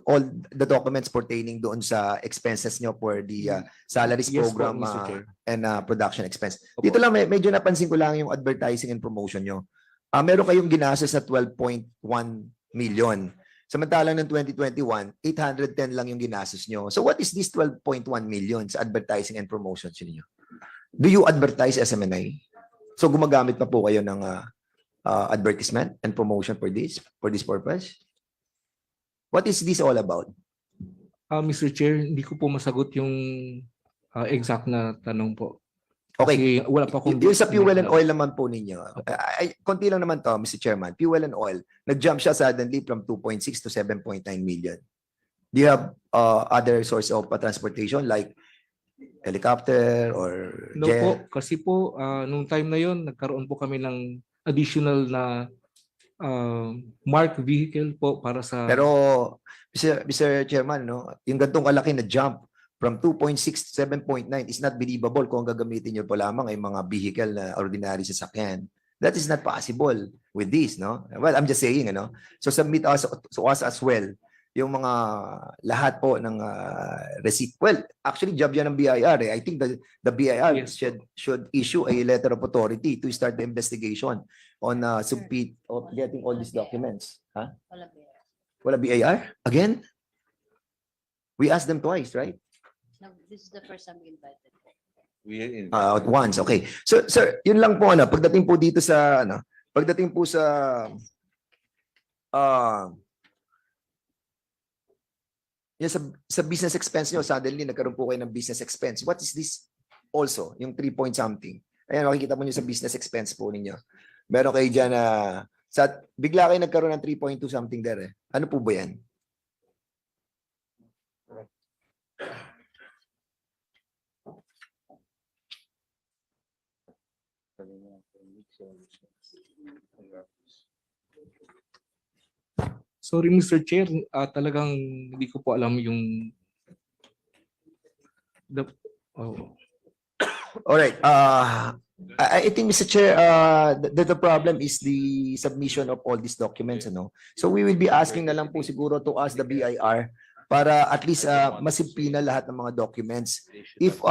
all the documents pertaining doon sa expenses nyo for the salaries Yes po, program Mr. Chair. and production expense. Dito lang medyo napansin ko lang yung advertising and promotion nyo. Meron kayong ginastos na 12.1 million. Samantalang ng 2021, 810 lang yung ginastos nyo. So what is this 12.1 million sa advertising and promotion niyo? Do you advertise SMNI? So gumagamit pa po kayo ng advertisement and promotion for this purpose? What is this all about? Mr. Chair, hindi ko po masagot yung exact na tanong po. Okay. Kasi wala pa akong... Yung sa fuel and oil naman po ninyo. Konti lang naman to, Mr. Chairman. Fuel and oil. Nag-jump siya suddenly from 2.6 to 7.9 million. Do you have other source of transportation like helicopter or No jet? po, kasi po, nung time na yon nagkaroon po kami ng additional na marked vehicle po para sa... Pero, Mr. Chairman, no, yung gantong kalaki na jump from 2.6 to 7.9 is not believable kung gagamitin nyo po lamang ay mga vehicle na ordinary sasakyan. That is not possible with this, no? Well, I'm just saying, ano? So submit us to us as well yung mga lahat po ng receipt. Well, actually job yan ng BIR eh. I think the BIR should issue a letter of authority to start the investigation on submit of getting all these documents. Huh? Wala BIR? Again? We asked them twice, right? No, this is the first time we invited. At once, okay. So sir, yun lang po pagdating po dito sa pagdating po sa sa business expense nyo, suddenly nagkaroon po kayo ng business expense. What is this also? Yung 3 point something. Ayan, makikita mo nyo sa business expense po ninyo. Meron kayo dyan bigla kayo nagkaroon ng 3.2 something there. Ano po ba yan? Sorry, Mr. Chair, talagang hindi ko po alam yung All right. I think, Mr. Chair, the problem is the submission of all these documents. So we will be asking na lang po siguro to ask the BIR para at least masimpina lahat ng mga documents. If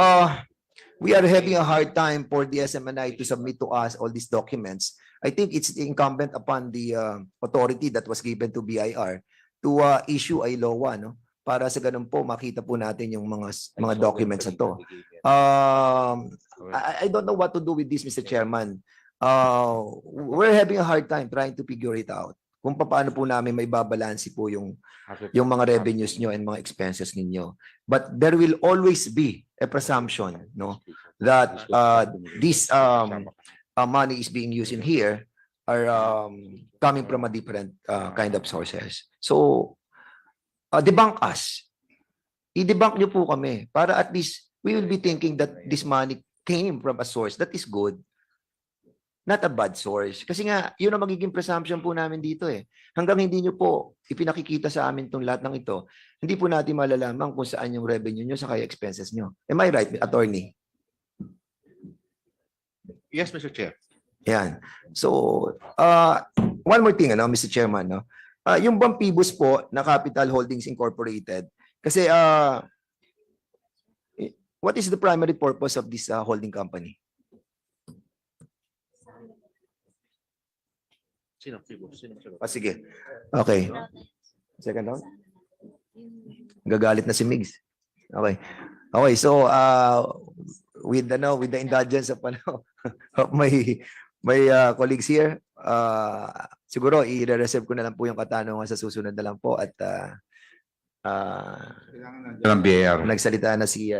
we are having a hard time for the SMNI to submit to us all these documents, I think it's incumbent upon the authority that was given to BIR to issue a LOA, para sa ganun po makita po natin yung mga documents na to. I don't know what to do with this, Mr. Chairman. We're having a hard time trying to figure it out. Kung paano po namin may babalansi po yung mga revenues nyo and mga expenses ninyo. But there will always be a presumption, that this money is being used in here are coming from a different kind of sources. So, debunk us. I-debunk nyo po kami para at least we will be thinking that this money came from a source that is good, not a bad source. Kasi nga, yun ang magiging presumption po namin dito Hanggang hindi nyo po ipinakikita sa amin itong lahat ng ito, hindi po natin malalaman kung saan yung revenue nyo sa kaya expenses nyo. Am I right, attorney? Yes, Mr. Chair. Yan. So, one more thing, Mr. Chairman, yung Bampibus po na Capital Holdings Incorporated, kasi what is the primary purpose of this holding company? Sige. Okay. Second round? Gagalit na si Migs. Okay. Okay, so with the indulgence of my colleagues here, siguro i-reserve ko na lang po yung katanungan sa susunod na lang po at nagsalita na si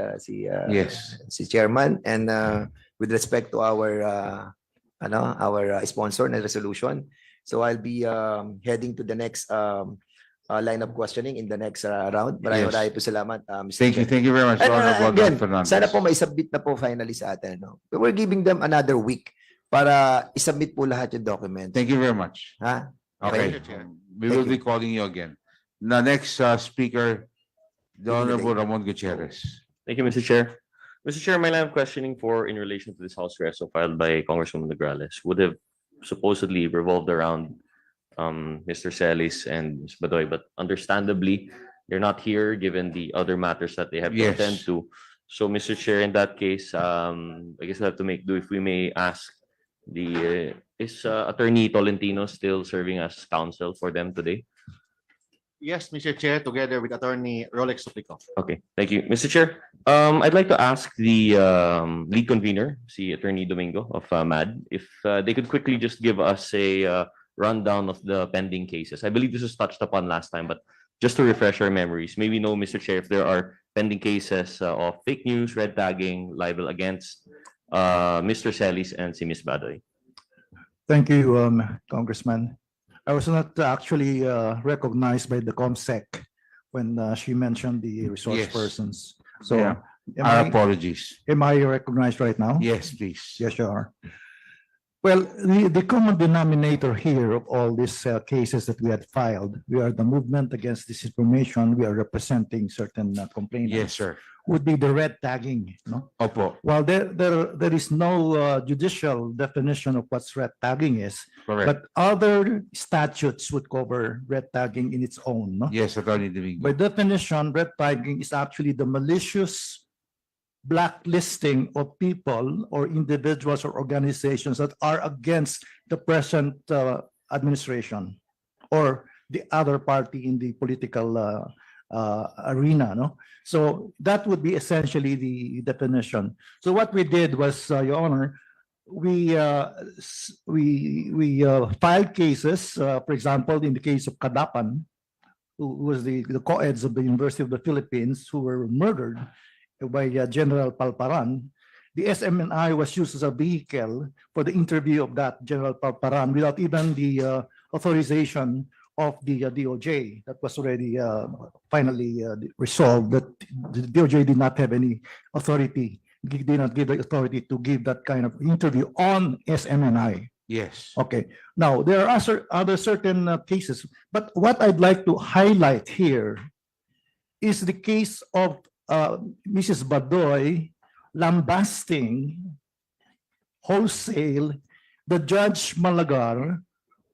chairman, and with respect to our sponsor na resolution, so I'll be heading to the next line of questioning in the next round. Maraming po salamat, Mr. Chair. Thank you very much, Honorable Again, Fernandez. sana po may submit na po finally sa atin. We're giving them another week para isubmit po lahat yung document. Thank you very much. Ha? Okay. We will be calling you again. The next speaker, the Honorable Ramon Gutierrez. Thank you, Mr. Chair. Mr. Chair, my line of questioning in relation to this House reso filed by Congresswoman Nograles would have supposedly revolved around Mr. Celis and Ms. Badoy, but understandably, they're not here given the other matters that they have to attend to. So, Mr. Chair, in that case, I guess I have to make do if we may ask is Attorney Tolentino still serving as counsel for them today? Yes, Mr. Chair, together with Attorney Rolex Suplico. Okay, thank you. Mr. Chair, I'd like to ask the lead convener, si Attorney Domingo of MAD, if they could quickly just give us a rundown of the pending cases. I believe this was touched upon last time, but just to refresh our memories, maybe know, Mr. Chair, if there are pending cases of fake news, red tagging, libel against Mr. Celis and si Ms. Badoy. Thank you, Congressman. I was not actually recognized by the ComSec when she mentioned the resource persons. So, our apologies. Am I recognized right now? Yes, please. Yes, you are. Well, the common denominator here of all these cases that we had filed, we are the movement against disinformation. We are representing certain complainants. Yes, sir. Would be the red tagging, no? Opo. While there is no judicial definition of what red tagging is, Correct. but other statutes would cover red tagging in its own, no? Yes, Attorney Domingo. By definition, red tagging is actually the malicious blacklisting of people or individuals or organizations that are against the present administration or the other party in the political arena, no? So that would be essentially the definition. So what we did was, Your Honor, we filed cases, for example, in the case of Kadapan, who was the co-eds of the University of the Philippines who were murdered by General Palparan. The SMNI was used as a vehicle for the interview of that General Palparan without even the authorization of the DOJ. That was already finally resolved, that the DOJ did not have any authority, did not give the authority to give that kind of interview on SMNI. Yes. Okay. Now, there are other certain cases, but what I'd like to highlight here is the case of Mrs. Badoy lambasting wholesale the Judge Malagar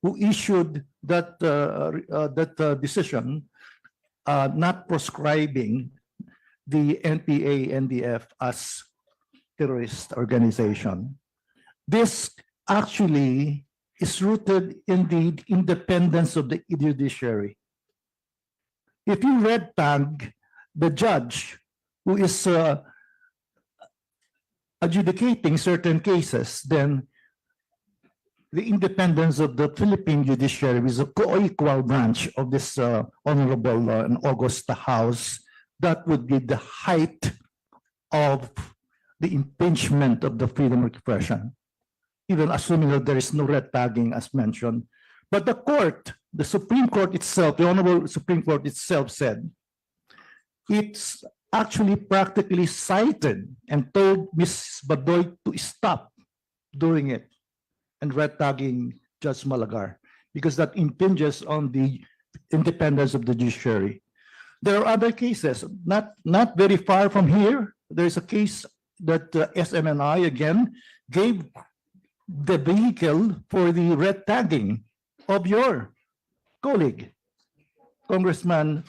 who issued that decision not proscribing the NPA-NDF as terrorist organization. This actually is rooted in the independence of the judiciary. If you red tag the judge who is adjudicating certain cases, then the independence of the Philippine judiciary is a co-equal branch of this honorable and august House. That would be the height of the impingement of the freedom of expression, even assuming that there is no red tagging as mentioned. But the court, the Supreme Court itself, the Honorable Supreme Court itself said, it's actually practically cited and told Ms. Badoy to stop doing it and red tagging Judge Malagar because that impinges on the independence of the judiciary. There are other cases, not very far from here. There's a case that SMNI again gave the vehicle for the red tagging of your colleague, Congressman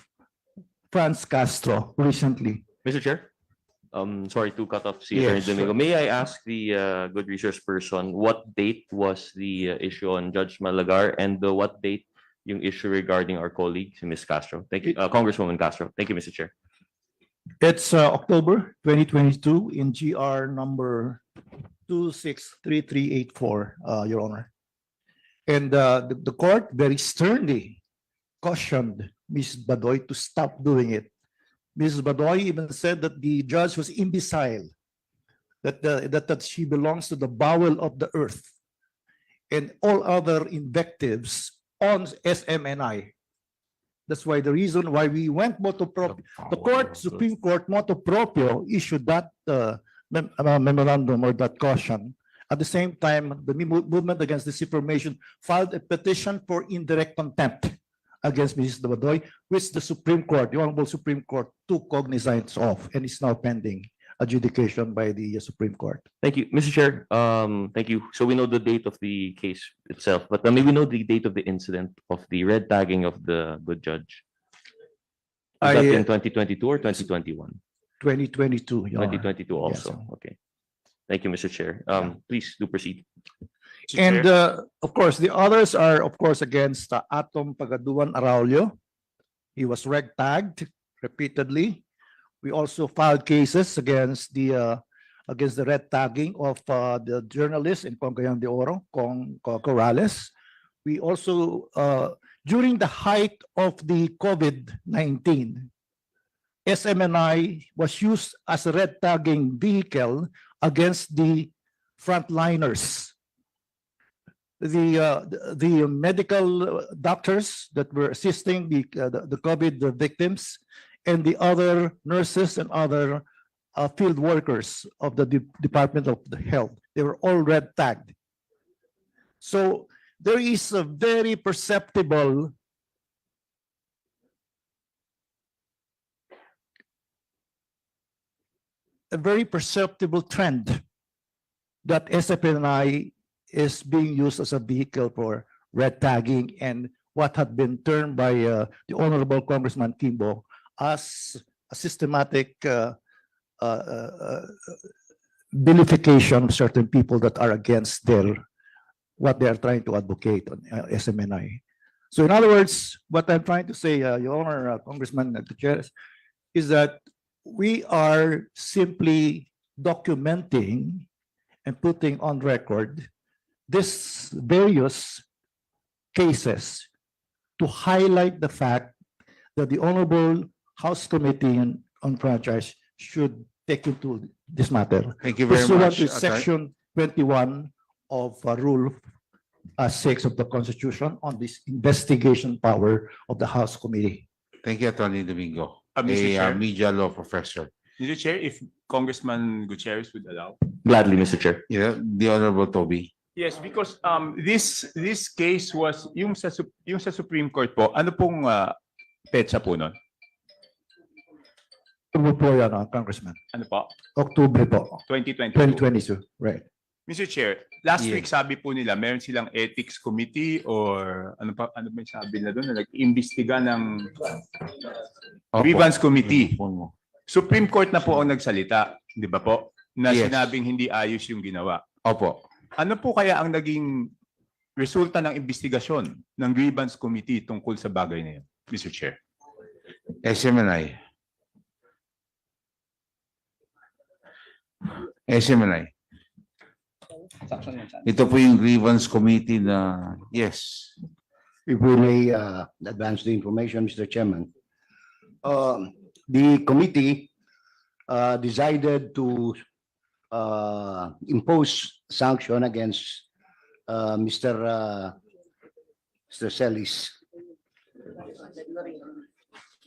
Franz Castro, recently. Mr. Chair, sorry to cut off si Yes, Attorney Domingo. sure. May I ask the good resource person what date was the issue on Judge Malagar and what date yung issue regarding our colleague, si Ms. Castro? Thank you, Congresswoman Castro. Thank you, Mr. Chair. It's October 2022 in GR number 263384, Your Honor. And the court very sternly cautioned Ms. Badoy to stop doing it. Ms. Badoy even said that the judge was imbecile, that she belongs to the bowel of the earth, and all other invectives on SMNI. That's why the reason why we went motu proprio, the court, Supreme Court motu proprio issued that memorandum or that caution. At the same time, the movement against disinformation filed a petition for indirect contempt against Mrs. Badoy, which the Supreme Court, the Honorable Supreme Court, took cognizance of and is now pending adjudication by the Supreme Court. Thank you, Mr. Chair. Thank you. So we know the date of the case itself, but may we know the date of the incident of the red tagging of the good judge? Is that in 2022 or 2021? 2022. Your Honor. 2022 also. Yes. Okay. Thank you, Mr. Chair. Please do proceed. And of course, the others are, of course, against Atom Pagaduan Araulio. He was red tagged repeatedly. We also filed cases against the red tagging of the journalist in Cagayan de Oro, Corrales. We also, during the height of the COVID-19, SMNI was used as a red tagging vehicle against the frontliners. The medical doctors that were assisting the COVID victims and the other nurses and other field workers of the Department of Health. They were all red tagged. So there is a very perceptible trend that SFNI is being used as a vehicle for red tagging and what had been termed by the Honorable Congressman Kimbo as a systematic vilification of certain people that are against what they are trying to advocate on SMNI. So in other words, what I'm trying to say, Your Honor, Congressman at the chair, is that we are simply documenting and putting on record these various cases to highlight the fact that the Honorable House Committee on Franchise should take into this matter. Thank you very Pursuant much. to Section 21 of Rule 6 of the Constitution on this investigation power of the House Committee. Thank you, Attorney Domingo, Mr. Chair. media law professor. Mr. Chair, if Congressman Gutierrez would allow. Gladly, Mr. Chair. Yeah, the Honorable Toby. Yes, because this case was yung sa Supreme Court po, ano pong petsa po nun? October po yan, Congressman. Ano po? October po. 2022. 2022, right. Mr. Chair, last Yeah. week sabi po nila meron silang ethics committee or ano ba yung sabi nila doon na nag-imbestiga ng grievance committee. Supreme Court na po ang nagsalita, di ba po? Na Yes. sinabing hindi ayos yung ginawa. Opo. Ano po kaya ang naging resulta ng investigasyon ng grievance committee tungkol sa bagay na yun, Mr. Chair? SMNI. SMNI. Ito po yung grievance committee na, yes. If we may advance the information, Mr. Chairman. The committee decided to impose sanction against Mr. Celis.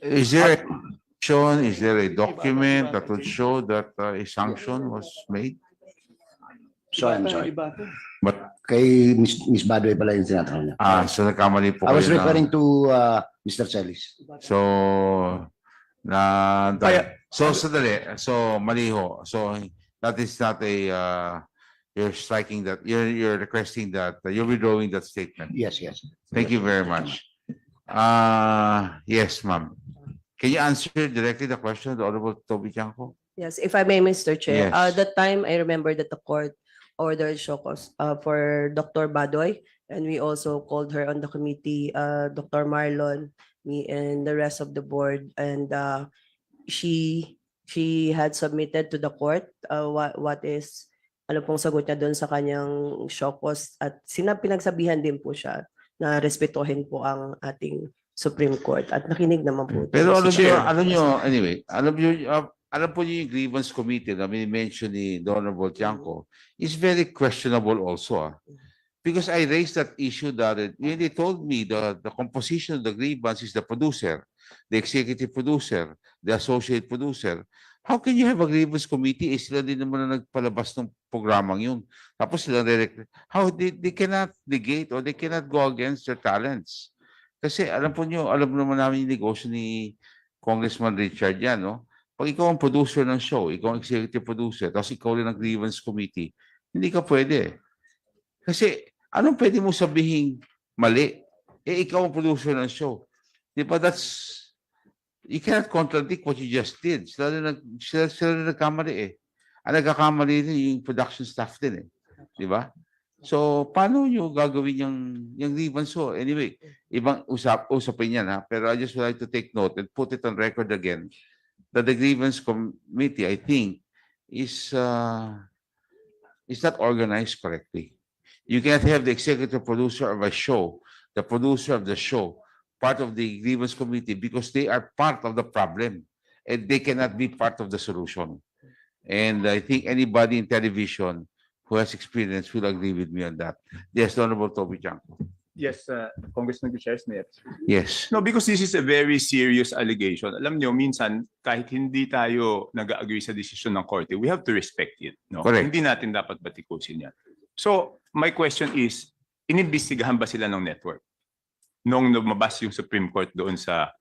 Is there a document that would show that a sanction was made? So I'm sorry. But kay Ms. Badoy pala yung tinatanong niya. So nagkamali po I was kayo na- referring to Mr. Celis. So, sandali. So, mali ho. So, that is not a, you're striking that, you're requesting that, you're withdrawing that statement. Yes. Thank you very much. Yes, ma'am. Can you answer directly the question, the Honorable Toby Chanco? Yes, if I may, Mr. Chair. Yes. That time, I remember that the court ordered show cause for Dr. Badoy, and we also called her on the committee, Dr. Marlon, me, and the rest of the board, and she had submitted to the court what is ano pong sagot niya doon sa kanyang show cause, at pinagsabihan din po siya na respetuhin po ang ating Supreme Court, at nakinig naman po. Pero Mr. anyway, alam po niyo yung grievance committee na mention ni Honorable Tiangco is very questionable also. Because I raised that issue that when they told me the composition of the grievance is the producer, the executive producer, the associate producer. How can you have a grievance committee? Sila din naman na nagpalabas ng programang yun. Tapos sila how they cannot negate or they cannot go against their talents. Kasi alam naman namin yung negosyo ni Congressman Richard yan, no? Pag ikaw ang producer ng show, ikaw ang executive producer, tapos ikaw rin ang grievance committee, hindi ka pwede. Kasi anong pwede mo sabihin mali? Ikaw ang producer ng show. Di ba you cannot contradict what you just did. Sila rin nagkamali Ang nagkakamali rin yung production staff din Di ba? So, paano nyo gagawin yung grievance show? Anyway, ibang usapin yan pero I just would like to take note and put it on record again that the grievance committee, I think, is not organized correctly. You cannot have the executive producer of a show, the producer of the show, part of the grievance committee because they are part of the problem and they cannot be part of the solution. And I think anybody in television who has experience will agree with me on that. Yes, Honorable Toby Chanco. Yes, Congressman Gutierrez. Yes. No, because this is a very serious allegation. Alam niyo, minsan, kahit hindi tayo nag-agree sa desisyon ng korte, we have to respect it. No? Correct. Hindi natin dapat batikusin yan. So, my question is, inimbestigahan ba sila ng network? Nung lumabas yung Supreme Court doon sa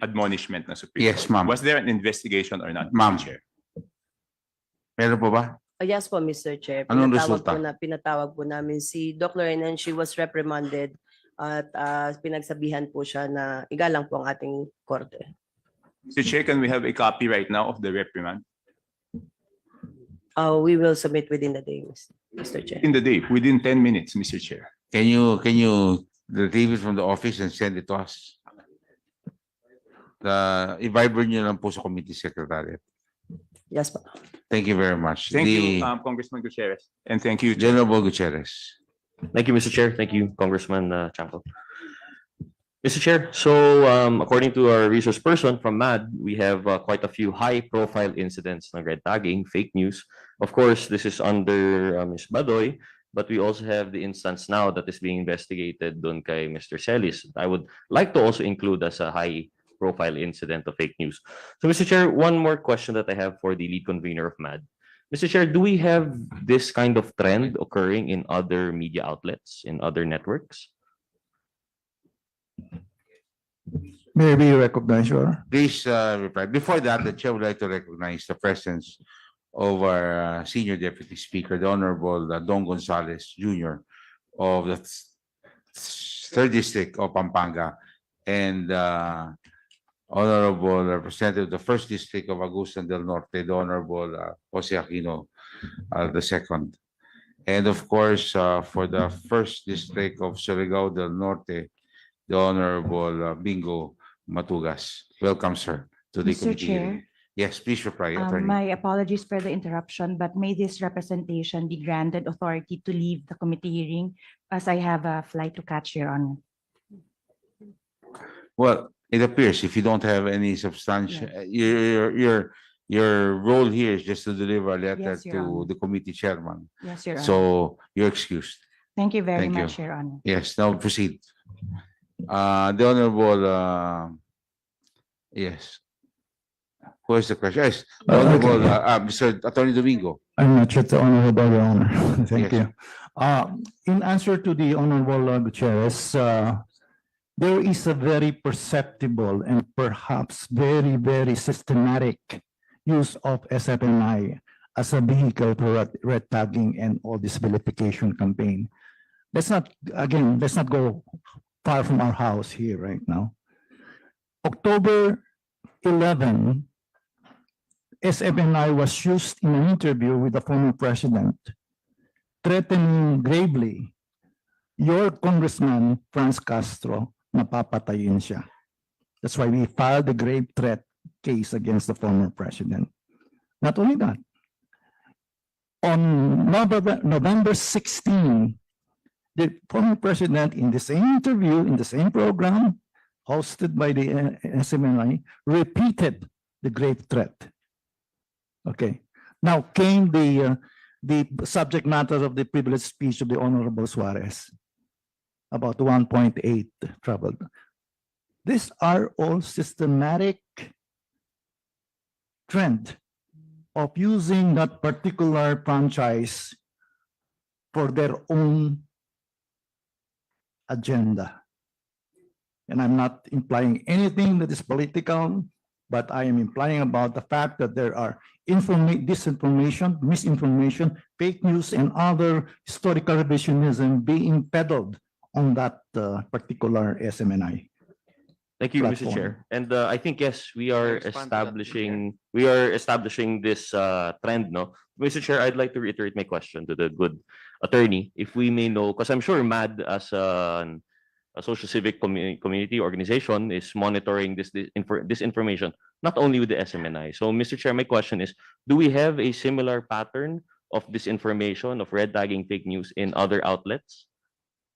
admonishment ng Supreme Yes, Court. ma'am. Was there an investigation or not, Ma'am. Mr. Chair? Meron po ba? Yes po, Mr. Chair. Anong resulta? Pinatawag po namin si Doc Lorraine, and she was reprimanded at pinagsabihan po siya na igalang po ang ating korte. Mr. Chair, can we have a copy right now of the reprimand? We will submit within the day, Mr. Chair. In the day, within 10 minutes, Mr. Chair. Can you retrieve it from the office and send it to us? I-viber niyo lang po sa committee secretariat. Yes, po. Thank you very much. Thank you, Congressman Gutierrez. And thank you, Chair. General Gutierrez. Thank you, Mr. Chair. Thank you, Congressman Chanco. Mr. Chair, so according to our resource person from MAD, we have quite a few high-profile incidents ng red tagging, fake news. Of course, this is under Ms. Badoy, but we also have the instance now that is being investigated dun kay Mr. Celis. I would like to also include as a high-profile incident of fake news. So, Mr. Chair, one more question that I have for the lead convener of MAD. Mr. Chair, do we have this kind of trend occurring in other media outlets, in other networks? May we recognize your? Please reply. Before that, the chair would like to recognize the presence of our senior deputy speaker, the Honorable Don Gonzales Jr. of the 3rd District of Pampanga, and Honorable Representative of the 1st District of Agusan del Norte, the Honorable Jose Aquino II. And of course, for the 1st District of Surigao del Norte, the Honorable Bingo Matugas. Welcome, sir, to the Mr. committee. Chair. Yes, please reply, Attorney. My apologies for the interruption, but may this representation be granted authority to leave the committee hearing as I have a flight to catch, Your Honor. Well, it appears if you don't have any substantial, your role here is just to deliver a letter Yes, Your to Honor. the committee chairman. Yes, Your Honor. So you're excused. Thank you very Thank you. much, Your Honor. Yes, now proceed. The Honorable, yes. Who is the question? Yes, the Honorable, Mr. Attorney Domingo. I'm not sure the Honorable Your Honor. Thank Yes. you. In answer to the Honorable Gutierrez, there is a very perceptible and perhaps very, very systematic use of SMNI as a vehicle for red tagging and all this vilification campaign. Let's not go far from our house here right now. October 11, SMNI was used in an interview with the former president, threatening gravely your Congressman Franz Castro na papatayin siya. That's why we filed a grave threat case against the former president. Not only that, on November 16, the former president, in the same interview, in the same program, hosted by the SMNI, repeated the grave threat. Okay. Now came the subject matter of the privileged speech of the Honorable Suarez about 1.8 troubled. These are all systematic trend of using that particular franchise for their own agenda. And I'm not implying anything that is political, but I am implying about the fact that there are disinformation, misinformation, fake news, and other historical revisionism being peddled on that particular SMNI. Thank you, Mr. platform. Chair. And I think, yes, we are establishing this trend, no? Mr. Chair, I'd like to reiterate my question to the good attorney, if we may know, because I'm sure MAD as a social civic community organization is monitoring this information, not only with the SMNI. So, Mr. Chair, my question is, do we have a similar pattern of disinformation, of red tagging fake news in other outlets?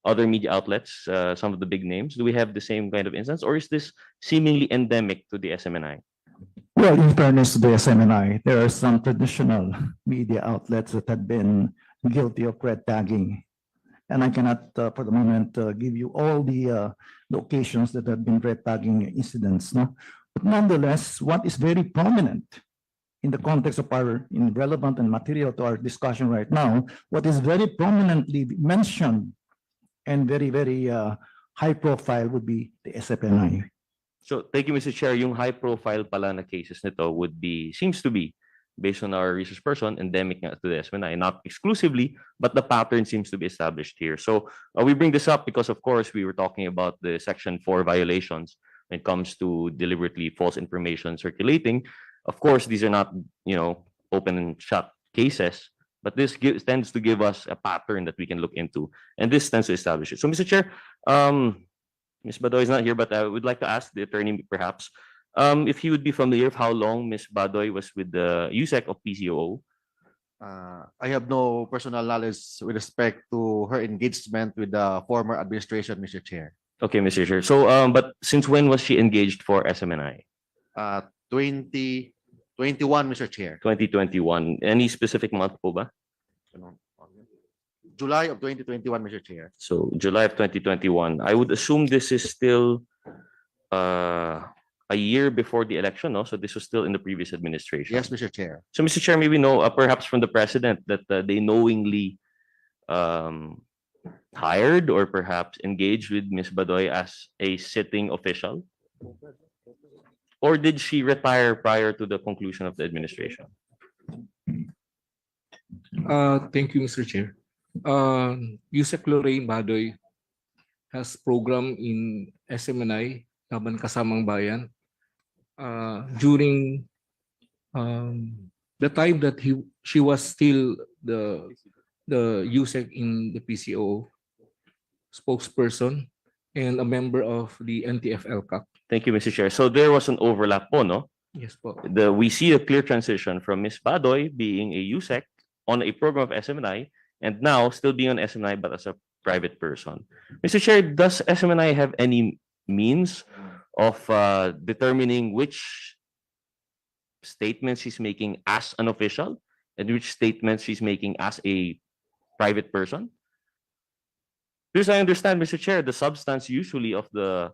Other media outlets, some of the big names, do we have the same kind of instance, or is this seemingly endemic to the SMNI? Well, in fairness to the SMNI, there are some traditional media outlets that have been guilty of red tagging. And I cannot, for the moment, give you all the occasions that have been red tagging incidents. No? But nonetheless, what is very prominent in the context of our relevant and material to our discussion right now, what is very prominently mentioned and very, very high profile would be the SMNI. So, thank you, Mr. Chair. Yung high profile pala na cases nito seems to be, based on our research person, endemic to the SMNI, not exclusively, but the pattern seems to be established here. So, we bring this up because, of course, we were talking about the Section 4 violations when it comes to deliberately false information circulating. Of course, these are not, open and shut cases, But this tends to give us a pattern that we can look into, and this tends to establish it. So, Mr. Chair, Ms. Badoy is not here, but I would like to ask the attorney perhaps if he would be familiar with how long Ms. Badoy was with the USEC of PCOO. I have no personal knowledge with respect to her engagement with the former administration, Mr. Chair. Okay, Mr. Chair. So, but since when was she engaged for SMNI? 2021, Mr. Chair. 2021. Any specific month po ba? July of 2021, Mr. Chair. So, July of 2021. I would assume this is still a year before the election, no? So this was still in the previous administration. Yes, Mr. Chair. So, Mr. Chair, maybe know perhaps from the president that they knowingly hired or perhaps engaged with Ms. Badoy as a sitting official? Or did she retire prior to the conclusion of the administration? Thank you, Mr. Chair. Yusek Lorraine Badoy has program in SMNI, Laban Kasamang Bayan, during the time that she was still the USEC in the PCO spokesperson and a member of the NTF-LCAC. Thank you, Mr. Chair. So there was an overlap po, no? Yes po. We see a clear transition from Ms. Badoy being a USEC on a program of SMNI and now still being on SMNI but as a private person. Mr. Chair, does SMNI have any means of determining which statements she's making as an official and which statements she's making as a private person? Because I understand, Mr. Chair, the substance usually of the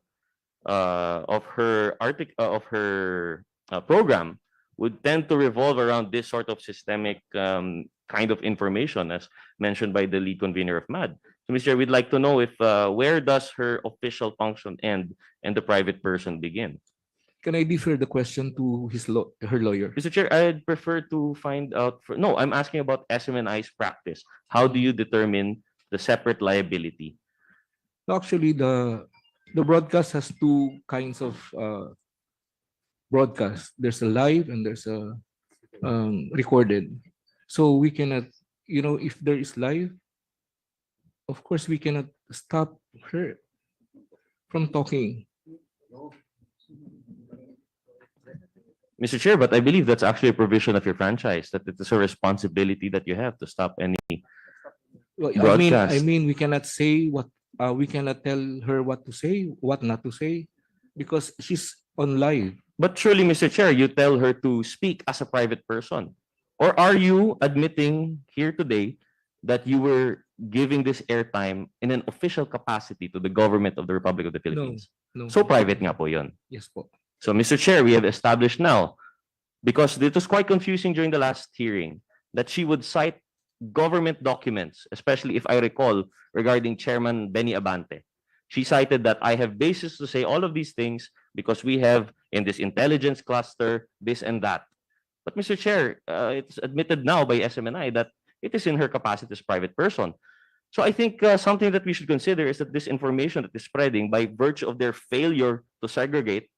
of her program would tend to revolve around this sort of systemic kind of information, as mentioned by the lead convener of MAD. So, Mr. Chair, we'd like to know if where does her official function end and the private person begin? Can I defer the question to her lawyer? Mr. Chair, I'd prefer to find out. No, I'm asking about SMNI's practice. How do you determine the separate liability? Actually, the broadcast has two kinds of broadcast. There's a live and there's a recorded. So we cannot, if there is live, of course we cannot stop her from talking. Mr. Chair, but I believe that's actually a provision of your franchise, that it is a responsibility that you have to stop any broadcast. I mean, we cannot say what, we cannot tell her what to say, what not to say, because she's on live. But surely, Mr. Chair, you tell her to speak as a private person. Or are you admitting here today that you were giving this airtime in an official capacity to the government of the Republic of the Philippines? No. So private nga po yun. Yes po. So, Mr. Chair, we have established now, because it was quite confusing during the last hearing, that she would cite government documents, especially if I recall, regarding Chairman Benny Abante. She cited that I have basis to say all of these things because we have in this intelligence cluster, this and that. But, Mr. Chair, it's admitted now by SMNI that it is in her capacity as a private person. So I think something that we should consider is that this information that is spreading by virtue of their failure to segregate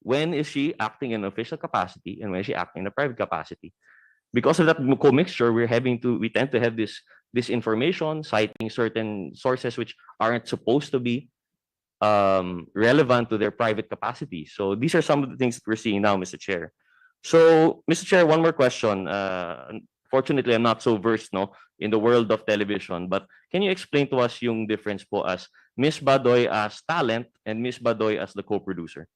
when is she acting in an official capacity and when is she acting in a private capacity. Because of that commixture, we tend to have this information citing certain sources which aren't supposed to be relevant to their private capacity. So these are some of the things that we're seeing now, Mr. Chair. So, Mr. Chair, one more question. Fortunately, I'm not so versed in the world of television, but can you explain to us yung difference po as Ms. Badoy as talent and Ms. Badoy as the co-producer?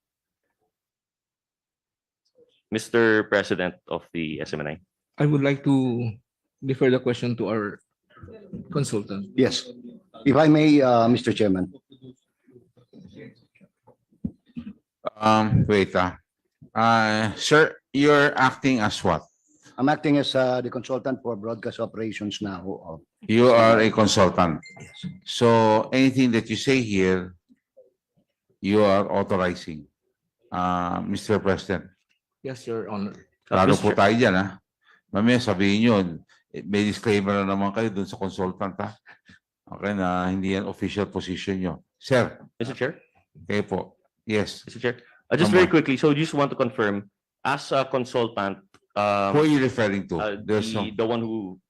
Mr. President of the SMNI. I would like to defer the question to our consultant. Yes, if I may, Mr. Chairman. Wait. Sir, you're acting as what? I'm acting as the consultant for broadcast operations now. You are a consultant. So anything that you say here, you are authorizing, Mr. President. Yes, Your Honor. Klaro po tayo dyan, ha? Mamaya sabihin nyo, may disclaimer na naman kayo dun sa consultant, ha? Okay, na hindi yan official position nyo. Sir. Mr. Chair? Okay po. Yes. Mr. Chair. Just very quickly, so just want to confirm, as a consultant, who are you referring to? The one who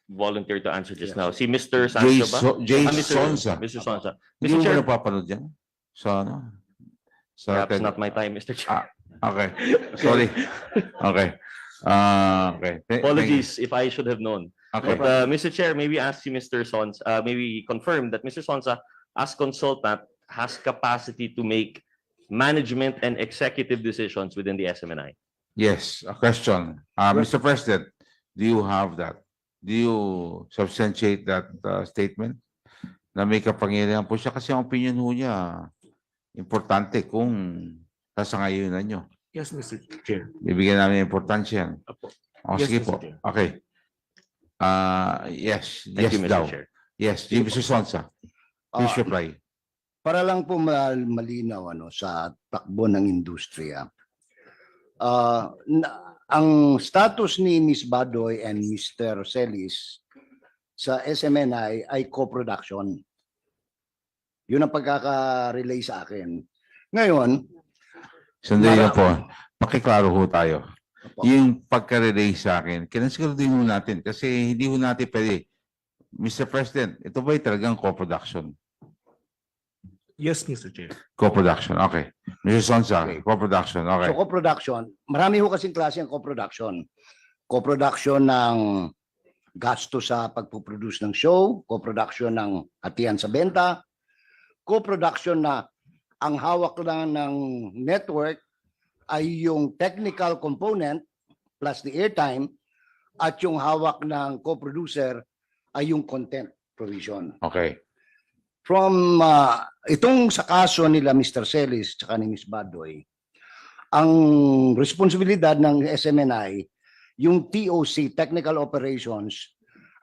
volunteered to answer just now. Si Mr. Sancho ba? Jay Mr. Sonsa. Mr. Sonsa. Hindi Mr. mo ba Chair, napapanood yan? Sa ano? Sa perhaps not my time, Mr. Chair. Okay. Sorry. Okay. Okay. Apologies if I should have known. Okay. But Mr. Chair, maybe ask si Mr. Sonsa, maybe confirm that Mr. Sonsa, as consultant, has capacity to make management and executive decisions within the SMNI. Yes, a question. Mr. President, do you have that? Do you substantiate that statement? Na may kapangyarihan po siya kasi ang opinion ho niya importante kung sasangayunan nyo. Yes, Mr. Chair. Bibigyan namin importansya yan. Apo. O, Yes, sige Mr. po. Chair. Okay. Yes. Thank Yes you, Mr. daw. Chair. Yes, Mr. Sonsa. Please reply. Para lang po malinaw sa takbo ng industriya. Ang status ni Ms. Badoy and Mr. Celis sa SMNI ay co-production. Yun ang pagkaka-relay sa akin. Ngayon, Sandali lang po. Pakiklaro ho tayo. Yung pagka-relay sa akin, kinasiguraduhin ho natin kasi hindi ho natin pwede. Mr. President, ito ba talagang co-production? Yes, Mr. Chair. Co-production, okay. Mr. Sonsa, co-production, okay. so co-production, marami ho kasing klase ang co-production. Co-production ng gasto sa pagpuproduce ng show, co-production ng hatian sa benta, co-production na ang hawak lang ng network ay yung technical component plus the airtime at yung hawak ng co-producer ay yung content provision. Okay. From itong sa kaso nila Mr. Celis at ni Ms. Badoy, ang responsibilidad ng SMNI yung TOC, Technical Operations,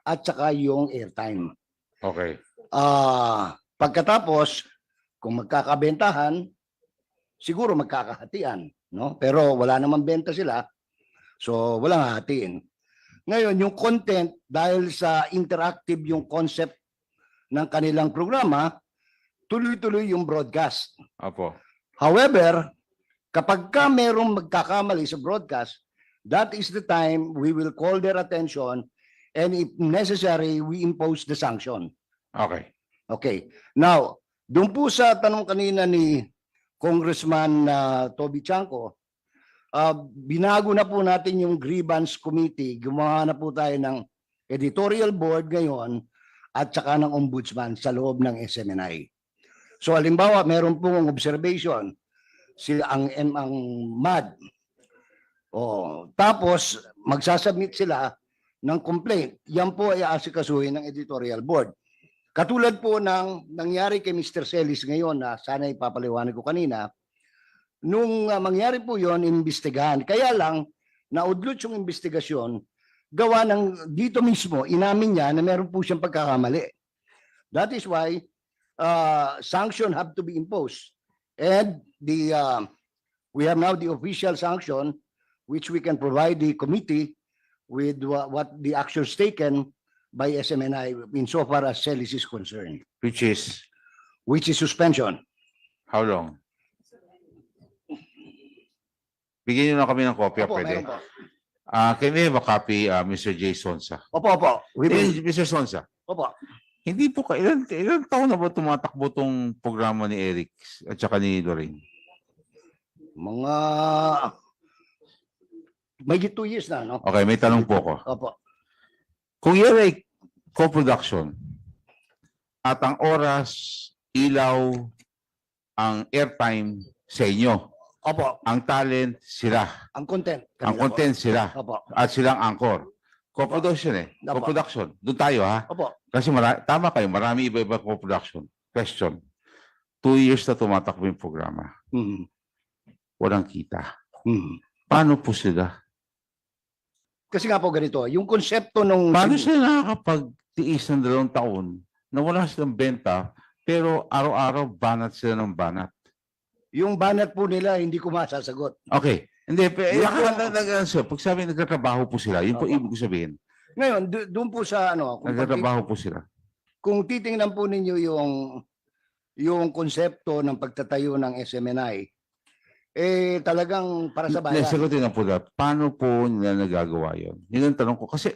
at saka yung airtime. Okay. Pagkatapos, kung magkakabentahan, siguro magkakahatian, no? Pero wala namang benta sila, so walang hatiin. Ngayon, yung content, dahil sa interactive yung concept ng kanilang programa, tuloy-tuloy yung broadcast. Apo. However, kapag ka merong magkakamali sa broadcast, that is the time we will call their attention and if necessary, we impose the sanction. Okay. Okay. Now, doon po sa tanong kanina ni Congressman Toby Chanco, binago na po natin yung grievance committee. Gumawa na po tayo ng editorial board ngayon at saka ng ombudsman sa loob ng SMNI. So halimbawa, meron pong observation ang MAD. Tapos magsasubmit sila ng complaint. Yan po ay aasikasuhin ng editorial board. Katulad po ng nangyari kay Mr. Celis ngayon na sana ipapaliwanag ko kanina, nung mangyari po yon, imbestigahan. Kaya lang, naudlot yung investigasyon, gawa ng dito mismo, inamin niya na meron po siyang pagkakamali. That is why sanction have to be imposed. And we have now the official sanction which we can provide the committee with what the actions taken by SMNI insofar as Celis is concerned. Which is suspension. how long? Bigyan nyo na kami ng kopya, Opo, pwede. meron po. Can we have a copy, Mr. J. Sonsa? Opo. Mr. Sonsa, Opo. hindi po ilan taon na ba tumatakbo tong programa ni Eric at saka ni Lorraine? Mga mahigit 2 years na, no? Okay, may tanong po ko. Opo. Kung yan ay co-production at ang oras, ilaw, ang airtime sa inyo, Opo. ang talent sila, Ang content. ang content sila, Opo. at silang anchor. Co-production Opo. Co-production. Doon tayo ha. Opo. Kasi tama kayo, marami iba-iba co-production. Question. 2 years na tumatakbo yung programa. Walang kita. Paano po sila? Kasi nga po ganito, yung konsepto nung... Paano sila nakakapagtiis ng 2 taon na wala silang benta pero araw-araw banat sila ng banat? Yung banat po nila, hindi ko masasagot. Okay. Hindi, pag sabi nagtatrabaho po sila, yun po ibig ko sabihin. Ngayon, doon po sa Nagtatrabaho po sila. Kung titingnan po ninyo yung konsepto ng pagtatayo ng SMNI, talagang para sa bayan. Sagutin na po na, paano po nila nagagawa yun? Yun ang tanong ko. Kasi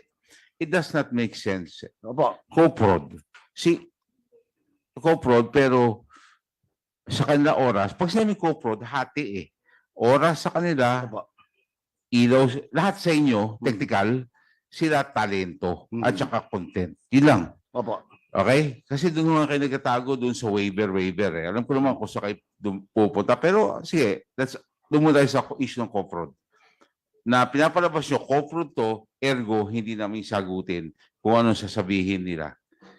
it does not make sense. Opo. Co-prod. Si co-prod, pero sa kanila oras, pag sinabi co-prod, hati eh. Oras sa kanila, ilaw, lahat sa inyo, technical, sila talento at saka content. Yun lang. Opo. Okay? Kasi doon naman kayo nagkatago doon sa waiver eh. Alam ko naman kung sa kayo pupunta. Pero sige, doon mo tayo sa issue ng co-prod. Na pinapalabas nyo, co-prod to, ergo, hindi namin sagutin kung anong sasabihin nila.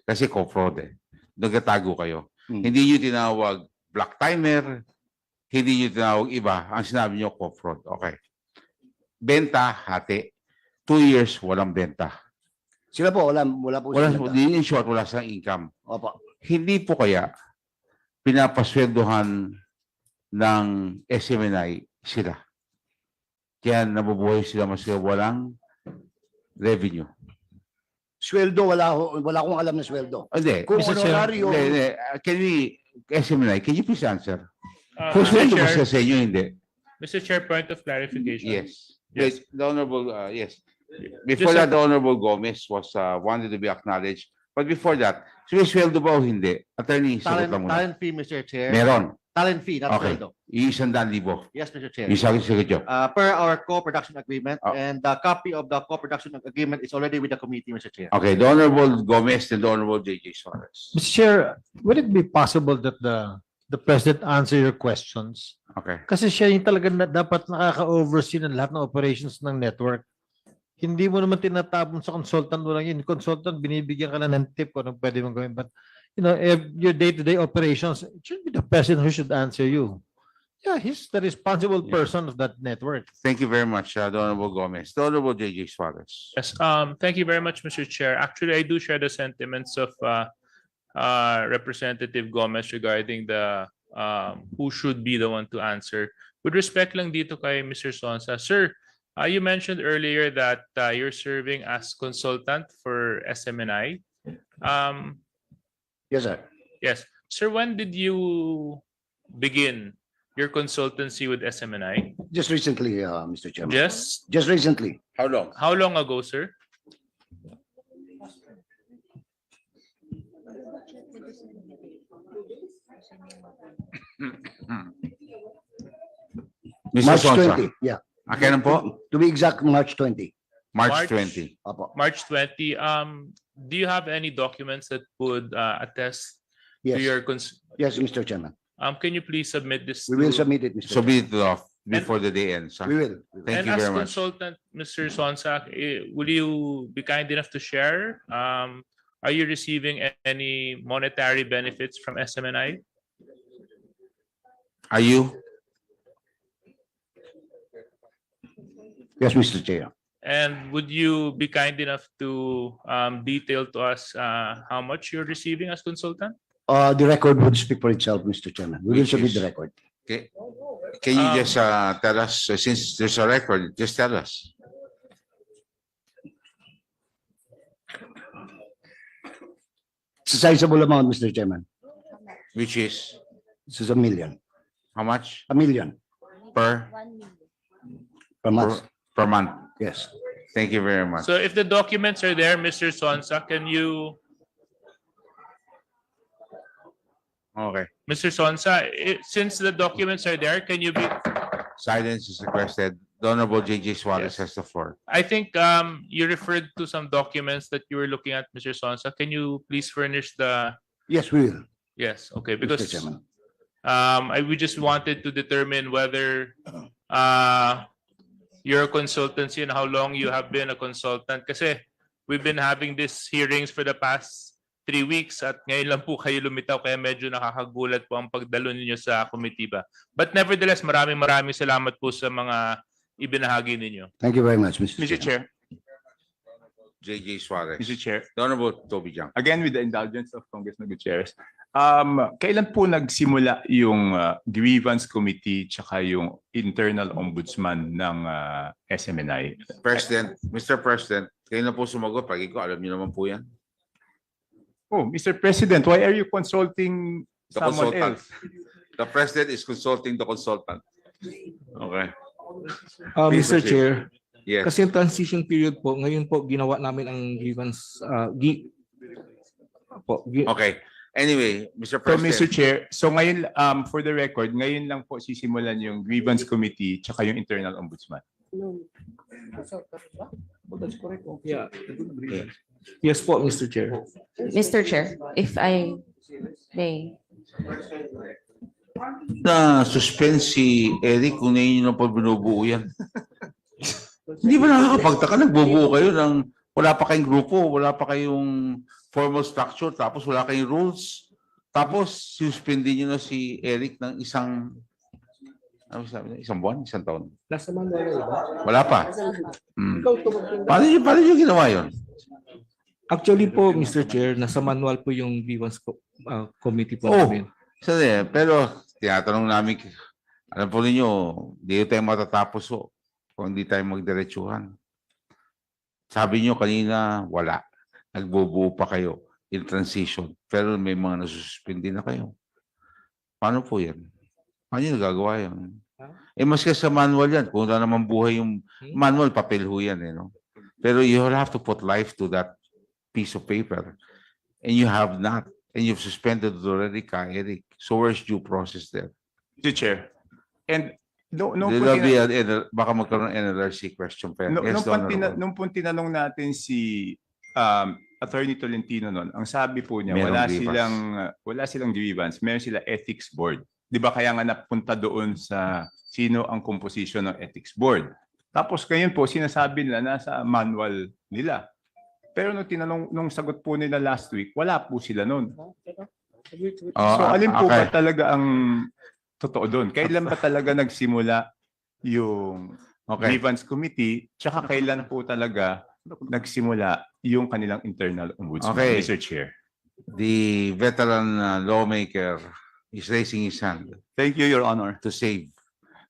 Kasi co-prod eh. Nagkatago kayo. Hindi nyo tinawag black timer, hindi nyo tinawag iba. Ang sinabi nyo, co-prod. Okay. Benta, hati. 2 years, walang benta. Sila po, wala po. In short, wala silang income. Opo. Hindi po kaya pinapasweldohan ng SMNI sila. Kaya nabubuhay sila mas walang revenue. Sweldo, wala akong alam na sweldo. Hindi. Kung Mr. Chair, honorario, SMNI, can you please answer? Mr. Sweldo ba Chair. siya sa inyo? Hindi. Mr. Chair, point of clarification. Yes. Yes. The Honorable, yes. Before that, the Honorable Gomez was wanted to be acknowledged. But before that, sweldo ba o hindi? Attorney, sagot lang muna. Talent fee, Mr. Chair. Meron. Talent fee, not Okay. sweldo. 100,000. Yes, Mr. Chair. Yung sagot nyo. Per our co-production agreement, and the copy of the co-production agreement is already with the committee, Mr. Chair. Okay, the Honorable Gomez and the Honorable JJ Suarez. Mr. Chair, would it be possible that the President answer your questions? Okay. Kasi siya yung talaga dapat nakaka-oversee ng lahat ng operations ng network. Hindi mo naman tinatapon sa consultant mo lang yun. Consultant, binibigyan ka na ng tip kung anong pwede mong gawin. But, your day-to-day operations, it should be the President who should answer you. Yeah, he's the responsible person of that network. Thank you very much, the Honorable Gomez. The Honorable JJ Suarez. Yes, thank you very much, Mr. Chair. Actually, I do share the sentiments of Representative Gomez regarding the who should be the one to answer. With respect lang dito kay Mr. Sonsa, sir, you mentioned earlier that you're serving as consultant for SMNI. Yes, sir. Yes. Sir, when did you begin your consultancy with SMNI? Just recently, Mr. Chairman. Just recently. How long? How long ago, sir? Mr. March Sonsa. 20. Yeah. Kailan po? To be exact, March 20. March 20. Opo. March 20. Do you have any documents that would attest to Yes. your Yes, Mr. Chairman. can you please submit this? We will to- submit it, Mr. Submit it off before the day ends. Huh? We will. Thank And you as very much. consultant, Mr. Sonsa, will you be kind enough to share? Are you receiving any monetary benefits from SMNI? Are you? Yes, Mr. Chair. And would you be kind enough to detail to us how much you're receiving as consultant? The record would speak for itself, Mr. Chairman. We will Which submit is- the record. Okay. Can you just tell us, since there's a record, just tell us. It's a sizable amount, Mr. Chairman. Which is This is $1 million. how much $1 million per per month. per month? Yes. Thank you very much. So if the documents are there, Mr. Sonsa, can you, Okay. Mr. Sonsa, since the documents are there, can you be, Silence is requested. The Honorable JJ Suarez has the floor. I think you referred to some documents that you were looking at, Mr. Sonsa. Can you please furnish the, Yes, we will, yes, okay, Mr. because Chairman. we just wanted to determine whether you're a consultancy and how long you have been a consultant. Kasi we've been having these hearings for the past 3 weeks at ngayon lang po kayo lumitaw kaya medyo nakakagulat po ang pagdalo ninyo sa komitiba. But nevertheless, maraming salamat po sa mga ibinahagi ninyo. Thank you very much, Mr. Mr. Chairman. Chair, JJ Suarez. Mr. Chair, The Honorable Toby Jang. again with the indulgence of Congressman Gutierrez, kailan po nagsimula yung grievance committee tsaka yung internal ombudsman ng SMNI? President, Mr. President, kayo na po sumagot. Pagi ko, alam niyo naman po yan. Oh, Mr. President, why are you consulting The someone consultant. else? The President is consulting the consultant. Okay. Mr. proceed. Chair, Yes. Kasi yung transition period po, ngayon po ginawa namin ang grievance Okay. Anyway, Mr. So, Mr. President. Chair, so ngayon, for the record, ngayon lang po sisimulan yung grievance committee tsaka yung internal ombudsman. Yeah. Yes po, Mr. Chair. Mr. Chair, if I may. Na suspense si Eric kung ngayon na pa binubuo yan. Hindi ba nakakapagtaka? Nagbubuo kayo ng wala pa kayong grupo, wala pa kayong formal structure, tapos wala kayong rules. Tapos suspendin nyo na si Eric ng isang buwan, isang taon. Nasa manual ba? Wala pa. Paano nyo ginawa yun? Actually po, Mr. Chair, nasa manual po yung grievance committee po Oh, namin. pero tinatanong namin, alam po ninyo, di tayo matatapos kung hindi tayo magdiretsuhan. Sabi nyo kanina, wala. Nagbubuo pa kayo in transition. Pero may mga nasususpindi na kayo. Paano po yan? Paano nyo nagagawa yan? Maski sa manual yan. Kung wala naman buhay yung manual, papel ho yan. No? Pero you will have to put life to that piece of paper. And you have not. And you've suspended it already, Eric. So where's due process there? Mr. Chair, and baka magkaroon ng NLRC question pa yan. Nung po tinanong natin si Attorney Tolentino noon, ang sabi po niya, wala silang grievance, meron sila ethics board. Di ba kaya nga napunta doon sa sino ang composition ng ethics board? Tapos ngayon po, sinasabi nila nasa manual nila. Pero nung sagot po nila last week, wala po sila noon. So alin po ba talaga ang totoo doon? Kailan ba talaga nagsimula yung grievance committee? Tsaka kailan po talaga nagsimula yung kanilang internal ombudsman, Mr. Chair? The veteran lawmaker is raising his hand. Thank you, Your Honor. To save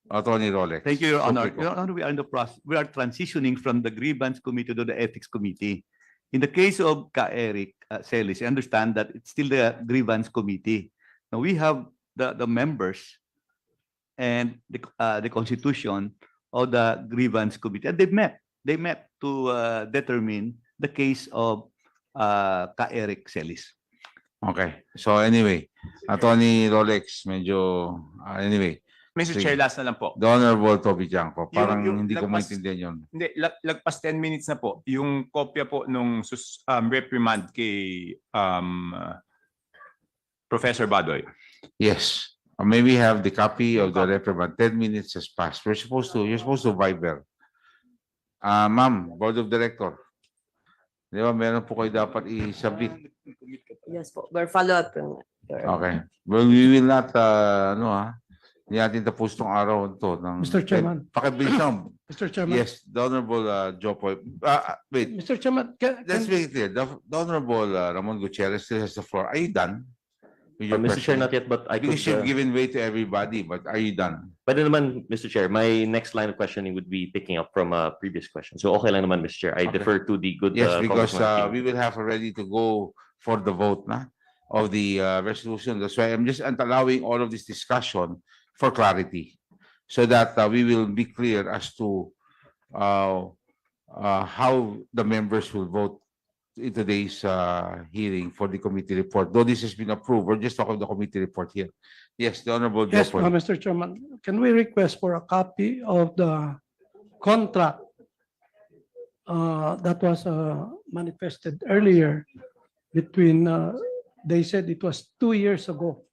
Attorney Rolex. Thank you, Your Honor. Your Honor, we are in the process. We are transitioning from the grievance committee to the ethics committee. In the case of Eric Celis, I understand that it's still the grievance committee. Now we have the members and the constitution of the grievance committee, and they met to determine the case of Eric Celis. Okay. So anyway, Attorney Rolex, anyway. Mr. Chair, last na lang po. The Honorable Toby Janko, parang hindi ko lagpas- maintindihan yun. Hindi, lagpas 10 minutes na po. Yung kopya po nung reprimand kay Professor Badoy. Yes. May we have the copy of the reprimand. 10 minutes has passed. You're supposed to viber. Ma'am, Board of Director. Di ba, meron po kayo dapat i-submit. Yes po, we're follow up. Okay. Well, we will not, hindi natin tapos itong araw ito. Mr. Chairman. Pakibilis lang. Mr. Chairman. Yes, the Honorable Jopoy. Wait. Mr. Chairman, Let's make it clear. The Honorable Ramon Gutierrez still has the floor. Are you done? with your Mr. Chair, question? not yet, but I could... Because you've given way to everybody, but are you done? Pwede naman, Mr. Chair, my next line of questioning would be picking up from a previous question. So okay lang naman, Mr. Chair. I Okay. defer to the good... Yes, because Congressman King. we will have already to go for the vote of the resolution. That's why I'm just allowing all of this discussion for clarity, so that we will be clear as to how the members will vote in today's hearing for the committee report. Though this has been approved, we're just talking the committee report here. Yes, the Honorable Yes, Jopoy. Mr. Chairman, can we request for a copy of the contract that was manifested earlier between, they said it was 2 years ago.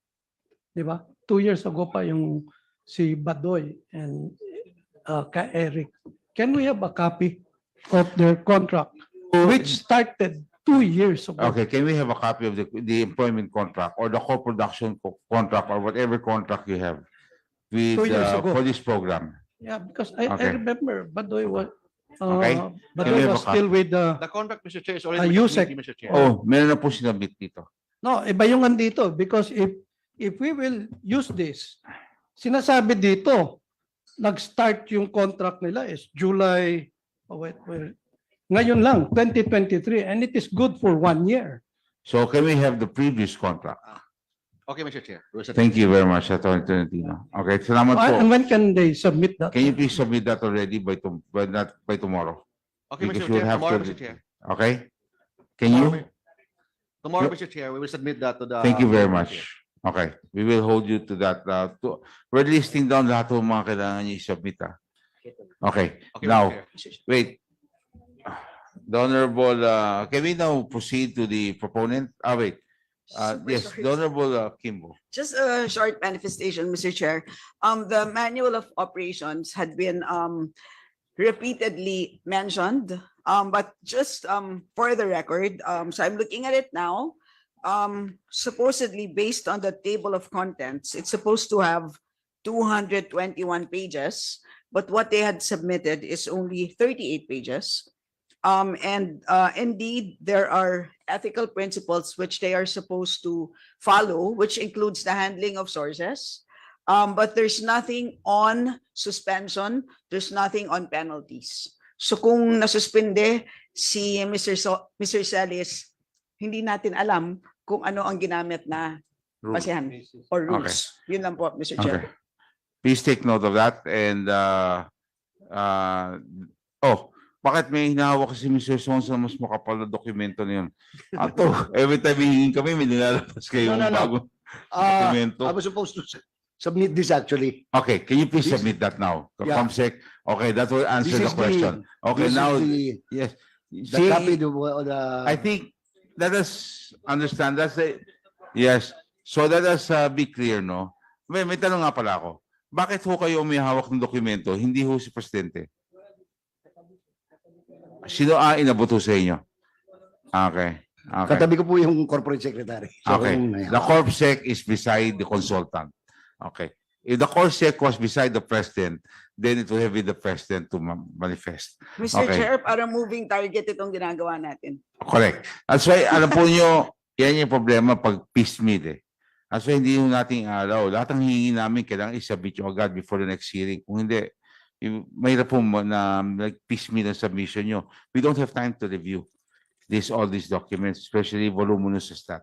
Di ba? 2 years ago pa yung si Badoy and Eric. Can we have a copy of their contract, which started 2 years ago? Okay, can we have a copy of the employment contract or the co-production contract or whatever contract you have with 2 years ago. for this program? Yeah, because I Okay. remember Badoy was, Okay. Can we Badoy have was a still copy? with the, The contract, Mr. Chair, is already with the USEC. committee, Mr. Chair. Oh, meron na po sinabit dito. no, iba yung andito because if we will use this, sinasabi dito, nag-start yung contract nila is July, ngayon lang, 2023, and it is good for 1 year. So can we have the previous contract? Okay, Mr. Chair. Thank you very much, Attorney Tolentino. Okay, salamat po. And when can they submit that? Can you please submit that already by tomorrow? Okay, Because Mr. you will Chair, have tomorrow, to- Mr. Chair. Okay? Can you? Tomorrow, Yep. Mr. Chair, we will submit that to the. Thank you very Philippine much. Chair. Okay, we will hold you to that. We're listing down lahat ng mga kailangan niyo i-submit. Okay, Okay, now, Mr. Chair. wait. The Honorable, can we now proceed to the proponent? Wait. Super Yes, sorry. the Honorable Kimbo. Just a short manifestation, Mr. Chair. The manual of operations had been repeatedly mentioned, but just for the record, so I'm looking at it now. Supposedly based on the table of contents, it's supposed to have 221 pages, but what they had submitted is only 38 pages. Indeed, there are ethical principles which they are supposed to follow, which includes the handling of sources. But there's nothing on suspension, there's nothing on penalties. So kung nasuspende si Mr. Celis, hindi natin alam kung ano ang ginamit na Rules. basehan or rules. Yun lang po, Mr. Chair. Okay. Please take note of that and bakit may hinahawak kasi Mr. Sons na mas makapal na dokumento na yun? Ato, every time hihingin kami, may nilalabas kayo No. bagong dokumento. I was supposed to submit this actually. Okay, can you please This- submit that now? Yeah. Comsec, okay, that will answer This the is question. Okay, this is now, the yes. copy of the. I think, let us understand, yes, so let us be clear, no? May tanong nga pala ako. Bakit ho kayo umihawak ng dokumento, hindi ho si Presidente? Sino inabuto sa inyo? Okay. Okay. Katabi ko po yung corporate secretary. So, Okay. The CorpSec is beside the consultant. Okay. If the CorpSec was beside the president, then it will have been the president to manifest. Mr. Okay. Chair, para moving target itong ginagawa natin. Correct. That's why, alam po nyo, yan yung problema pag piecemeal eh. That's why hindi yung nating alaw. Lahat ng hihingi namin, kailangan isubmit yung agad before the next hearing. Kung hindi, mahirap po na piecemeal ang submission nyo. We don't have time to review all these documents, especially voluminous stat.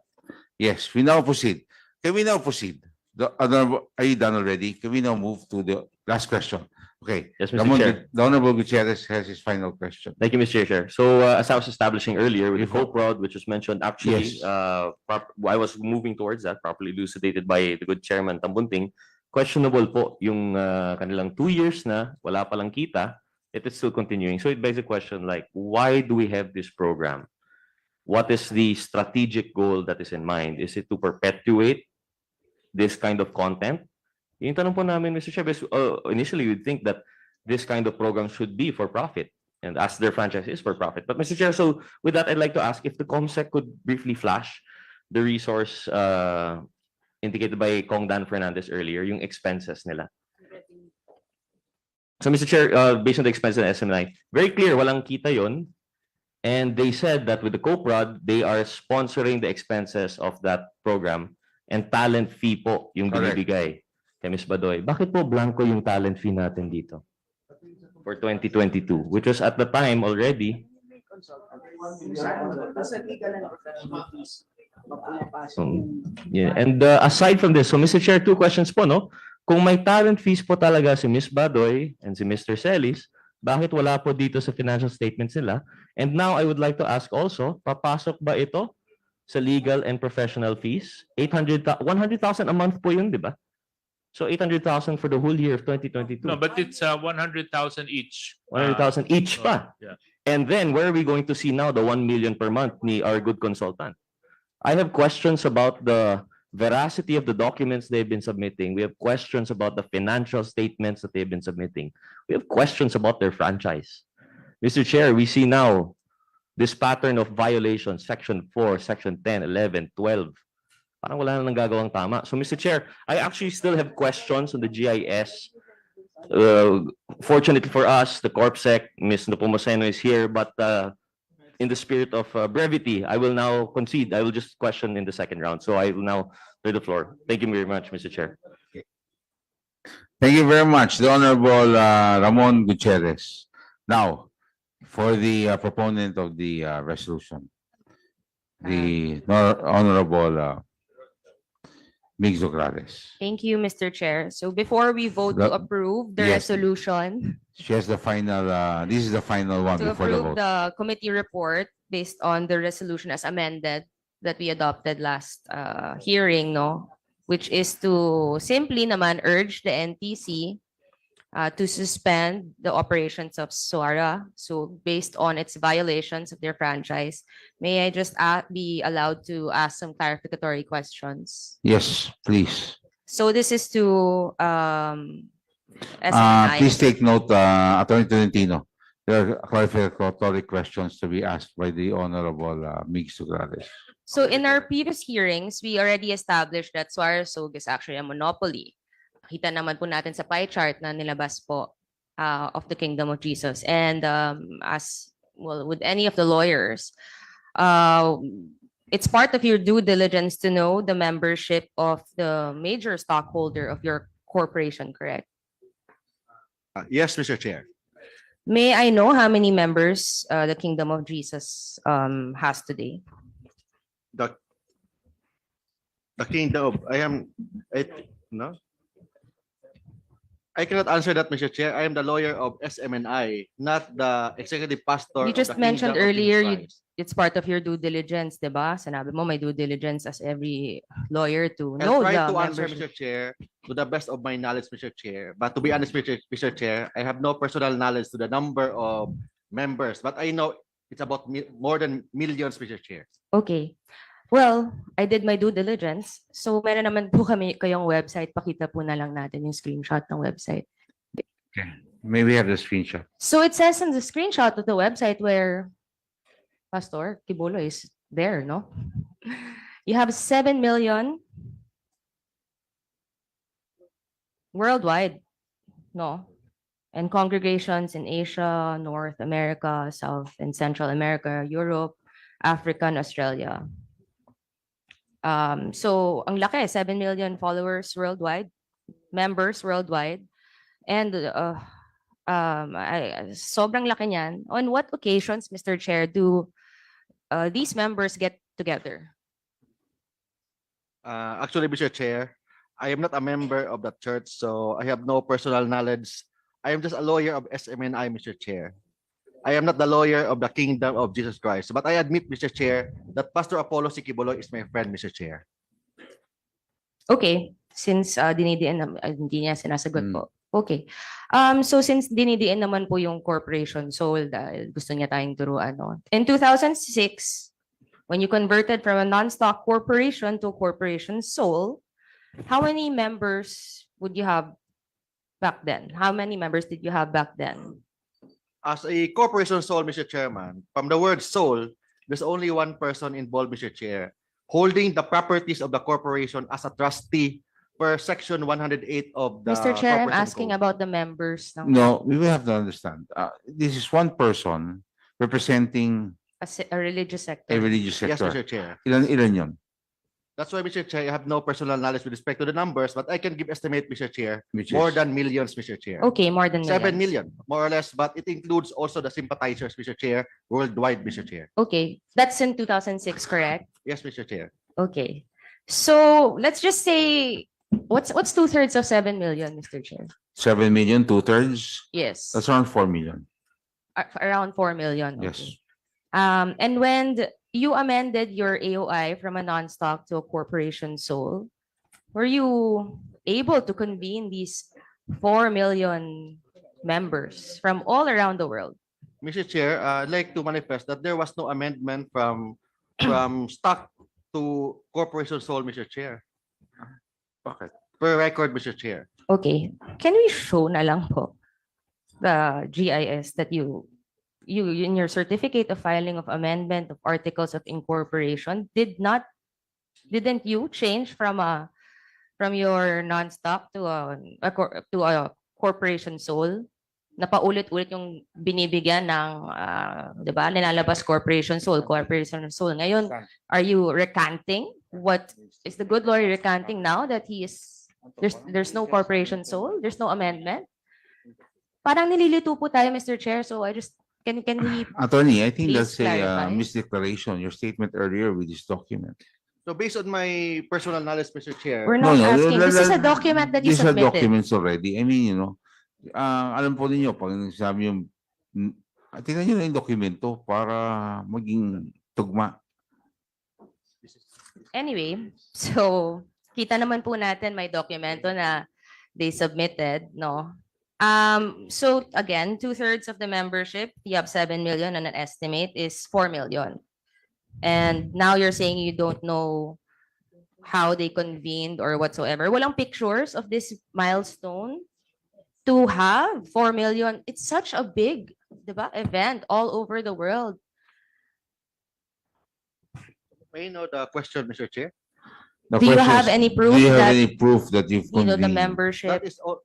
Yes, we now proceed. Can we now proceed? Are you done already? Can we now move to the last question? Okay. Yes, Mr. Chair. The Honorable Gutierrez has his final question. Thank you, Mr. Chair. So as I was establishing earlier with the co-prod, which was mentioned, actually, Yes. I was moving towards that, properly elucidated by the good Chairman Tambunting. Questionable po yung kanilang 2 years na wala palang kita, it is still continuing. So it begs a question like, why do we have this program? What is the strategic goal that is in mind? Is it to perpetuate this kind of content? Yung tanong po namin, Mr. Chair, initially you'd think that this kind of program should be for profit, and as their franchise is for profit. But Mr. Chair, so with that, I'd like to ask if the COMSEC could briefly flash the resource indicated by Kong Dan Fernandez earlier, yung expenses nila. So Mr. Chair, based on the expenses of SMNI, very clear, walang kita yon. And they said that with the co-prod, they are sponsoring the expenses of that program and talent fee po yung Correct. binibigay kay Ms. Badoy. Bakit po blanco yung talent fee natin dito? For 2022, which was at the time already. Yeah. And aside from this, so Mr. Chair, 2 questions po, no? Kung may talent fees po talaga si Ms. Badoy and si Mr. Celis, bakit wala po dito sa financial statements nila? And now I would like to ask also, papasok ba ito sa legal and professional fees? 100,000 a month po yun, di ba? So 800,000 for the whole year of 2022. No, but it's 100,000 each. 100,000 each pa. Yeah. And then where are we going to see now the 1 million per month ni our good consultant? I have questions about the veracity of the documents they've been submitting. We have questions about the financial statements that they've been submitting. We have questions about their franchise. Mr. Chair, we see now this pattern of violations, Section 4, Section 10, 11, 12. Parang wala na nanggagawang tama. So Mr. Chair, I actually still have questions on the GIS. Fortunately for us, the CorpSec, Ms. Nepomuceno is here, but in the spirit of brevity, I will now concede. I will just question in the second round. So I will now turn the floor. Thank you very much, Mr. Chair. Thank you very much, the Honorable Ramon Gutierrez. Now, for the proponent of the resolution, the Honorable Mig Zograles. Thank you, Mr. Chair. So before we vote to The- approve the yes. resolution, She has the final, this is the final one to before the approve vote. the committee report based on the resolution as amended that we adopted last hearing, no? Which is to simply naman urge the NTC to suspend the operations of SOARA. So based on its violations of their franchise, may I just be allowed to ask some clarificatory questions? Yes, please. So this is to SMNI. Please take note, Attorney Tolentino. There are clarificatory questions to be asked by the Honorable Mig Zograles. So in our previous hearings, we already established that SOARA SOG is actually a monopoly. Kita naman po natin sa pie chart na nilabas po of the Kingdom of Jesus. And as well with any of the lawyers, it's part of your due diligence to know the membership of the major stockholder of your corporation, correct? Yes, Mr. Chair. May I know how many members the Kingdom of Jesus has today? The kingdom of, no? I cannot answer that, Mr. Chair. I am the lawyer of SMNI, not the executive pastor. You of the just mentioned Kingdom of earlier Jesus Christ. it's part of your due diligence, diba? Sinabi mo may due diligence as every lawyer to I'll know try the to answer, membership. Mr. Chair, to the best of my knowledge, Mr. Chair. But to be honest, Mr. Chair, I have no personal knowledge to the number of members, but I know it's about more than millions, Mr. Chair. Okay. Well, I did my due diligence. So meron naman po kayong website. Pakita po na lang natin yung screenshot ng website. Okay. May we have the screenshot? So it says in the screenshot of the website where Pastor Kibolo is there, no? You have 7 million worldwide, no? And congregations in Asia, North America, South and Central America, Europe, Africa, and Australia. So ang laki, 7 million followers worldwide, members worldwide. And sobrang laki niyan. On what occasions, Mr. Chair, do these members get together? Actually, Mr. Chair, I am not a member of the church, so I have no personal knowledge. I am just a lawyer of SMNI, Mr. Chair. I am not the lawyer of the Kingdom of Jesus Christ. But I admit, Mr. Chair, that Pastor Apollo Sikiboloy is my friend, Mr. Chair. Okay, since dinidiin hindi niya sinasagot po. Okay. So since dinidiin naman po yung corporation soul dahil gusto niya tayong turuan, no? In 2006, when you converted from a non-stock corporation to a corporation soul, how many members would you have back then? How many members did you have back then? As a corporation soul, Mr. Chairman, from the word soul, there's only one person involved, Mr. Chair, holding the properties of the corporation as a trustee per section 108 of the Mr. Chair, I'm Corporation asking Code. about the members. No, we will have to understand. This is one person representing A religious sector. a religious Yes, sector. Mr. Chair. Ilan yun? That's why, Mr. Chair, I have no personal knowledge with respect to the numbers, but I can give estimate, Mr. Chair, Which more is? than millions, Mr. Chair. Okay, more than 7 millions. million, more or less, but it includes also the sympathizers, Mr. Chair, worldwide, Mr. Chair. Okay, that's in 2006, correct? Yes, Mr. Chair. Okay. So let's just say, what's 2/3 of 7 million, Mr. Chair? 7 million, 2/3? Yes. That's around 4 million. Around 4 million. Yes. Okay. And when you amended your AOI from a non-stock to a corporation sole, were you able to convene these 4 million members from all around the world? Mr. Chair, I'd like to manifest that there was no amendment from stock to corporation sole, Mr. Chair. Bakit? Per record, Mr. Chair. Okay. Can we show na lang po the GIS that you in your certificate of filing of amendment of articles of incorporation didn't you change from your non-stock to a corporation sole? Napaulit-ulit yung binibigyan ng 'di ba? Nilalabas corporation sole. Ngayon, are you recanting? What is the good lawyer recanting now that there's no corporation sole? There's no amendment? Parang nililito po tayo, Mr. Chair, so I just can we Attorney, I think please that's a clarify? misdeclaration. Your statement earlier with this document. So based on my personal knowledge, Mr. Chair. We're not asking. This is a document that you These are submitted. documents already. I mean, alam po ninyo, pag nagsabi yung, tingnan nyo na yung dokumento para maging tugma. Anyway, so kita naman po natin may dokumento na they submitted, no? So again, 2/3 of the membership, you have 7 million and an estimate is 4 million. And now you're saying you don't know how they convened or whatsoever. Walang pictures of this milestone to have 4 million. It's such a big, diba, event all over the world. May I know the question, Mr. Chair? Do you have any proof Do you have that, any proof that you've you know, the convened? membership?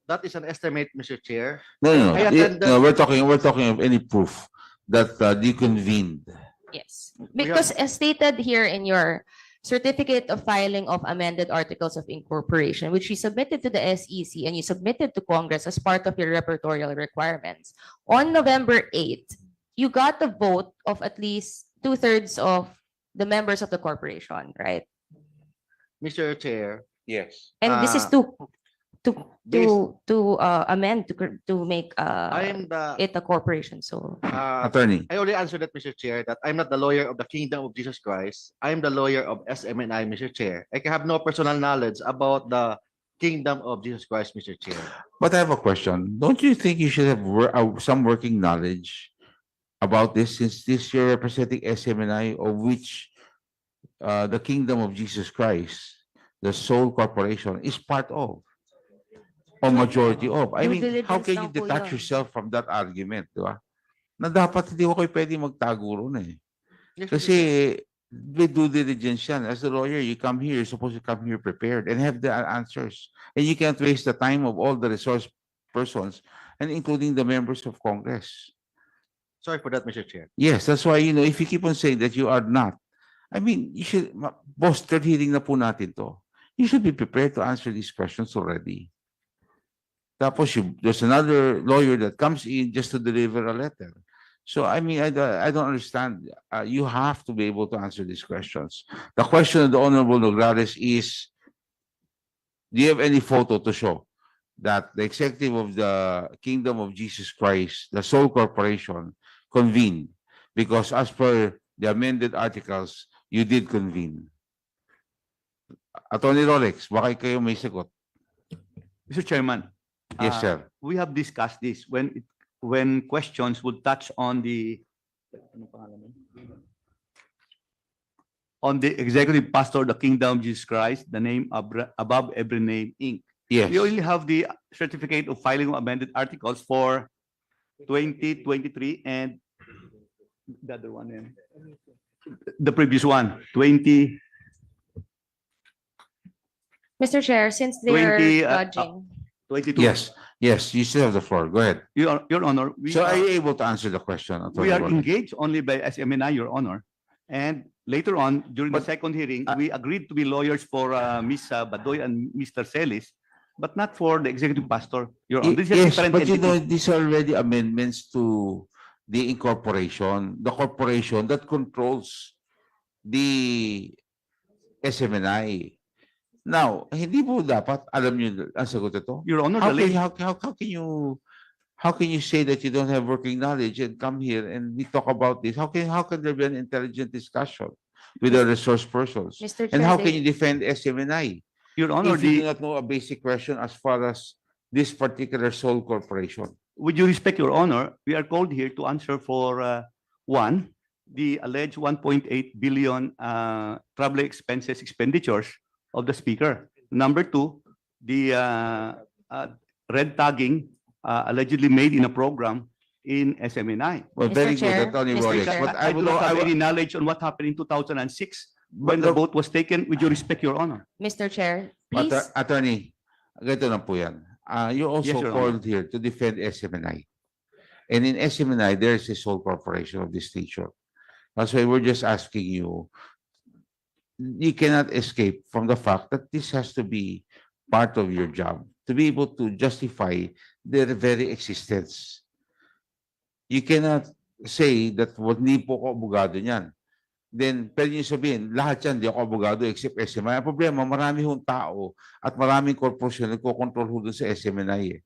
That is an estimate, Mr. Chair. No. I attended- No, we're talking of any proof that you convened. Yes, because as stated here in your certificate of filing of amended articles of incorporation, which you submitted to the SEC and you submitted to Congress as part of your repertorial requirements, on November 8th, you got the vote of at least 2/3 of the members of the corporation, right? Mr. Chair. Yes. And this is to amend to make it a corporation. So Attorney. I already answered that, Mr. Chair, that I'm not the lawyer of the Kingdom of Jesus Christ. I'm the lawyer of SMNI, Mr. Chair. I have no personal knowledge about the Kingdom of Jesus Christ, Mr. Chair. But I have a question. Don't you think you should have some working knowledge about this, since this you're representing SMNI, of which the Kingdom of Jesus Christ, the sole corporation, is part of, or majority of? I Due mean, how diligence can you lang po detach yun. yourself from that argument, di ba? Na dapat hindi ko kayo pwede magtago ron eh. Yes, Mr. Kasi Chair. with due diligence yan. As a lawyer, you come here, you're supposed to come here prepared and have the answers. And you can't waste the time of all the resource persons, and including the members of Congress. Sorry for that, Mr. Chair. Yes, that's why, if you keep on saying that you are not, I mean, you should, boss, third hearing na po natin to. You should be prepared to answer these questions already. Tapos there's another lawyer that comes in just to deliver a letter. So, I mean, I don't understand. You have to be able to answer these questions. The question of the Honorable Nograles is, do you have any photo to show that the executive of the Kingdom of Jesus Christ, the sole corporation, convened? Because as per the amended articles, you did convene. Attorney Rolex, baka kayo may sagot. Mr. Chairman. Yes, sir. We have discussed this when questions would touch on the executive pastor of the Kingdom of Jesus Christ, the name above every name, Inc. Yes. We only have the certificate of filing of amended articles for 2023 and the other one, the previous one, 20. Mr. Chair, since they 20, are judging. 22. Yes, you still have the floor. Go ahead. Your Honor, So are you able to answer the question? we are Attorney Rolex? engaged only by SMNI, Your Honor. And later on, during the second hearing, we agreed to be lawyers for Ms. Badoy and Mr. Celis, but not for the executive pastor, Your Honor. This is a Yes, different but entity. these are already amendments to the incorporation, the corporation that controls the SMNI. Now, hindi po dapat alam niyo ang sagot ito? Your Honor, how can you say that you don't have working knowledge and come here and we talk about this? How can there be an intelligent discussion with the resource persons? Mr. And Chair, how can you defend SMNI? Your Honor, if you do not know a basic question as far as this particular sole corporation. with due respect, Your Honor, we are called here to answer for one, the alleged 1.8 billion travel expenses expenditures of the speaker. Number two, the red tagging allegedly made in a program in SMNI. Well, very good, Attorney Rolex. But I do not have any knowledge on what happened in 2006 when the vote was taken. With due respect, Your Honor. Mr. Chair, please. Attorney, ganito lang po yan. You're also Yes, Your called here to defend SMNI. And in SMNI, there is a sole corporation of this nature. That's why we're just asking you, you cannot escape from the fact that this has to be part of your job to be able to justify their very existence. You cannot say that hindi po ko abogado niyan. then pwede niyo sabihin, lahat yan, di ako abogado except SMNI. Ang problema, marami hong tao at maraming korporasyon nagkocontrol ho dun sa SMNI eh.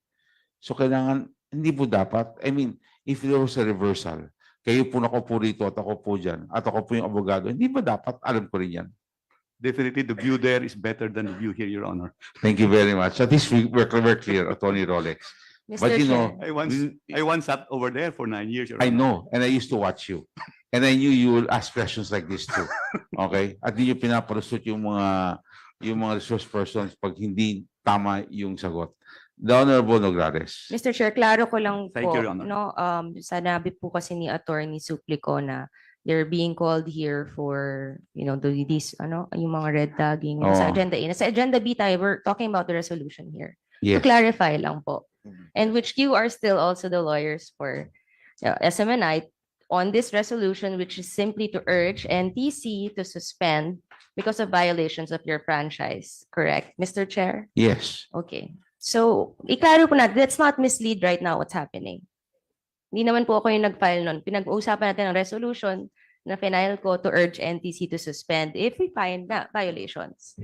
So kailangan, hindi po dapat, I mean, if there was a reversal, kayo po nako po rito at ako po dyan, at ako po yung abogado, hindi ba dapat, alam ko rin yan. Definitely, the view there is better than the view here, Your Honor. Thank you very much. At least we're clear, Attorney Rolex. But you know, I once sat over there for 9 years, Your I Honor. know, and I used to watch you. And I knew you will ask questions like this too. Okay? At di nyo pinaparusot yung mga resource persons pag hindi tama yung sagot. The Honorable Nograles. Mr. Chair, klaro ko lang Thank po, you, Your Honor. no, sanabi po kasi ni Attorney Suplico na they're being called here for, you know, these, yung mga red tagging. Sa Oo. agenda A. Sa agenda B tayo, we're talking about the resolution here. To Yes. clarify lang po. And which you are still also the lawyers for SMNI on this resolution, which is simply to urge NTC to suspend because of violations of your franchise. Correct, Mr. Chair? Yes. Okay. So, iklaro po natin, let's not mislead right now what's happening. Hindi naman po ako yung nag-file nun. Pinag-uusapan natin ang resolution na final ko to urge NTC to suspend if we find na violations.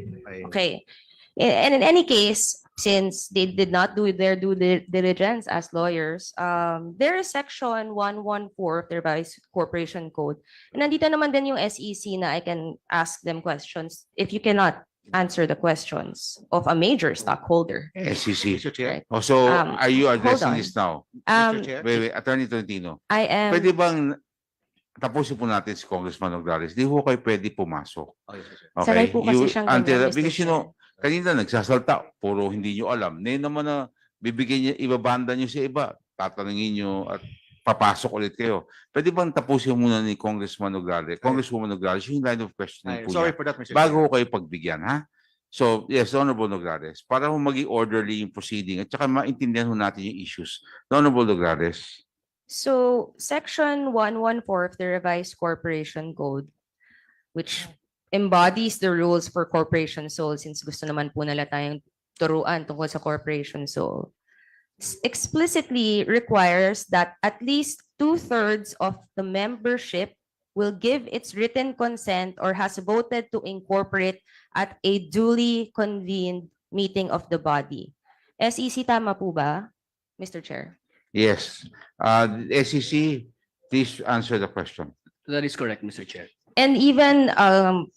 Okay. And in any case, since they did not do their due diligence as lawyers, there is section 114 of the revised corporation code. And nandito naman din yung SEC na I can ask them questions if you cannot answer the questions of a major stockholder. SEC. Mr. Chair. Oh, so are you hold addressing on. this now? Mr. Chair. Wait, Attorney Tolentino. I am Pwede bang tapusin po natin si Congressman Nograles? Di po kayo pwede pumasok. Oh, yes, Mr. Chair. Okay? Sanay po kasi siyang ganyan, Mr. Because you know, Chair. kanina nagsasalta, puro hindi nyo alam. Ngayon naman na bibigyan niya, ibabanda nyo sa iba, tatanungin nyo at papasok ulit kayo. Pwede bang tapusin muna ni Congressman Nograles? Congresswoman Nograles, yung line of questioning po Sorry niya. for that, Mr. Bago Chair. ko kayo pagbigyan, ha? So, yes, Honorable Nograles, para ho maging orderly yung proceeding at saka maintindihan ho natin yung issues. Honorable Nograles. So, section 114 of the revised corporation code, which embodies the rules for corporation soul, since gusto naman po nila tayong turuan tungkol sa corporation soul, explicitly requires that at least 2/3 of the membership will give its written consent or has voted to incorporate at a duly convened meeting of the body. SEC, tama po ba, Mr. Chair? Yes. SEC, please answer the question. That is correct, Mr. Chair. And even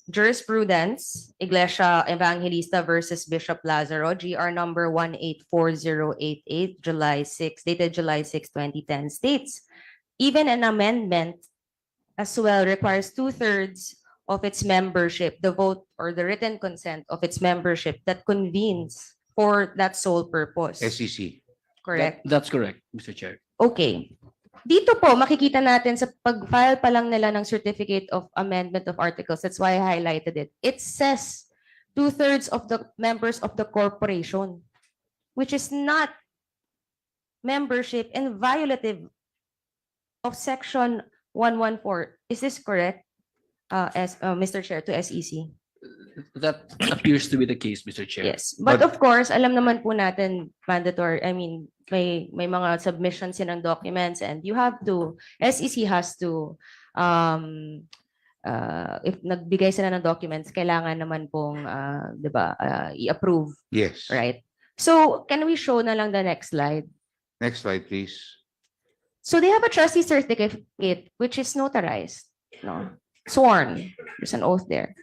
jurisprudence, Iglesia Evangelista versus Bishop Lazaro, GR number 184088, July 6, dated July 6, 2010, states, even an amendment as well requires 2/3 of its membership, the vote or the written consent of its membership that convenes for that sole purpose. SEC. Correct? That's correct, Mr. Chair. Okay. Dito po, makikita natin sa pag-file pa lang nila ng Certificate of Amendment of Articles. That's why I highlighted it. It says 2/3 of the members of the corporation, which is not membership and violative of Section 114. Is this correct, Mr. Chair, to SEC? That appears to be the case, Mr. Chair. Yes. But of course, alam naman po natin mandatory, I mean, may mga submissions yan ng documents and you have to, SEC has to, if nagbigay sila ng documents, kailangan naman pong, di ba, i-approve. Yes. Right? So, can we show na lang the next slide? Next slide, please. So they have a trustee certificate which is notarized, no? Sworn. There's an oath there.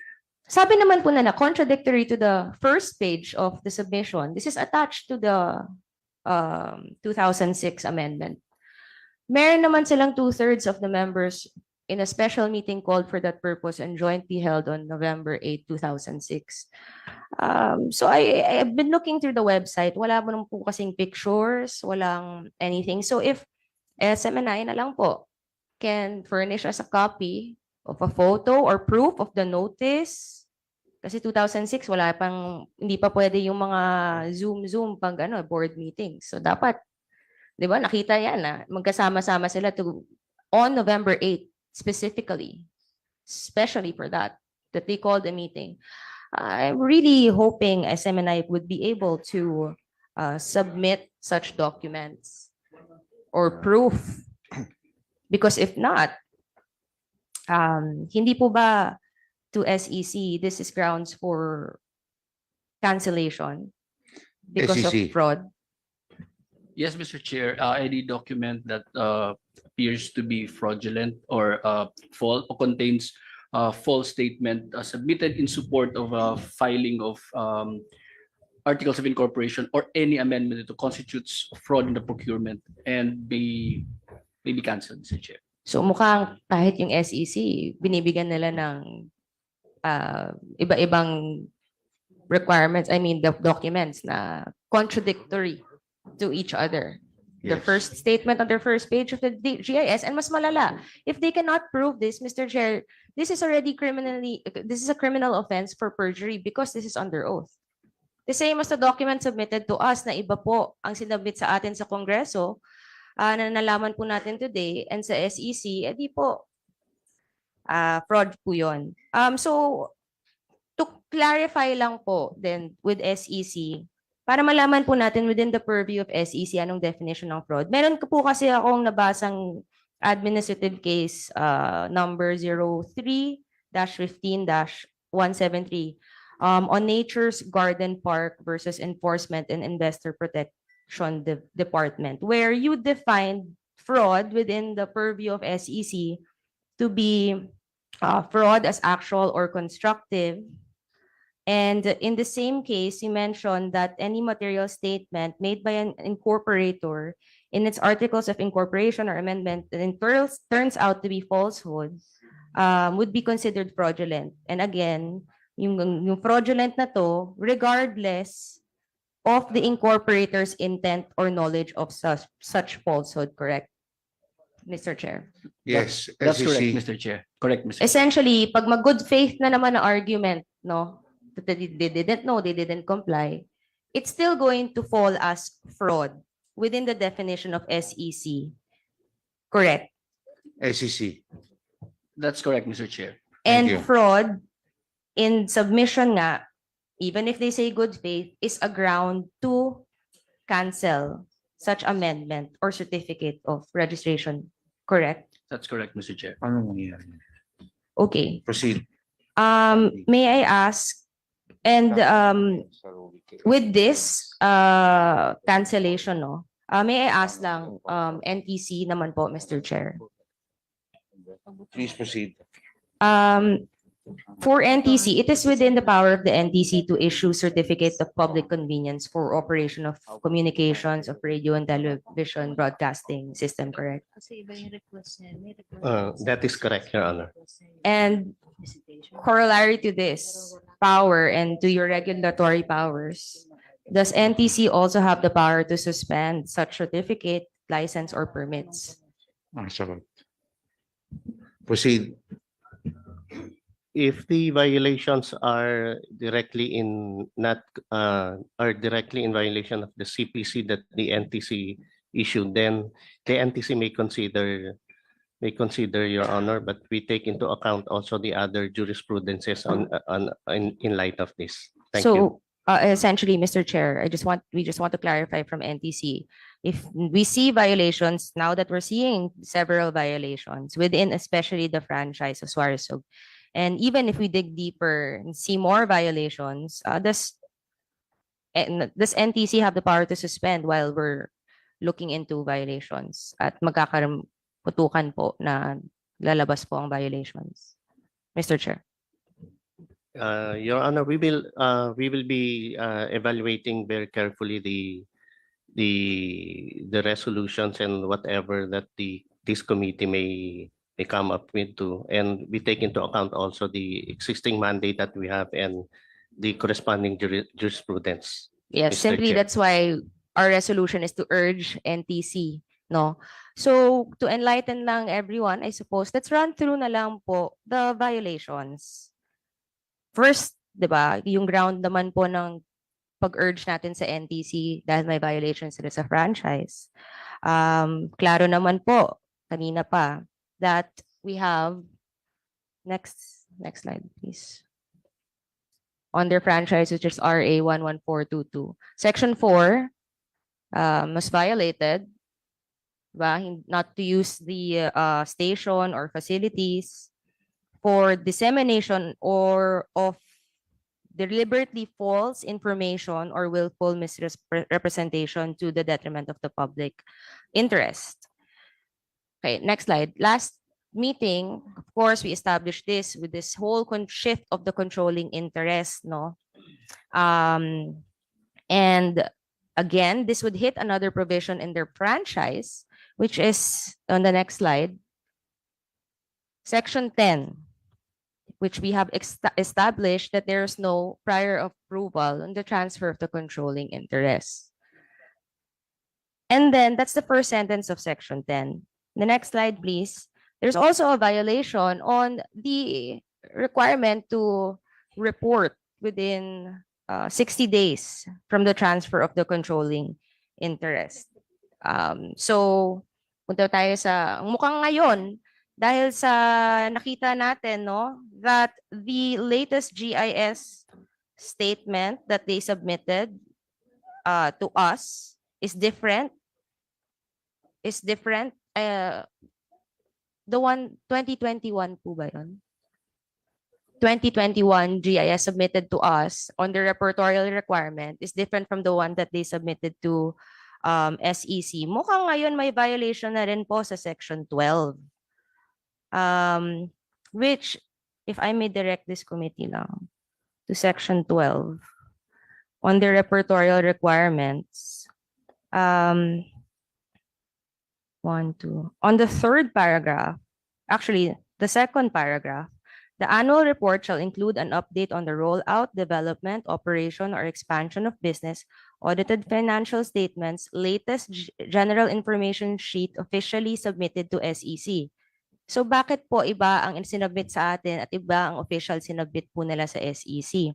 Sabi naman po nila, contradictory to the first page of the submission, this is attached to the 2006 amendment. Meron naman silang 2/3 of the members in a special meeting called for that purpose and jointly held on November 8, 2006. So I've been looking through the website. Wala mo naman po kasing pictures, walang anything. So if SMNI na lang po can furnish us a copy of a photo or proof of the notice. Kasi 2006, wala pang, hindi pa pwede yung mga Zoom pag board meetings. So dapat, di ba, nakita yan na magkasama-sama sila on November 8 specifically, especially for that they called a meeting. I'm really hoping SMNI would be able to submit such documents or proof. Because if not, Hindi po ba to SEC, this is grounds for cancellation because of SEC. fraud? Yes, Mr. Chair, any document that appears to be fraudulent or false or contains false statement submitted in support of filing of articles of incorporation or any amendment that constitutes fraud in the procurement and may be cancelled, Mr. Chair. So mukhang kahit yung SEC, binibigyan nila ng iba-ibang requirements, I mean the documents na contradictory to each other. The Yes. first statement on the first page of the GIS, and mas malala, if they cannot prove this, Mr. Chair, this is a criminal offense for perjury because this is under oath. The same as the document submitted to us na iba po ang sinabit sa atin sa Kongreso, na nalaman po natin today, and sa SEC, edi po, fraud po yun. So, to clarify lang po then with SEC, para malaman po natin within the purview of SEC anong definition ng fraud. Meron po kasi akong nabasang administrative case number 03-15-173 on Nature's Garden Park versus Enforcement and Investor Protection Department, where you defined fraud within the purview of SEC to be fraud as actual or constructive. And in the same case, you mentioned that any material statement made by an incorporator in its articles of incorporation or amendment that turns out to be falsehood would be considered fraudulent. And again, yung fraudulent na to, regardless of the incorporator's intent or knowledge of such falsehood, correct, Mr. Chair? Yes, That's correct, SEC. Mr. Chair. Correct, Mr. Chair. Essentially, pag mag-good faith na naman na argument, no, that they didn't know, they didn't comply, it's still going to fall as fraud within the definition of SEC. Correct? SEC. That's correct, Mr. Chair. And you. fraud in submission nga, even if they say good faith, is a ground to cancel such amendment or certificate of registration. Correct? That's correct, Mr. Chair. Ano mangyayari? Okay. Proceed. May I ask, and with this cancellation, no, may I ask lang, NTC naman po, Mr. Chair. Please proceed. For NTC, it is within the power of the NTC to issue certificates of public convenience for operation of communications of radio and television broadcasting system, correct? That is correct, Your Honor. And corollary to this power and to your regulatory powers, does NTC also have the power to suspend such certificate, license, or permits? Sagot. Proceed. If the violations are directly in violation of the CPC that the NTC issued, then the NTC may consider, Your Honor, but we take into account also the other jurisprudences in light of this. Thank you. Essentially, Mr. Chair, we just want to clarify from NTC. If we see violations, now that we're seeing several violations within especially the franchise of Suarezug, and even if we dig deeper and see more violations, does NTC have the power to suspend while we're looking into violations at magkakaputukan po na lalabas po ang violations? Mr. Chair. Your Honor, we will be evaluating very carefully the resolutions and whatever that this committee may come up with too, and we take into account also the existing mandate that we have and the corresponding jurisprudence. Yes, Mr. simply Chair. that's why our resolution is to urge NTC, no? So to enlighten lang everyone, I suppose, let's run through na lang po the violations. First, di ba, yung ground naman po ng pag-urge natin sa NTC dahil may violations sila sa franchise. Klaro naman po, kanina pa, that we have, next slide, please. On their franchise, which is RA 11422. Section 4 was violated, diba? Not to use the station or facilities for dissemination or of deliberately false information or willful misrepresentation to the detriment of the public interest. Okay, next slide. Last meeting, of course, we established this with this whole shift of the controlling interest, no? And again, this would hit another provision in their franchise, which is on the next slide, Section 10, which we have established that there is no prior approval on the transfer of the controlling interest. And then that's the first sentence of Section 10. The next slide, please. There's also a violation on the requirement to report within 60 days from the transfer of the controlling interest. So, punta tayo sa mukhang ngayon, dahil sa nakita natin, no, that the latest GIS statement that they submitted to us is different. The one 2021 po ba yun? 2021 GIS submitted to us on the repertorial requirement is different from the one that they submitted to SEC. Mukhang ngayon may violation na rin po sa Section 12. Which, if I may direct this committee now to Section 12 on the repertorial requirements, on the third paragraph, actually the second paragraph, the annual report shall include an update on the rollout, development, operation, or expansion of business, audited financial statements, latest general information sheet officially submitted to SEC. So bakit po iba ang sinubmit sa atin at iba ang official sinubmit po nila sa SEC?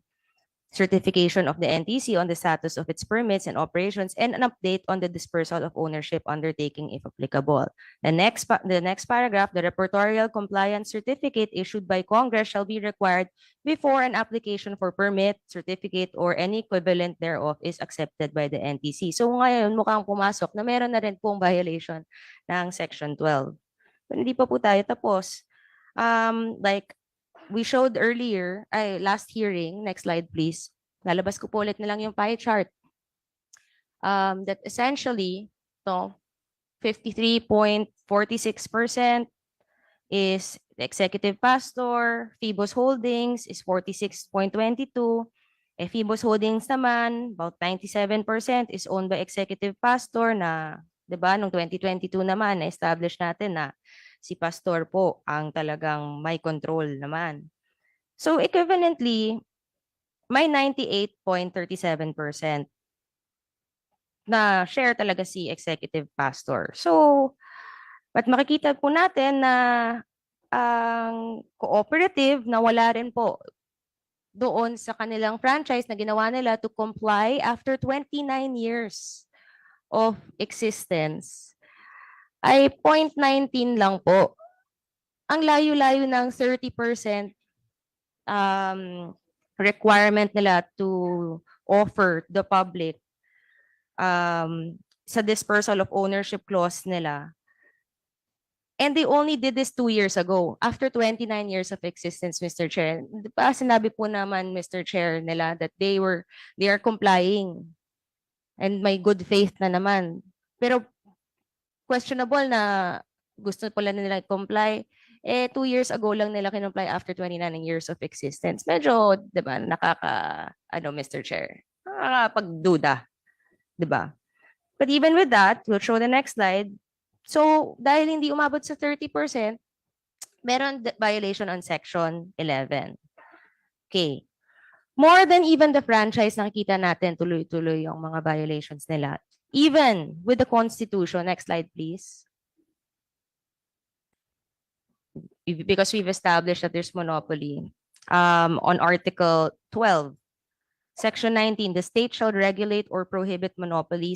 Certification of the NTC on the status of its permits and operations, and an update on the dispersal of ownership undertaking if applicable. The next paragraph, the repertorial compliance certificate issued by Congress shall be required before an application for permit, certificate, or any equivalent thereof is accepted by the NTC. So ngayon mukhang pumasok na meron na rin pong violation ng Section 12. But hindi pa po tayo tapos. Like we showed earlier, last hearing, next slide please. Lalabas ko po ulit na lang yung pie chart. That essentially, 53.46% is the executive pastor, Phoebus Holdings is 46.22%, Phoebus Holdings naman, about 97% is owned by executive pastor na, di ba, noong 2022 naman, na-establish natin na si pastor po ang talagang may control naman. So equivalently, may 98.37% na share talaga si executive pastor. So, but makikita po natin na ang cooperative na wala rin po doon sa kanilang franchise na ginawa nila to comply after 29 years of existence ay 0.19 lang po. Ang layo-layo ng 30% requirement nila to offer the public sa dispersal of ownership clause nila. And they only did this 2 years ago, after 29 years of existence, Mr. Chair. Diba, sinabi po naman, Mr. Chair, nila that they are complying. And may good faith na naman. Pero questionable na gusto pala nila comply. 2 years ago lang nila kinomply after 29 years of existence. Medyo, di ba, Mr. Chair, nakakapagduda. Di ba? But even with that, we'll show the next slide. So, dahil hindi umabot sa 30%, meron violation on Section 11. Okay. More than even the franchise, nakikita natin tuloy-tuloy yung mga violations nila. Even with the Constitution, next slide please. Because we've established that there's monopoly. On Article 12, Section 19, the state shall regulate or prohibit monopolies